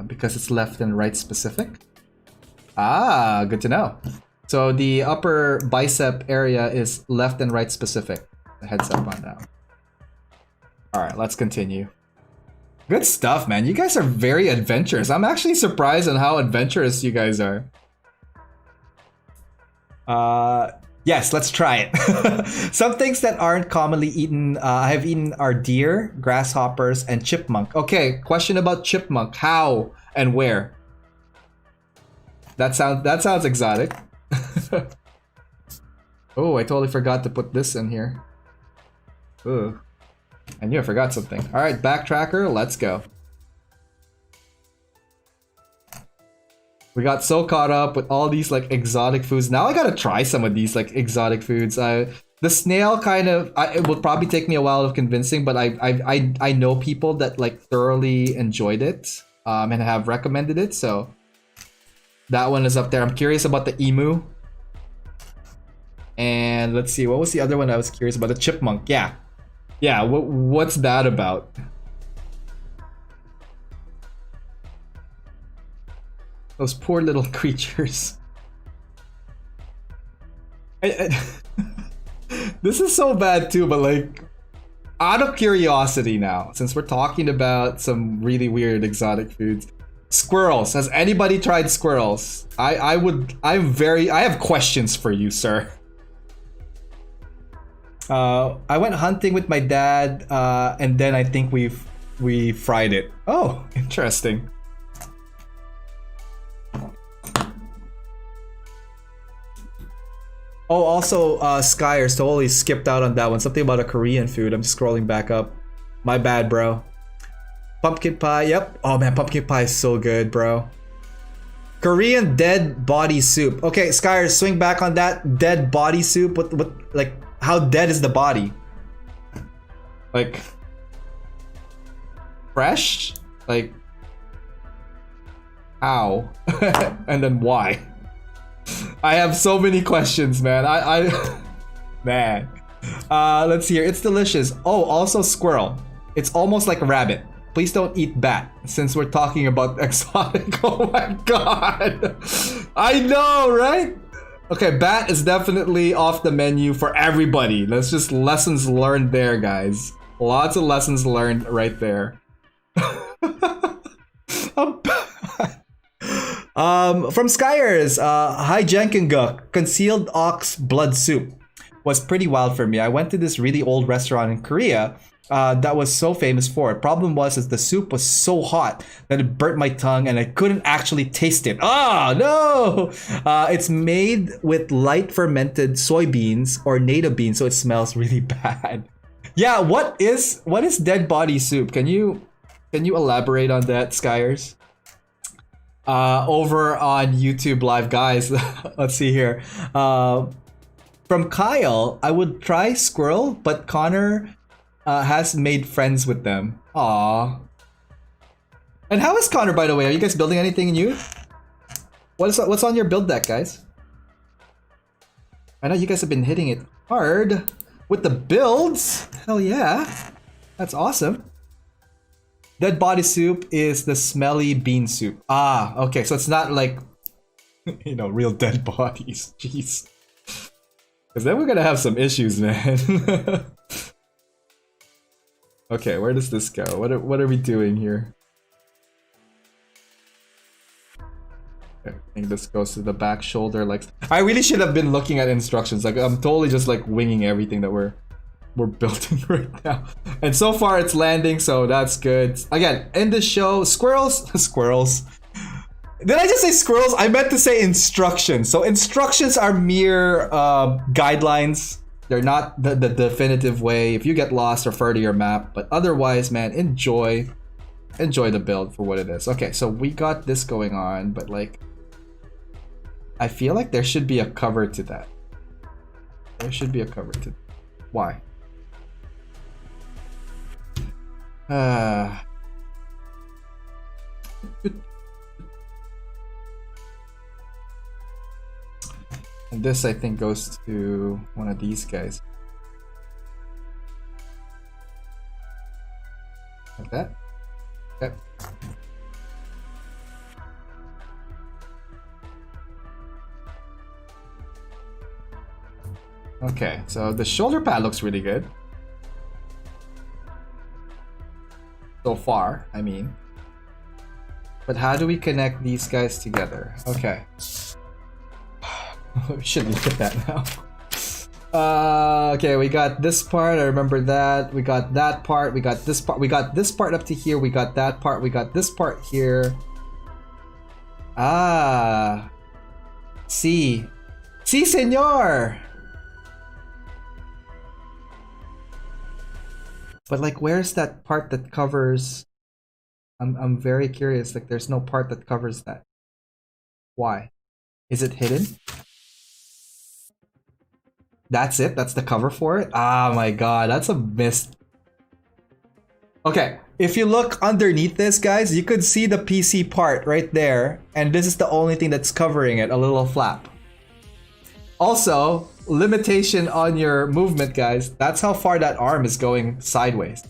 Because it's left and right specific. Ah, good to know. So the upper bicep area is left and right specific. A heads up on that. Alright, let's continue. Good stuff, man. You guys are very adventurous. I'm actually surprised on how adventurous you guys are. Yes, let's try it. Some things that aren't commonly eaten, I have eaten are deer, grasshoppers, and chipmunk. Okay, question about chipmunk. How and where? That sounds exotic. Oh, I totally forgot to put this in here. Ooh. I knew I forgot something. Alright, backtracker, let's go. We got so caught up with all these like exotic foods. Now I gotta try some of these like exotic foods. The snail kind of, it will probably take me a while of convincing, but I know people that like thoroughly enjoyed it and have recommended it, so that one is up there. I'm curious about the emu. And let's see, what was the other one I was curious about? The chipmunk, yeah. Yeah, what's that about? Those poor little creatures. This is so bad too, but like, out of curiosity now, since we're talking about some really weird exotic foods. Squirrels. Has anybody tried squirrels? I have questions for you, sir. I went hunting with my dad, and then I think we fried it. Oh, interesting. Oh, also, Skyers totally skipped out on that one. Something about a Korean food. I'm scrolling back up. My bad, bro. Pumpkin pie, yep. Oh man, pumpkin pie is so good, bro. Korean dead body soup. Okay, Skyers, swing back on that. Dead body soup. What, like, how dead is the body? Like, fresh? Like, how? And then why? I have so many questions, man. Man. Let's see here. It's delicious. Oh, also squirrel. It's almost like a rabbit. Please don't eat bat, since we're talking about exotic. Oh my god. I know, right? Okay, bat is definitely off the menu for everybody. That's just lessons learned there, guys. Lots of lessons learned right there. From Skyers, hi Jenkinguk, concealed ox blood soup was pretty wild for me. I went to this really old restaurant in Korea that was so famous for it. Problem was is the soup was so hot that it burnt my tongue and I couldn't actually taste it. Oh no! It's made with light fermented soybeans or native beans, so it smells really bad. Yeah, what is dead body soup? Can you elaborate on that, Skyers? Over on YouTube Live, guys. Let's see here. From Kyle, I would try squirrel, but Connor has made friends with them. Aww. And how is Connor, by the way? Are you guys building anything new? What's on your build deck, guys? I know you guys have been hitting it hard with the builds. Hell yeah. That's awesome. Dead body soup is the smelly bean soup. Ah, okay. So it's not like, you know, real dead bodies. Jeez. Because then we're going to have some issues, man. Okay, where does this go? What are we doing here? Okay, I think this goes to the back shoulder. Like, I really should have been looking at instructions. Like, I'm totally just like winging everything that we're building right now. And so far it's landing, so that's good. Again, in this show, squirrels. Did I just say squirrels? I meant to say instructions. So instructions are mere guidelines. They're not the definitive way. If you get lost, refer to your map. But otherwise, man, enjoy the build for what it is. Okay, so we got this going on, but like, I feel like there should be a cover to that. There should be a cover to that. Why? And this, I think, goes to one of these guys. Like that. Okay. Okay, so the shoulder pad looks really good. So far, I mean. But how do we connect these guys together? Okay. We should look at that now. Okay, we got this part. I remember that. We got that part. We got this part. We got this part up to here. We got that part. We got this part here. Ah. Sí. Sí, señor. But like, where's that part that covers? I'm very curious. Like, there's no part that covers that. Why? Is it hidden? That's it? That's the cover for it? Ah, my god, that's a missed. Okay, if you look underneath this, guys, you could see the PC part right there, and this is the only thing that's covering it, a little flap. Also, limitation on your movement, guys. That's how far that arm is going sideways.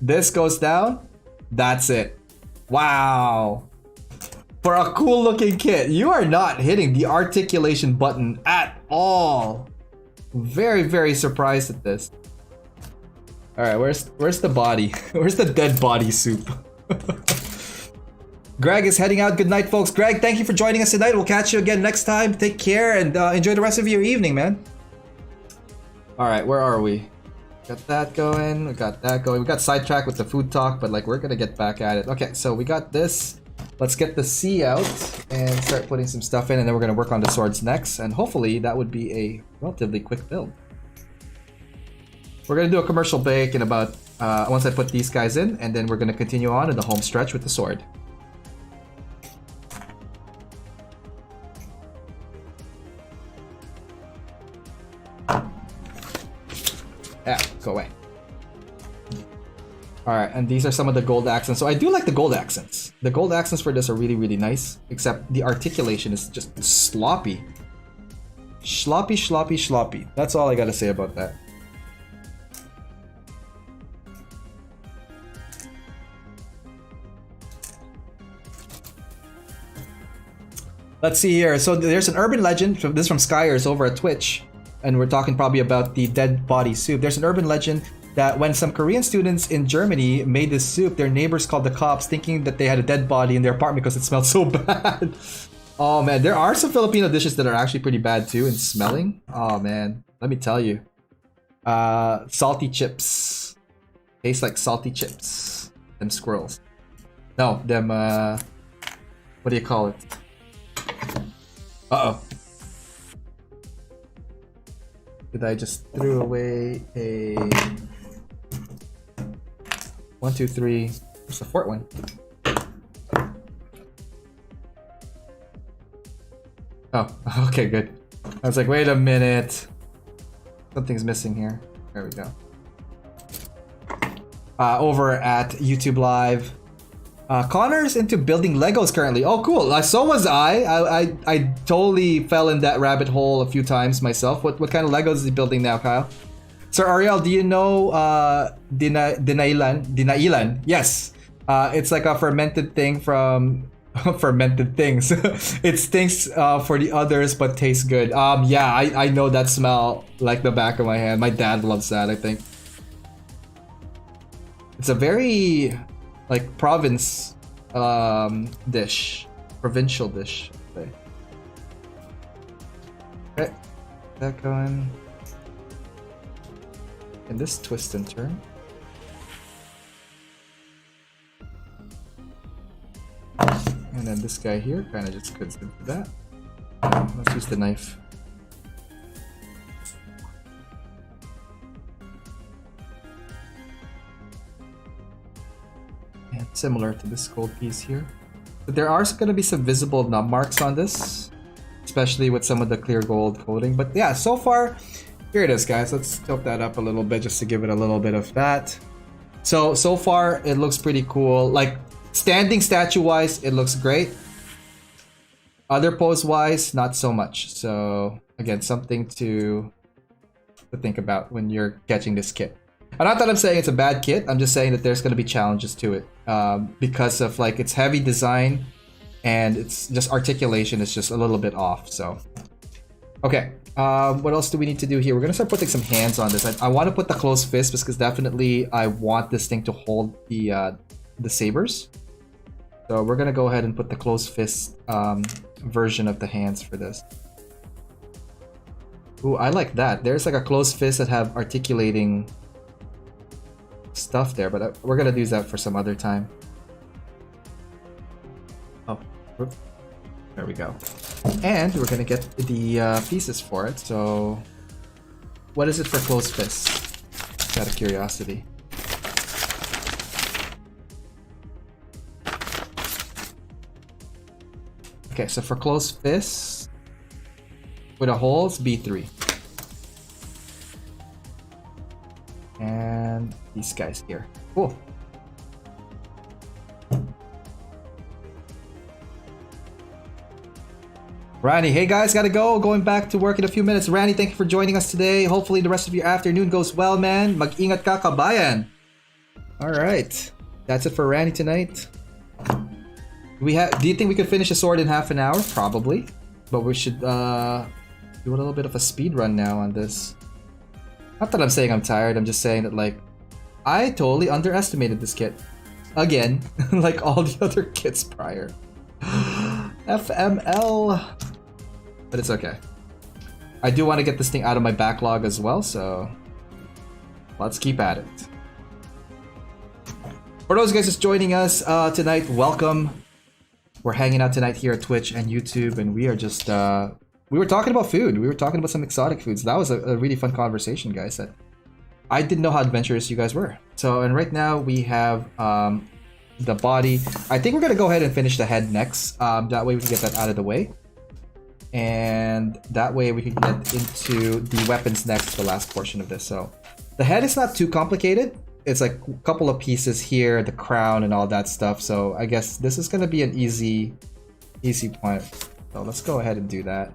This goes down, that's it. Wow. For a cool looking kit, you are not hitting the articulation button at all. Very, very surprised at this. All right, where's the body? Where's the dead body soup? Greg is heading out. Good night, folks. Greg, thank you for joining us tonight. We'll catch you again next time. Take care and enjoy the rest of your evening, man. All right, where are we? Got that going. We got that going. We got sidetracked with the food talk, but like, we're gonna get back at it. Okay, so we got this. Let's get the C out and start putting some stuff in, and then we're going to work on the swords next, and hopefully that would be a relatively quick build. We're going to do a commercial break in about, once I put these guys in, and then we're going to continue on in the home stretch with the sword. Yeah, go away. Alright, and these are some of the gold accents. So I do like the gold accents. The gold accents for this are really, really nice. Except the articulation is just sloppy. Sloppy, sloppy, sloppy. That's all I gotta say about that. Let's see here. So there's an urban legend. This is from Skyers over at Twitch. And we're talking probably about the dead body soup. There's an urban legend that when some Korean students in Germany made this soup, their neighbors called the cops thinking that they had a dead body in their apartment because it smelled so bad. Oh man, there are some Filipino dishes that are actually pretty bad too in smelling. Oh man, let me tell you. Salty chips. Tastes like salty chips. Them squirrels. No, them, what do you call it? Uh-oh. Did I just threw away a 1, 2, 3? Where's the fourth one? Oh, okay, good. I was like, wait a minute. Something's missing here. There we go. Over at YouTube Live. Connor's into building Legos currently. Oh, cool. So was I. I totally fell in that rabbit hole a few times myself. What kind of Legos is he building now, Kyle? Sir Ariel, do you know dinailan? Yes. It's like a fermented thing from fermented things. It stinks for the others but tastes good. Yeah, I know that smell like the back of my hand. My dad loves that, I think. It's a very like province dish, provincial dish. Okay, that going. And this twist and turn. And then this guy here kind of just cuts into that. Let's use the knife. And similar to this gold piece here. But there are going to be some visible nub marks on this, especially with some of the clear gold coating. But yeah, so far, here it is, guys. Let's tilt that up a little bit just to give it a little bit of that. So far, it looks pretty cool. Like, standing statue-wise, it looks great. Other pose-wise, not so much. So, again, something to think about when you're catching this kit. Not that I'm saying it's a bad kit. I'm just saying that there's going to be challenges to it. Because of, like, its heavy design and it's just articulation is just a little bit off. So, okay. What else do we need to do here? We're going to start putting some hands on this. I want to put the closed fist because definitely I want this thing to hold the sabers. So we're going to go ahead and put the closed fist version of the hands for this. Ooh, I like that. There's like a closed fist that have articulating stuff there, but we're going to use that for some other time. Oh, whoops. There we go. And we're gonna get the pieces for it. So, what is it for closed fists? Just out of curiosity. Okay, so for closed fists with a hole, it's B3. And these guys here. Cool. Randy, hey guys, gotta go. Going back to work in a few minutes. Randy, thank you for joining us today. Hopefully the rest of your afternoon goes well, man. Mag-ingat ka, kabayan. Alright. That's it for Randy tonight. Do you think we could finish a sword in half an hour? Probably. But we should do a little bit of a speed run now on this. Not that I'm saying I'm tired, I'm just saying that, like, I totally underestimated this kit. Again, like all the other kits prior. FML. But it's okay. I do want to get this thing out of my backlog as well, so let's keep at it. For those guys just joining us tonight, welcome. We're hanging out tonight here at Twitch and YouTube, and we are just we were talking about food. We were talking about some exotic foods. That was a really fun conversation, guys. That I didn't know how adventurous you guys were. So, and right now we have the body. I think we're gonna go ahead and finish the head next. That way we can get that out of the way, and that way we can get into the weapons next, the last portion of this. So the head is not too complicated. It's like a couple of pieces here, the crown and all that stuff. So I guess this is gonna be an easy point. So let's go ahead and do that.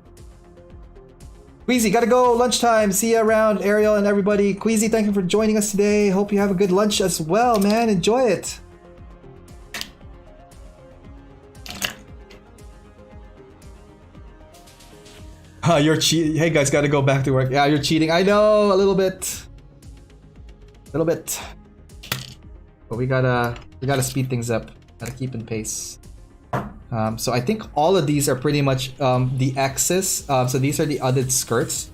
Queasy, gotta go, lunchtime. See you around, Ariel and everybody. Queasy, thank you for joining us today. Hope you have a good lunch as well, man. Enjoy it. You're cheating. Hey guys, gotta go back to work. Yeah, you're cheating. I know, a little bit. But we gotta speed things up. Gotta keep in pace. So I think all of these are pretty much the X's. So these are the other skirts,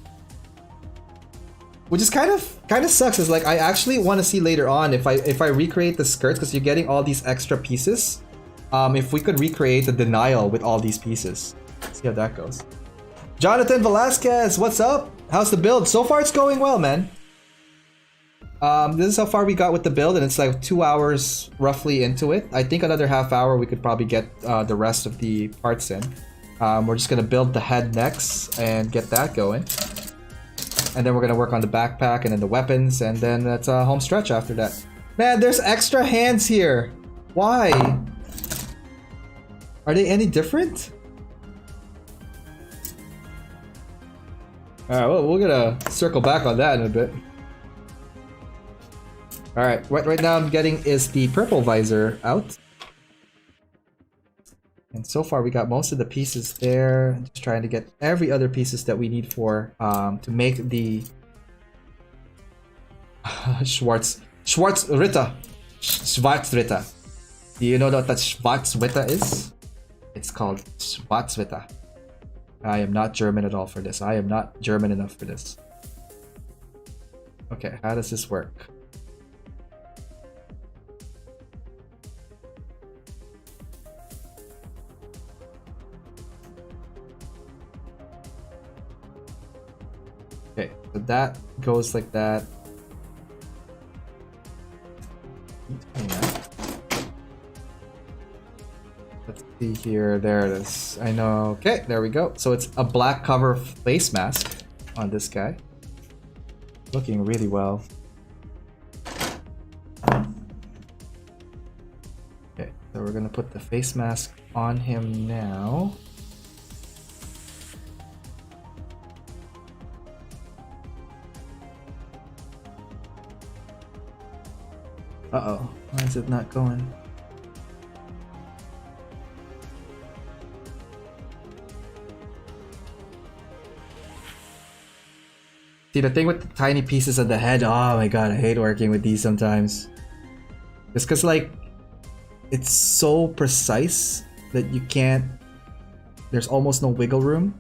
which is kind of sucks. Is like I actually want to see later on if I recreate the skirts, because you're getting all these extra pieces. If we could recreate the denial with all these pieces, see how that goes. Jonathan Velasquez, what's up? How's the build? So far, it's going well, man. This is how far we got with the build, and it's like 2 hours roughly into it. I think another half hour we could probably get the rest of the parts in. We're just gonna build the head next and get that going, and then we're gonna work on the backpack and then the weapons, and then that's a home stretch after that. Man, there's extra hands here. Why? Are they any different? Alright, well, we're gonna circle back on that in a bit. Alright, right now I'm getting is the purple visor out. And so far we got most of the pieces there. Just trying to get every other pieces that we need for to make the Schwarzritter. Do you know what that Schwarzritter is? It's called Schwarzritter. I am not German at all for this. I am not German enough for this. Okay, how does this work? Okay, so that goes like that. Let's see here. There it is. I know. Okay, there we go. So it's a black cover face mask on this guy. Looking really well. Okay, so we're gonna put the face mask on him now. Uh-oh, why is it not going? See, the thing with the tiny pieces of the head, oh my god, I hate working with these sometimes. Just cause like, it's so precise that you can't, there's almost no wiggle room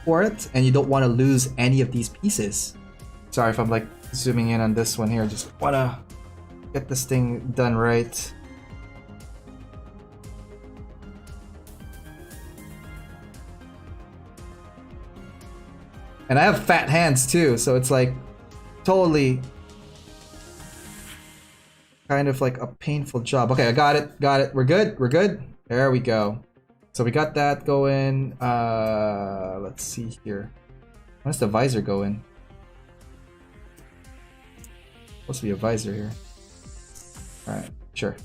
for it, and you don't want to lose any of these pieces. Sorry if I'm like zooming in on this one here, just wanna get this thing done right. And I have fat hands too, so it's like totally kind of like a painful job. Okay, I got it. We're good. There we go. So we got that going. Let's see here. When does the visor go in? Supposed to be a visor here. Alright, sure.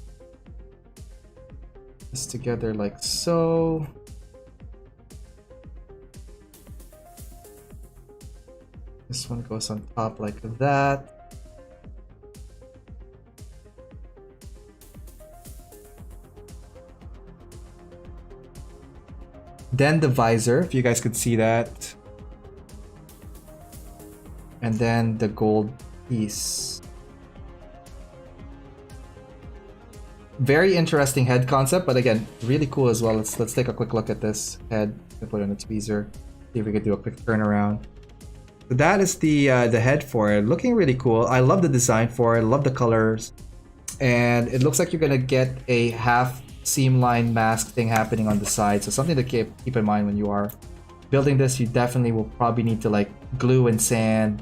This together like so. This one goes on top like that. Then the visor, if you guys could see that. And then the gold piece. Very interesting head concept, but again, really cool as well. Let's take a quick look at this head. Put in a tweezer. See if we could do a quick turnaround. So that is the head for it. Looking really cool. I love the design for it. Love the colors. And it looks like you're gonna get a half seam line mask thing happening on the side. So something to keep in mind when you are building this. You definitely will probably need to like glue and sand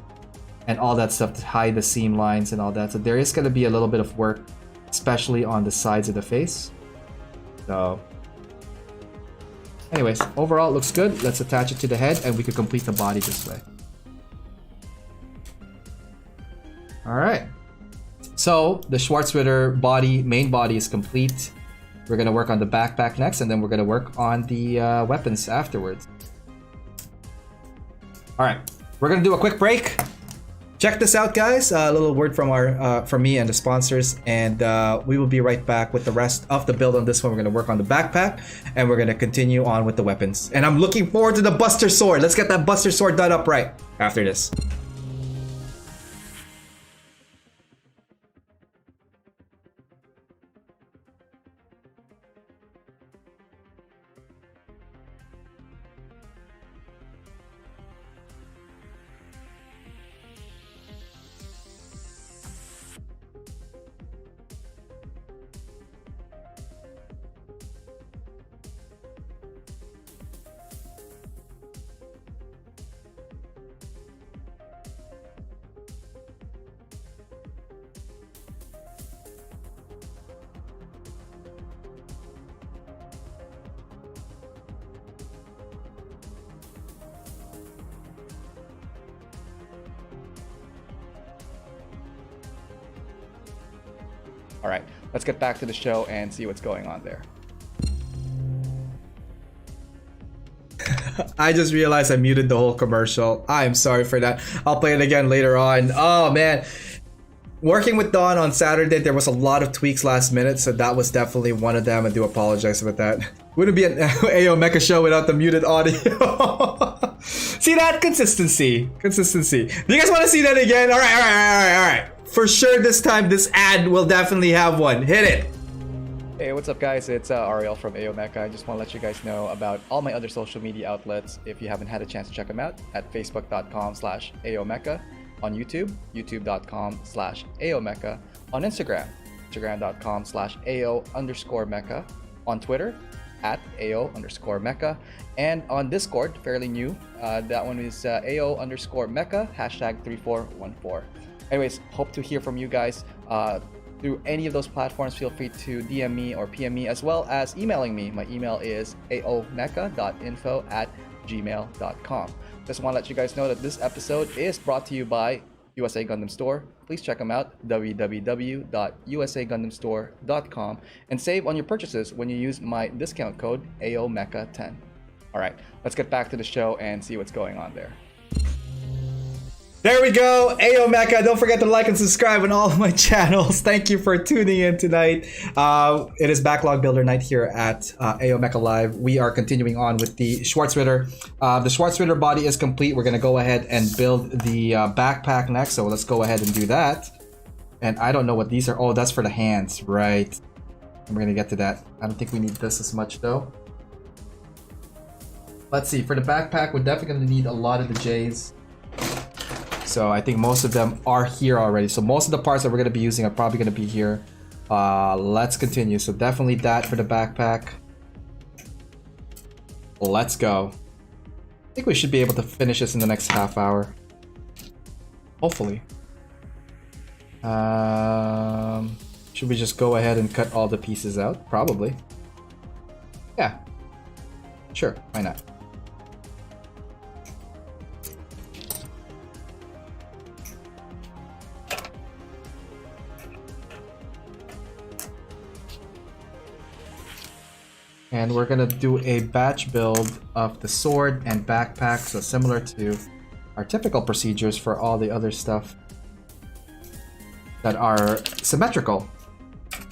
and all that stuff to hide the seam lines and all that. So there is gonna be a little bit of work, especially on the sides of the face. So anyways, overall it looks good. Let's attach it to the head and we could complete the body this way. Alright, so the Schwarzritter body, main body is complete. We're gonna work on the backpack next, and then we're gonna work on the weapons afterwards. Alright, we're gonna do a quick break. Check this out, guys. A little word from me and the sponsors, and we will be right back with the rest of the build on this one. We're gonna work on the backpack, and we're gonna continue on with the weapons. And I'm looking forward to the Buster Sword. Let's get that Buster Sword done up right after this. All right, let's get back to the show and see what's going on there. I just realized I muted the whole commercial. I'm sorry for that. I'll play it again later on. Oh man, working with Dawn on Saturday, there was a lot of tweaks last minute, so that was definitely one of them. I do apologize about that. Wouldn't be an AO Mecha show without the muted audio. See that? Consistency. Do you guys want to see that again? All right. For sure this time, this ad will definitely have one. Hit it. Hey, what's up guys? It's Ariel from AO Mecha. I just want to let you guys know about all my other social media outlets if you haven't had a chance to check them out at facebook.com/AOMecha, on YouTube, youtube.com/AOMecha, on Instagram, instagram.com/AO_Mecha, on Twitter, at AO_Mecha. And on Discord, fairly new, that one is AO_Mecha, #3414. Anyways, hope to hear from you guys through any of those platforms. Feel free to DM me or PM me, as well as emailing me. My email is aomecha.info@gmail.com. Just want to let you guys know that this episode is brought to you by USA Gundam Store. Please check them out, www.usagundamstore.com, and save on your purchases when you use my discount code AOMECHA10. All right, let's get back to the show and see what's going on there. There we go, AO Mecha. Don't forget to like and subscribe on all of my channels. Thank you for tuning in tonight. It is Backlog Builder Night here at AO Mecha Live. We are continuing on with the Schwarzritter. The Schwarzritter body is complete. We're gonna go ahead and build the backpack next. So let's go ahead and do that. And I don't know what these are. Oh, that's for the hands, right? We're gonna get to that. I don't think we need this as much though. Let's see. For the backpack, we're definitely gonna need a lot of the J's. So I think most of them are here already. So most of the parts that we're going to be using are probably going to be here. Let's continue. So definitely that for the backpack. Let's go. I think we should be able to finish this in the next half hour. Hopefully. Should we just go ahead and cut all the pieces out? Probably. Yeah. Sure. Why not? And we're gonna do a batch build of the sword and backpack, so similar to our typical procedures for all the other stuff that are symmetrical.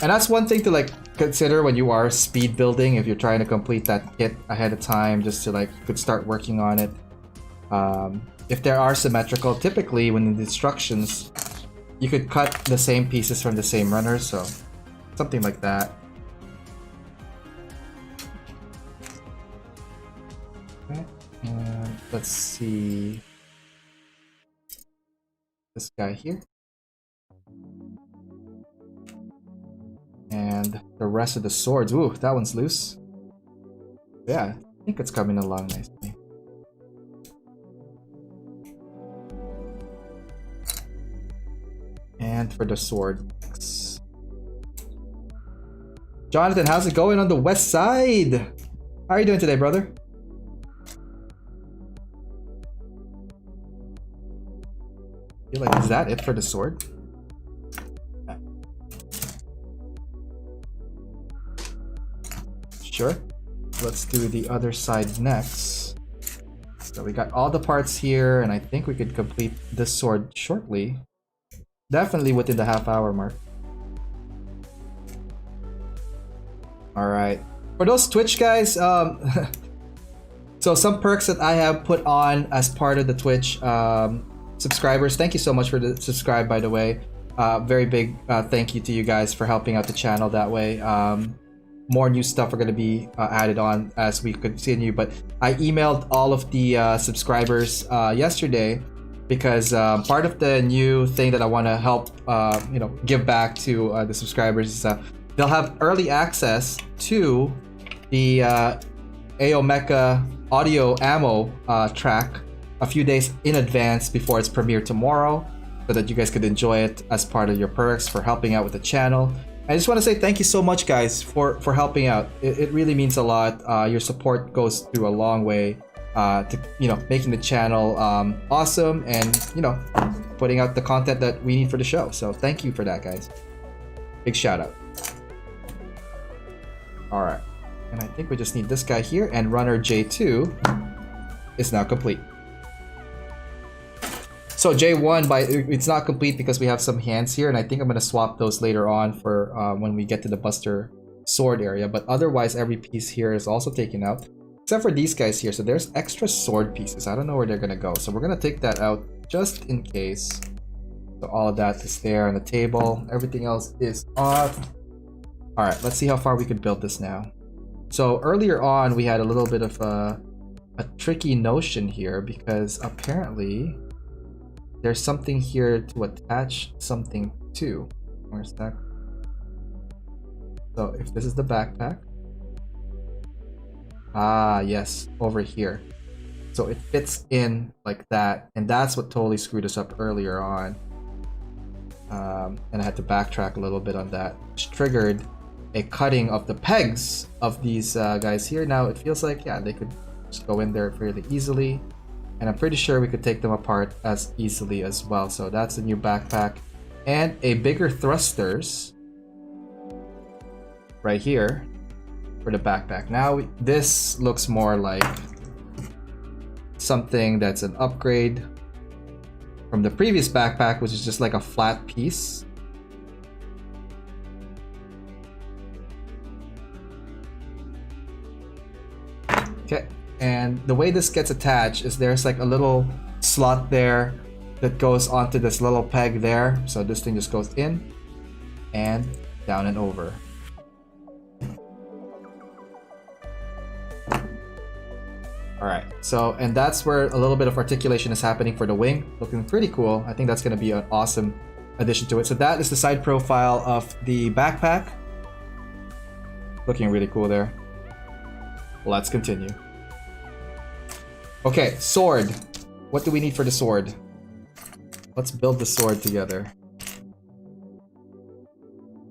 And that's one thing to like consider when you are speed building, if you're trying to complete that kit ahead of time, just to like, you could start working on it. If they are symmetrical, typically when the instructions, you could cut the same pieces from the same runners, so something like that. And let's see this guy here. And the rest of the swords. Ooh, that one's loose. Yeah, I think it's coming along nicely. And for the sword next. Jonathan, how's it going on the west side? How are you doing today, brother? I feel like, is that it for the sword? Sure. Let's do the other side next. So we got all the parts here, and I think we could complete this sword shortly. Definitely within the half-hour mark. Alright. For those Twitch guys, so some perks that I have put on as part of the Twitch subscribers. Thank you so much for the subscribe, by the way. Very big thank you to you guys for helping out the channel that way. More new stuff are going to be added on as we continue, but I emailed all of the subscribers yesterday because part of the new thing that I want to help give back to the subscribers is they'll have early access to the AO Mecha audio ammo track a few days in advance before its premiere tomorrow, so that you guys could enjoy it as part of your perks for helping out with the channel. I just want to say thank you so much, guys, for helping out. It really means a lot. Your support goes through a long way to making the channel awesome, and putting out the content that we need for the show. So thank you for that, guys. Big shout out. All right, and I think we just need this guy here, and runner J2 is now complete. So J1, it's not complete because we have some hands here, and I think I'm going to swap those later on for when we get to the Buster sword area. But otherwise, every piece here is also taken out, except for these guys here. So there's extra sword pieces. I don't know where they're going to go. So we're going to take that out just in case. So all of that is there on the table. Everything else is off. All right, let's see how far we could build this now. So earlier on, we had a little bit of a tricky notion here because apparently there's something here to attach something to. Where's that? So if this is the backpack, Ah, yes, over here. So it fits in like that, and that's what totally screwed us up earlier on. And I had to backtrack a little bit on that, which triggered a cutting of the pegs of these guys here. Now it feels like, yeah, they could just go in there fairly easily, and I'm pretty sure we could take them apart as easily as well. So that's a new backpack, and a bigger thrusters right here for the backpack. Now this looks more like something that's an upgrade from the previous backpack, which is just like a flat piece. Okay, and the way this gets attached is there's like a little slot there that goes onto this little peg there. So this thing just goes in and down and over. Alright, so, and that's where a little bit of articulation is happening for the wing. Looking pretty cool. I think that's going to be an awesome addition to it. So that is the side profile of the backpack. Looking really cool there. Let's continue. Okay, sword. What do we need for the sword? Let's build the sword together.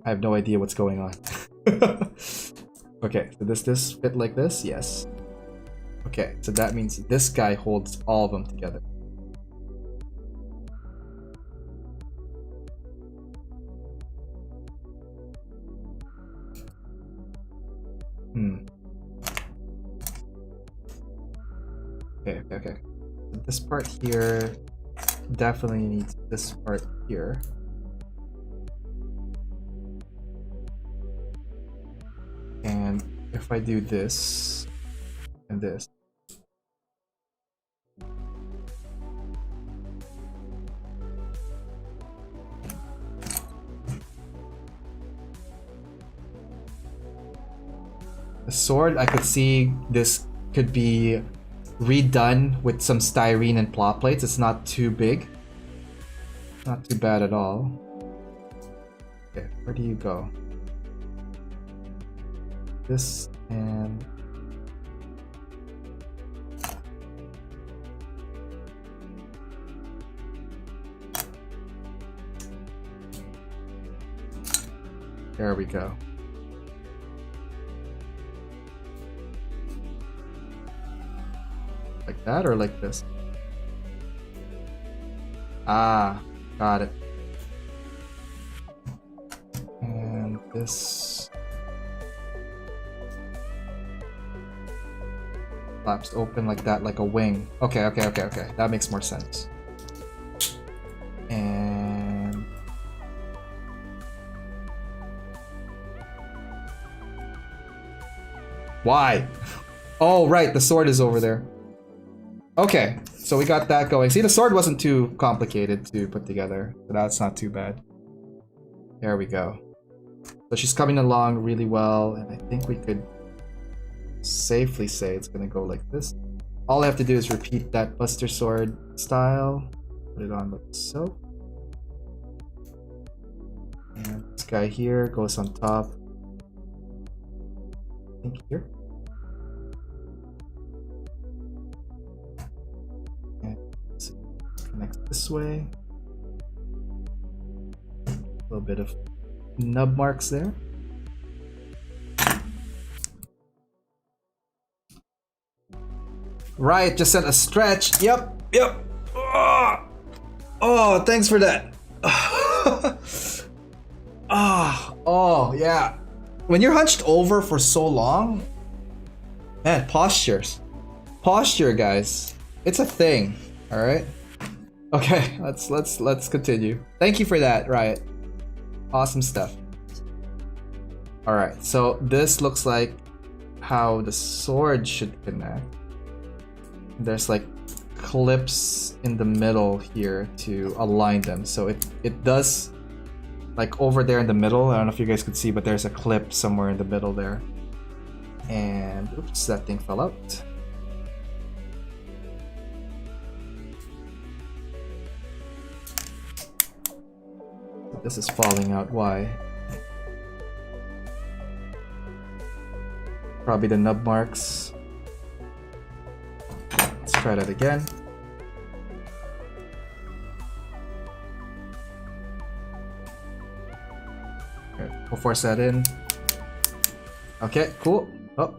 I have no idea what's going on. Okay, so does this fit like this? Yes. Okay, so that means this guy holds all of them together. Okay. This part here definitely needs this part here. And if I do this and this, the sword, I could see this could be redone with some styrene and plot plates. It's not too big. Not too bad at all. Okay, where do you go? This and... there we go. Like that or like this? Ah, got it. And this flaps open like that, like a wing. Okay. That makes more sense. And why? Oh, right, the sword is over there. Okay, so we got that going. See, the sword wasn't too complicated to put together, so that's not too bad. There we go. So she's coming along really well, and I think we could safely say it's gonna go like this. All I have to do is repeat that Buster Sword style. Put it on like so. And this guy here goes on top. I think here. Connect this way. A little bit of nub marks there. Right, just sent a stretch. Yep. Oh, thanks for that. Oh, yeah. When you're hunched over for so long, man, posture, guys. It's a thing. All right. Okay, let's continue. Thank you for that, Riot. Awesome stuff. All right, so this looks like how the sword should connect. There's like clips in the middle here to align them. So it does, like over there in the middle. I don't know if you guys could see, but there's a clip somewhere in the middle there. And oops, that thing fell out. This is falling out. Why? Probably the nub marks. try that again. Okay, we'll force that in. Okay, cool. Oh.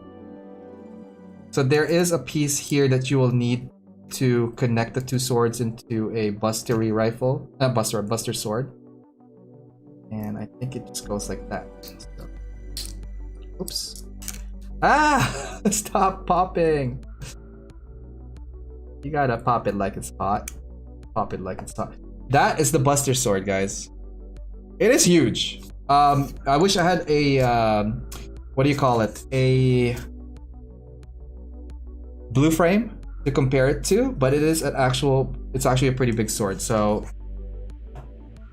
So there is a piece here that you will need to connect the two swords into a bustery rifle. Buster sword. And I think it just goes like that. So, oops. Ah! Stop popping! You gotta pop it like it's hot. Pop it like it's hot. That is the Buster Sword, guys. It is huge. I wish I had a what do you call it? A blue frame to compare it to, but it is it's actually a pretty big sword. So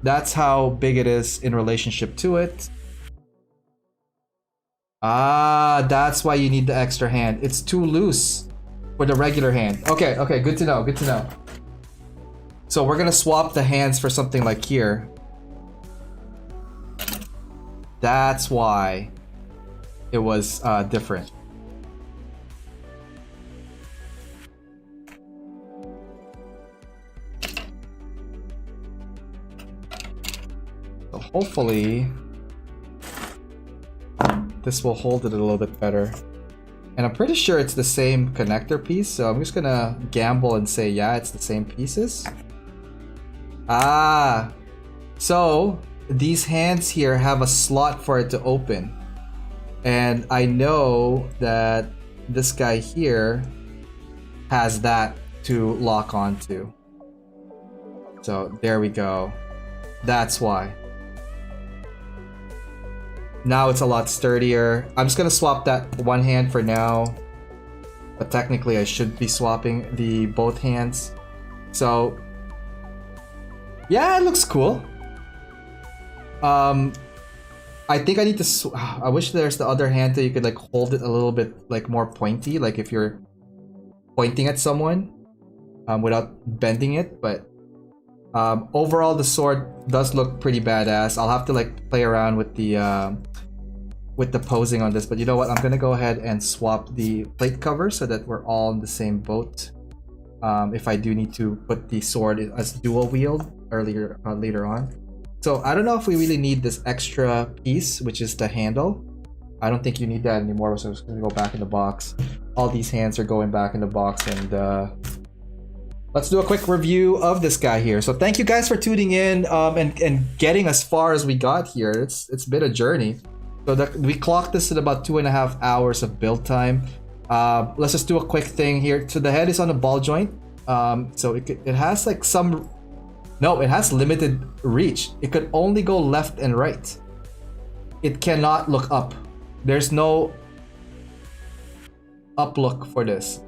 that's how big it is in relationship to it. Ah, that's why you need the extra hand. It's too loose for the regular hand. Okay, okay, good to know, good to know. So we're gonna swap the hands for something like here. That's why it was different. So hopefully this will hold it a little bit better. And I'm pretty sure it's the same connector piece, so I'm just gonna gamble and say, yeah, it's the same pieces. Ah, so these hands here have a slot for it to open. And I know that this guy here has that to lock onto. So there we go. That's why. Now it's a lot sturdier. I'm just gonna swap that one hand for now. But technically I should be swapping the both hands. So yeah, it looks cool. I think I need to I wish there's the other hand that you could like hold it a little bit like more pointy, like if you're pointing at someone without bending it. But overall the sword does look pretty badass. I'll have to like play around with the posing on this, but you know what, I'm gonna go ahead and swap the plate cover so that we're all in the same boat. If I do need to put the sword as dual wield later on. So I don't know if we really need this extra piece, which is the handle. I don't think you need that anymore, so I'm just gonna go back in the box. All these hands are going back in the box, and let's do a quick review of this guy here. So thank you guys for tuning in and getting as far as we got here. It's been a journey. So we clocked this at about 2.5 hours of build time. Let's just do a quick thing here. So the head is on a ball joint. So it has like some... No, it has limited reach. It could only go left and right. It cannot look up. There's no up look for this.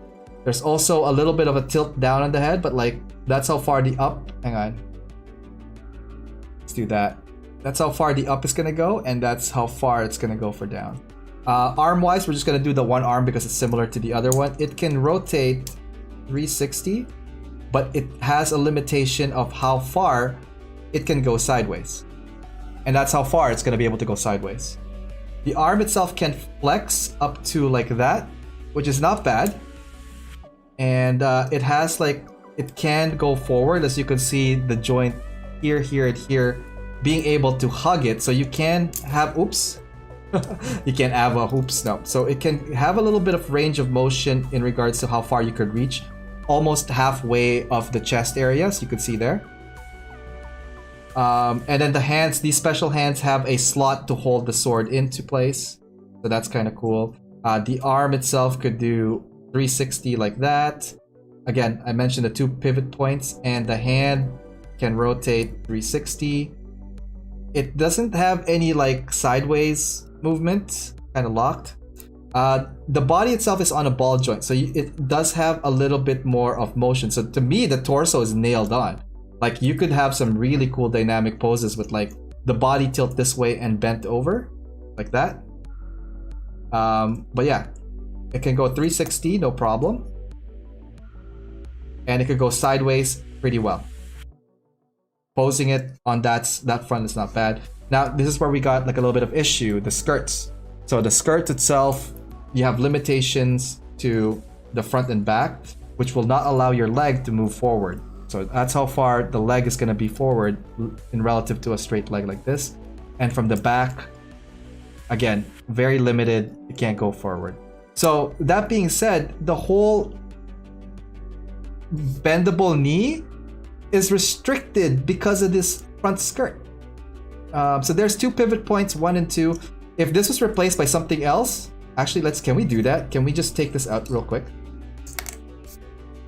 There's also a little bit of a tilt down on the head, but like that's how far the up... Hang on. Let's do that. That's how far the up is gonna go, and that's how far it's gonna go for down. Arm-wise, we're just gonna do the one arm because it's similar to the other one. It can rotate 360, but it has a limitation of how far it can go sideways. And that's how far it's gonna be able to go sideways. The arm itself can flex up to like that, which is not bad. And it has like, it can go forward, as you can see the joint here, here, and here, being able to hug it. So you can have, oops, you can't have a oops, no. So it can have a little bit of range of motion in regards to how far you could reach. Almost halfway of the chest area, so you can see there. And then the hands, these special hands have a slot to hold the sword into place. So that's kind of cool. The arm itself could do 360 like that. Again, I mentioned the 2 pivot points, and the hand can rotate 360. It doesn't have any like sideways movement, kind of locked. The body itself is on a ball joint, so it does have a little bit more of motion. So to me, the torso is nailed on. Like you could have some really cool dynamic poses with like the body tilt this way and bent over, like that. But yeah, it can go 360, no problem. And it could go sideways pretty well. Posing it on that front is not bad. Now, this is where we got like a little bit of issue, the skirts. So the skirt itself, you have limitations to the front and back. which will not allow your leg to move forward. So that's how far the leg is going to be forward in relative to a straight leg like this. And from the back, again, very limited, you can't go forward. So that being said, the whole bendable knee is restricted because of this front skirt. So there's 2 pivot points, 1 and 2. If this was replaced by something else, actually, can we do that? Can we just take this out real quick?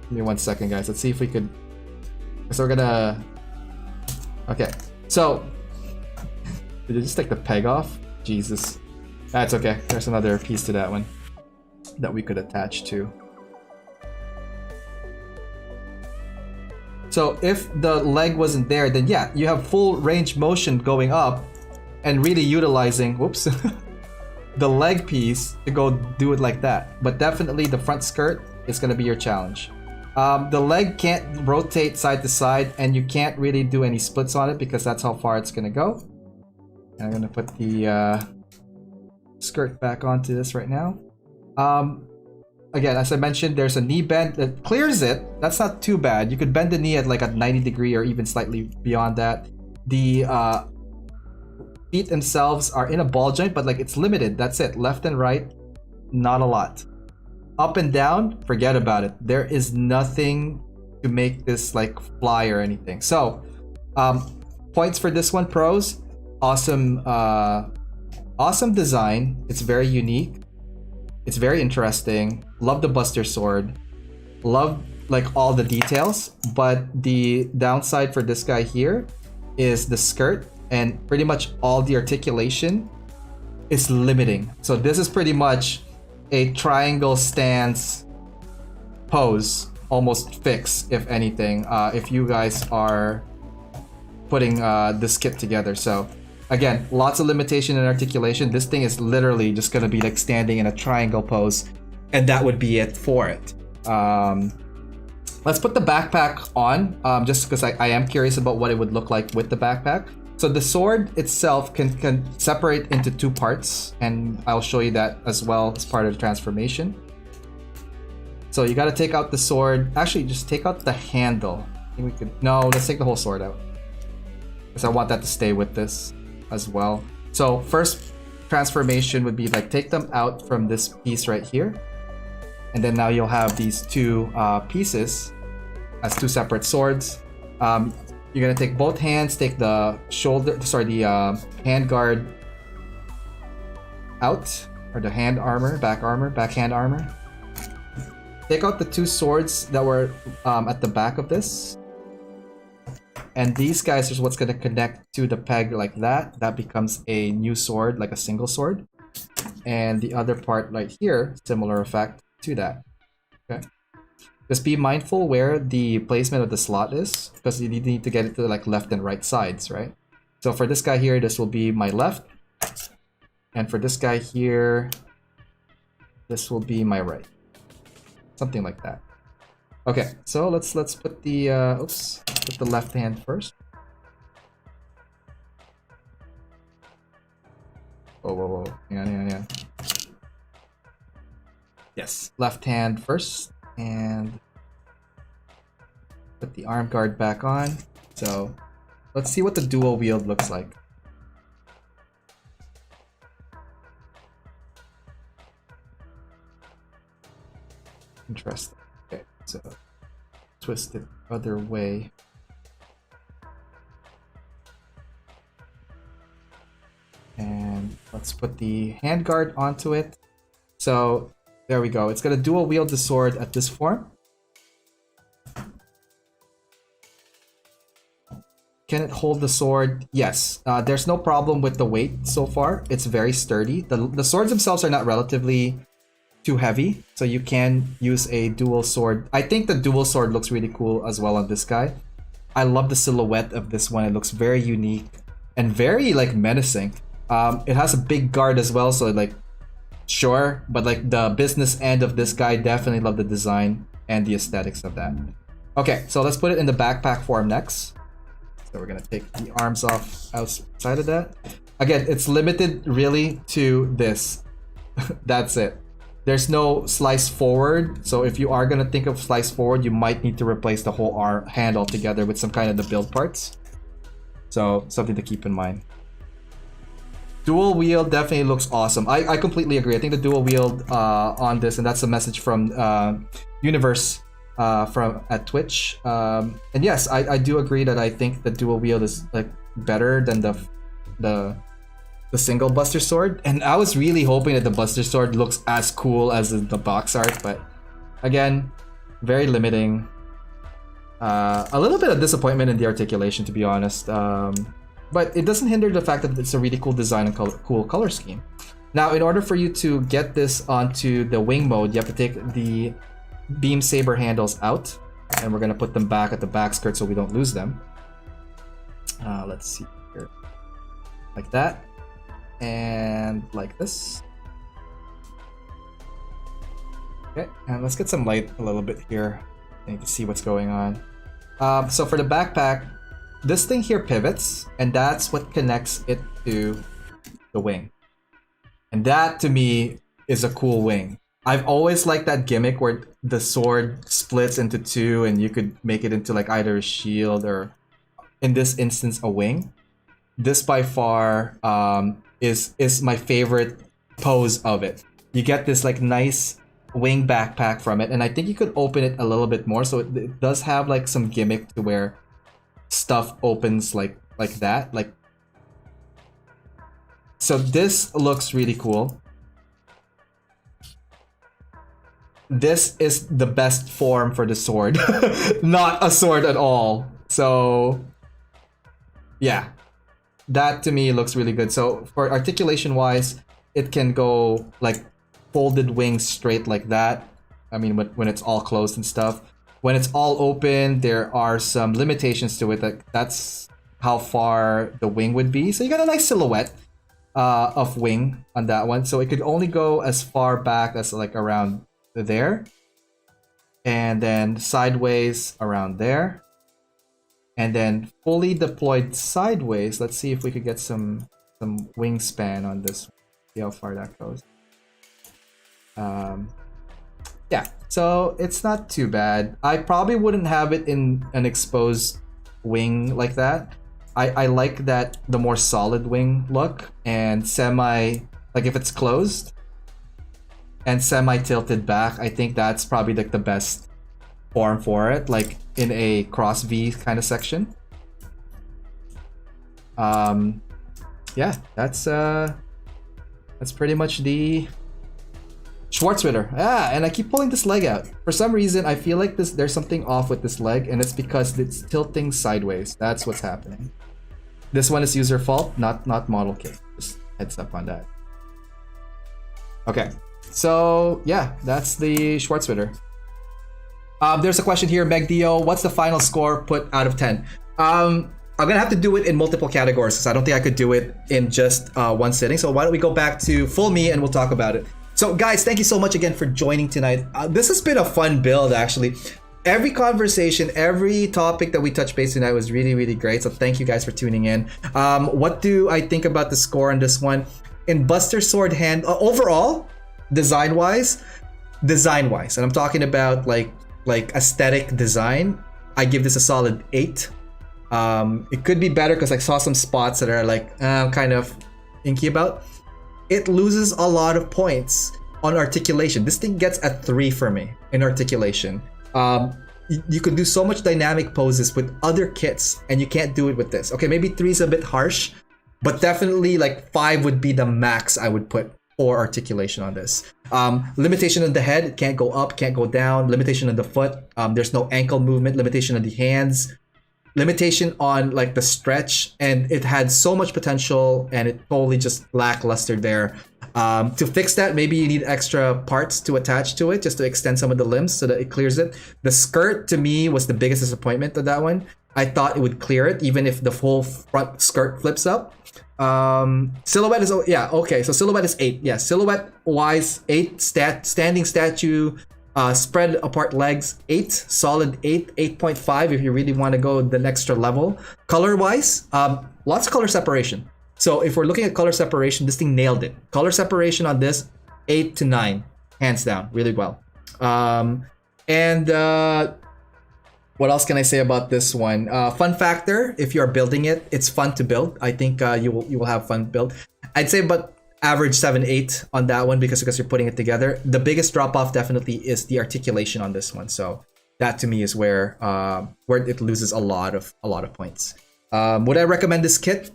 Give me 1 second, guys. Let's see if we could. So we're gonna. Okay. So did you just take the peg off? Jesus. That's okay. There's another piece to that one that we could attach to. So if the leg wasn't there, then yeah, you have full range motion going up and really utilizing, whoops, the leg piece to go do it like that. But definitely the front skirt is going to be your challenge. The leg can't rotate side to side, and you can't really do any splits on it because that's how far it's going to go. And I'm going to put the skirt back onto this right now. Again, as I mentioned, there's a knee bend that clears it. That's not too bad. You could bend the knee at like a 90 degree or even slightly beyond that. The feet themselves are in a ball joint, but like it's limited. That's it. Left and right, not a lot. Up and down, forget about it. There is nothing to make this like fly or anything. So, points for this one, pros. Awesome, awesome design. It's very unique. It's very interesting. Love the Buster Sword. Love like all the details. But the downside for this guy here is the skirt, and pretty much all the articulation is limiting. So this is pretty much a triangle stance pose, almost fix, if anything, if you guys are putting this kit together. So again, lots of limitation and articulation. This thing is literally just gonna be like standing in a triangle pose, and that would be it for it. Let's put the backpack on, just because I am curious about what it would look like with the backpack. So the sword itself can separate into 2 parts, and I'll show you that as well as part of the transformation. So you gotta take out the sword. Actually, just take out the handle. I think we could, no, let's take the whole sword out, because I want that to stay with this as well. So first transformation would be like take them out from this piece right here, and then now you'll have these 2 pieces as 2 separate swords. You're gonna take both hands, take the hand guard out, or the hand armor, backhand armor. Take out the 2 swords that were at the back of this. And these guys is what's going to connect to the peg like that. That becomes a new sword, like a single sword. And the other part right here, similar effect to that. Okay. Just be mindful where the placement of the slot is, because you need to get it to like left and right sides, right? So for this guy here, this will be my left. And for this guy here, this will be my right. Something like that. Okay, so let's put the put the left hand first. Whoa. Hang on. Yes, left hand first, and put the arm guard back on. So let's see what the dual wield looks like. Interesting. Okay, so twist it the other way. And let's put the handguard onto it. So there we go. It's gonna dual wield the sword at this form. Can it hold the sword? Yes. There's no problem with the weight so far. It's very sturdy. The swords themselves are not relatively too heavy, so you can use a dual sword. I think the dual sword looks really cool as well on this guy. I love the silhouette of this one. It looks very unique and very like menacing. It has a big guard as well, so like sure, but like the business end of this guy, definitely love the design and the aesthetics of that. Okay, so let's put it in the backpack form next. So we're gonna take the arms off outside of that. Again, it's limited really to this. That's it. There's no slice forward, so if you are gonna think of slice forward, you might need to replace the whole hand altogether with some kind of the build parts. So something to keep in mind. Dual wield definitely looks awesome. I completely agree. I think the dual wield on this, and that's a message from Universe from at Twitch. And yes, I do agree that I think the dual wield is like better than the single Buster Sword. And I was really hoping that the Buster Sword looks as cool as the box art, but again, very limiting. A little bit of disappointment in the articulation, to be honest. But it doesn't hinder the fact that it's a really cool design and cool color scheme. Now, in order for you to get this onto the wing mode, you have to take the beam saber handles out, and we're gonna put them back at the back skirt so we don't lose them. Let's see here, like that, and like this. Okay, and let's get some light a little bit here. I need to see what's going on. So for the backpack, this thing here pivots, and that's what connects it to the wing. And that, to me, is a cool wing. I've always liked that gimmick where the sword splits into two, and you could make it into like either a shield or, in this instance, a wing. This by far is my favorite pose of it. You get this like nice wing backpack from it, and I think you could open it a little bit more, so it does have like some gimmick to where stuff opens like that, like so. This looks really cool. This is the best form for the sword. Not a sword at all. So yeah, that to me looks really good. So for articulation wise, it can go like folded wings straight like that. I mean, when it's all closed and stuff. When it's all open, there are some limitations to it. That's how far the wing would be. So you got a nice silhouette of wing on that one. So it could only go as far back as like around there. And then sideways around there. And then fully deployed sideways. Let's see if we could get some wingspan on this. See how far that goes. Yeah, so it's not too bad. I probably wouldn't have it in an exposed wing like that. I like that the more solid wing look, and semi, like if it's closed and semi tilted back, I think that's probably like the best form for it, like in a cross V kind of section. Yeah, that's pretty much the Schwarzritter. And I keep pulling this leg out. For some reason, I feel like there's something off with this leg, and it's because it's tilting sideways. That's what's happening. This one is user fault, not model kit. Just heads up on that. Okay, so yeah, that's the Schwarzritter. There's a question here, Meg Dio. What's the final score put out of 10? I'm gonna have to do it in multiple categories because I don't think I could do it in just one sitting. So why don't we go back to full me and we'll talk about it. So guys, thank you so much again for joining tonight. This has been a fun build, actually. Every conversation, every topic that we touched base tonight was really, really great. So thank you guys for tuning in. What do I think about the score on this one? In Buster Sword hand, overall, design-wise, and I'm talking about like aesthetic design, I give this a solid 8. It could be better because I saw some spots that are like kind of inky about. It loses a lot of points on articulation. This thing gets a 3 for me in articulation. You could do so much dynamic poses with other kits, and you can't do it with this. Okay, maybe 3 is a bit harsh, but definitely like 5 would be the max I would put for articulation on this. Limitation on the head, it can't go up, can't go down. Limitation on the foot, there's no ankle movement. Limitation on the hands. Limitation on like the stretch, and it had so much potential and it totally just lackluster there. To fix that, maybe you need extra parts to attach to it just to extend some of the limbs so that it clears it. The skirt to me was the biggest disappointment of that one. I thought it would clear it even if the whole front skirt flips up. Silhouette is, yeah, okay, so silhouette is 8. Yeah, silhouette wise 8. Standing statue, spread apart legs 8, solid 8, 8.5 if you really want to go the extra level. Color wise, lots of color separation. So if we're looking at color separation, this thing nailed it. Color separation on this 8 to 9. hands down, really well. And what else can I say about this one? Fun factor: if you're building it, it's fun to build. I think you will have fun build. I'd say about average 7-8 on that one because you're putting it together. The biggest drop off definitely is the articulation on this one. So that to me is where it loses a lot of points. Would I recommend this kit?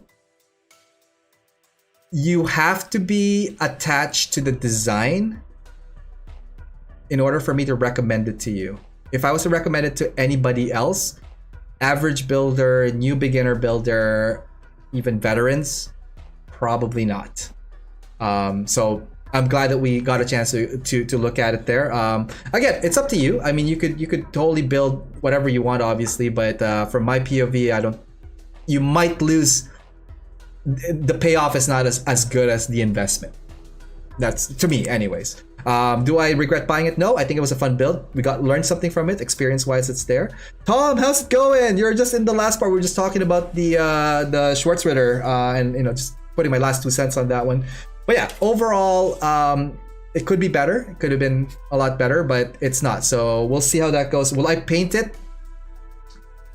You have to be attached to the design in order for me to recommend it to you. If I was to recommend it to anybody else, average builder, new beginner builder, even veterans, probably not. So I'm glad that we got a chance to look at it there. Again, it's up to you. I mean, you could totally build whatever you want, obviously, but from my POV, you might lose. The payoff is not as good as the investment. That's to me, anyways. Do I regret buying it? No, I think it was a fun build. We learned something from it. Experience-wise, it's there. Tom, how's it going? You're just in the last part. We were just talking about the Schwarzritter, and just putting my last 2 cents on that one. But yeah, overall, it could be better. It could have been a lot better, but it's not. So we'll see how that goes. Will I paint it?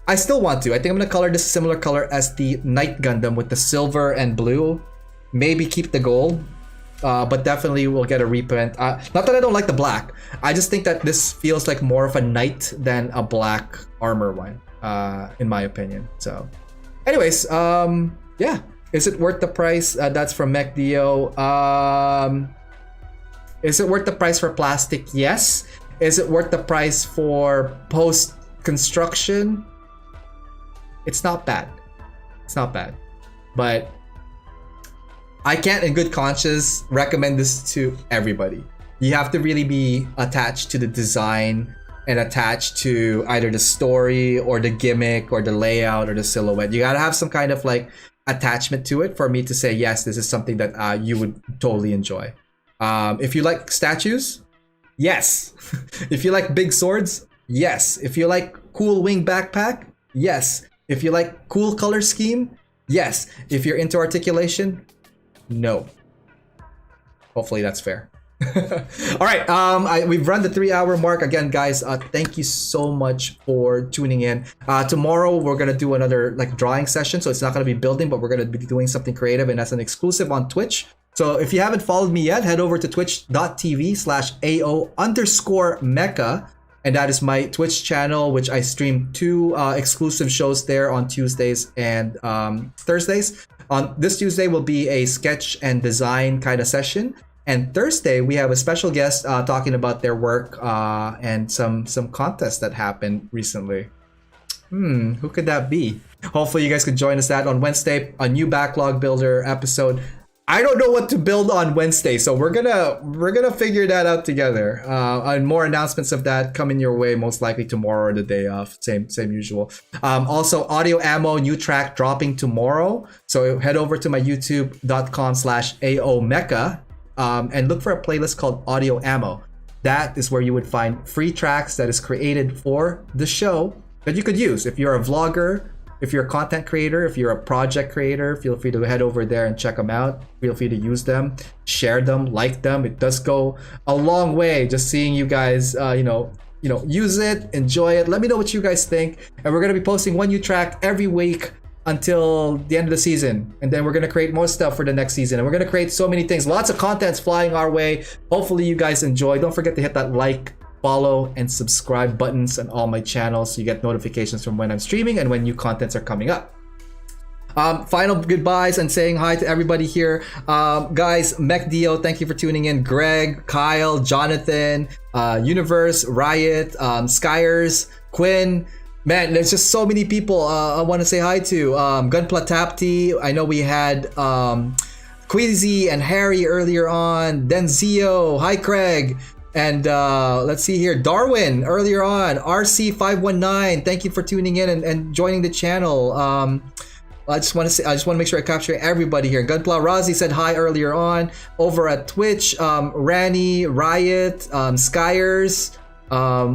I still want to. I think I'm gonna color this a similar color as the Night Gundam with the silver and blue. Maybe keep the gold. But definitely we'll get a reprint. Not that I don't like the black. I just think that this feels like more of a knight than a black armor one, in my opinion. So, anyways, yeah. Is it worth the price? That's from MechDio. Is it worth the price for plastic? Yes. Is it worth the price for post-construction? It's not bad. It's not bad. But I can't in good conscience recommend this to everybody. You have to really be attached to the design and attached to either the story or the gimmick or the layout or the silhouette. You gotta have some kind of like attachment to it for me to say, yes, this is something that you would totally enjoy. If you like statues, yes. If you like big swords, yes. If you like cool wing backpack, yes. If you like cool color scheme, yes. If you're into articulation, no. Hopefully that's fair. All right, we've run the 3-hour mark again, guys. Thank you so much for tuning in. Tomorrow we're gonna do another like drawing session, so it's not gonna be building, but we're gonna be doing something creative, and that's an exclusive on Twitch. So if you haven't followed me yet, head over to twitch.tv/AO_Mecha, and that is my Twitch channel, which I stream 2 exclusive shows there on Tuesdays and Thursdays. On this Tuesday will be a sketch and design kind of session. And Thursday, we have a special guest talking about their work and some contests that happened recently. Who could that be? Hopefully you guys could join us that on Wednesday, a new Backlog Builder episode. I don't know what to build on Wednesday, so we're gonna figure that out together. And more announcements of that coming your way, most likely tomorrow or the day of. Same usual. Also, Audio Ammo new track dropping tomorrow. So head over to my youtube.com/AOMecha. And look for a playlist called Audio Ammo. That is where you would find free tracks that is created for the show that you could use. If you're a vlogger, if you're a content creator, if you're a project creator, feel free to head over there and check them out. Feel free to use them, share them, like them. It does go a long way just seeing you guys, use it, enjoy it. Let me know what you guys think. And we're going to be posting one new track every week until the end of the season, and then we're gonna create more stuff for the next season, and we're gonna create so many things. Lots of content's flying our way. Hopefully you guys enjoy. Don't forget to hit that like, follow, and subscribe buttons on all my channels so you get notifications from when I'm streaming and when new contents are coming up. Final goodbyes and saying hi to everybody here. Guys, MechDio, thank you for tuning in. Greg, Kyle, Jonathan, Universe, Riot, Skyers, Quinn. Man, there's just so many people I want to say hi to. Gunpla Tapti, I know we had Queasy and Harry earlier on. Denzio, hi Craig. And let's see here, Darwin earlier on. RC519, thank you for tuning in and joining the channel. I just want to make sure I capture everybody here. Gunpla Razi said hi earlier on. Over at Twitch, Rani, Riot, Skyers.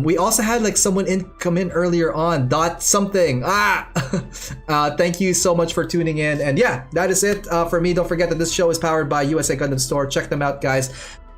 We also had like someone come in earlier on. Dot something. Thank you so much for tuning in. And yeah, that is it for me. Don't forget that this show is powered by USA Gundam Store. Check them out, guys.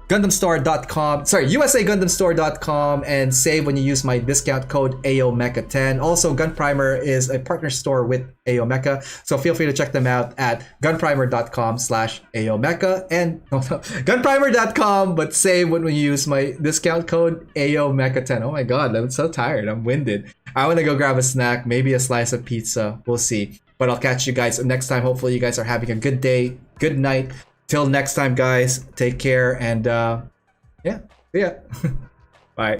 GundamStore.com, sorry, USAGundamStore.com, and save when you use my discount code AOMecha10. Also, Gun Primer is a partner store with AOMecha, so feel free to check them out at gunprimer.com/AOMecha and gunprimer.com, but save when you use my discount code AOMecha10. Oh my god, I'm so tired, I'm winded. I want to go grab a snack, maybe a slice of pizza, we'll see. But I'll catch you guys next time. Hopefully you guys are having a good day, good night. Till next time, guys, take care, and yeah, see ya. Bye.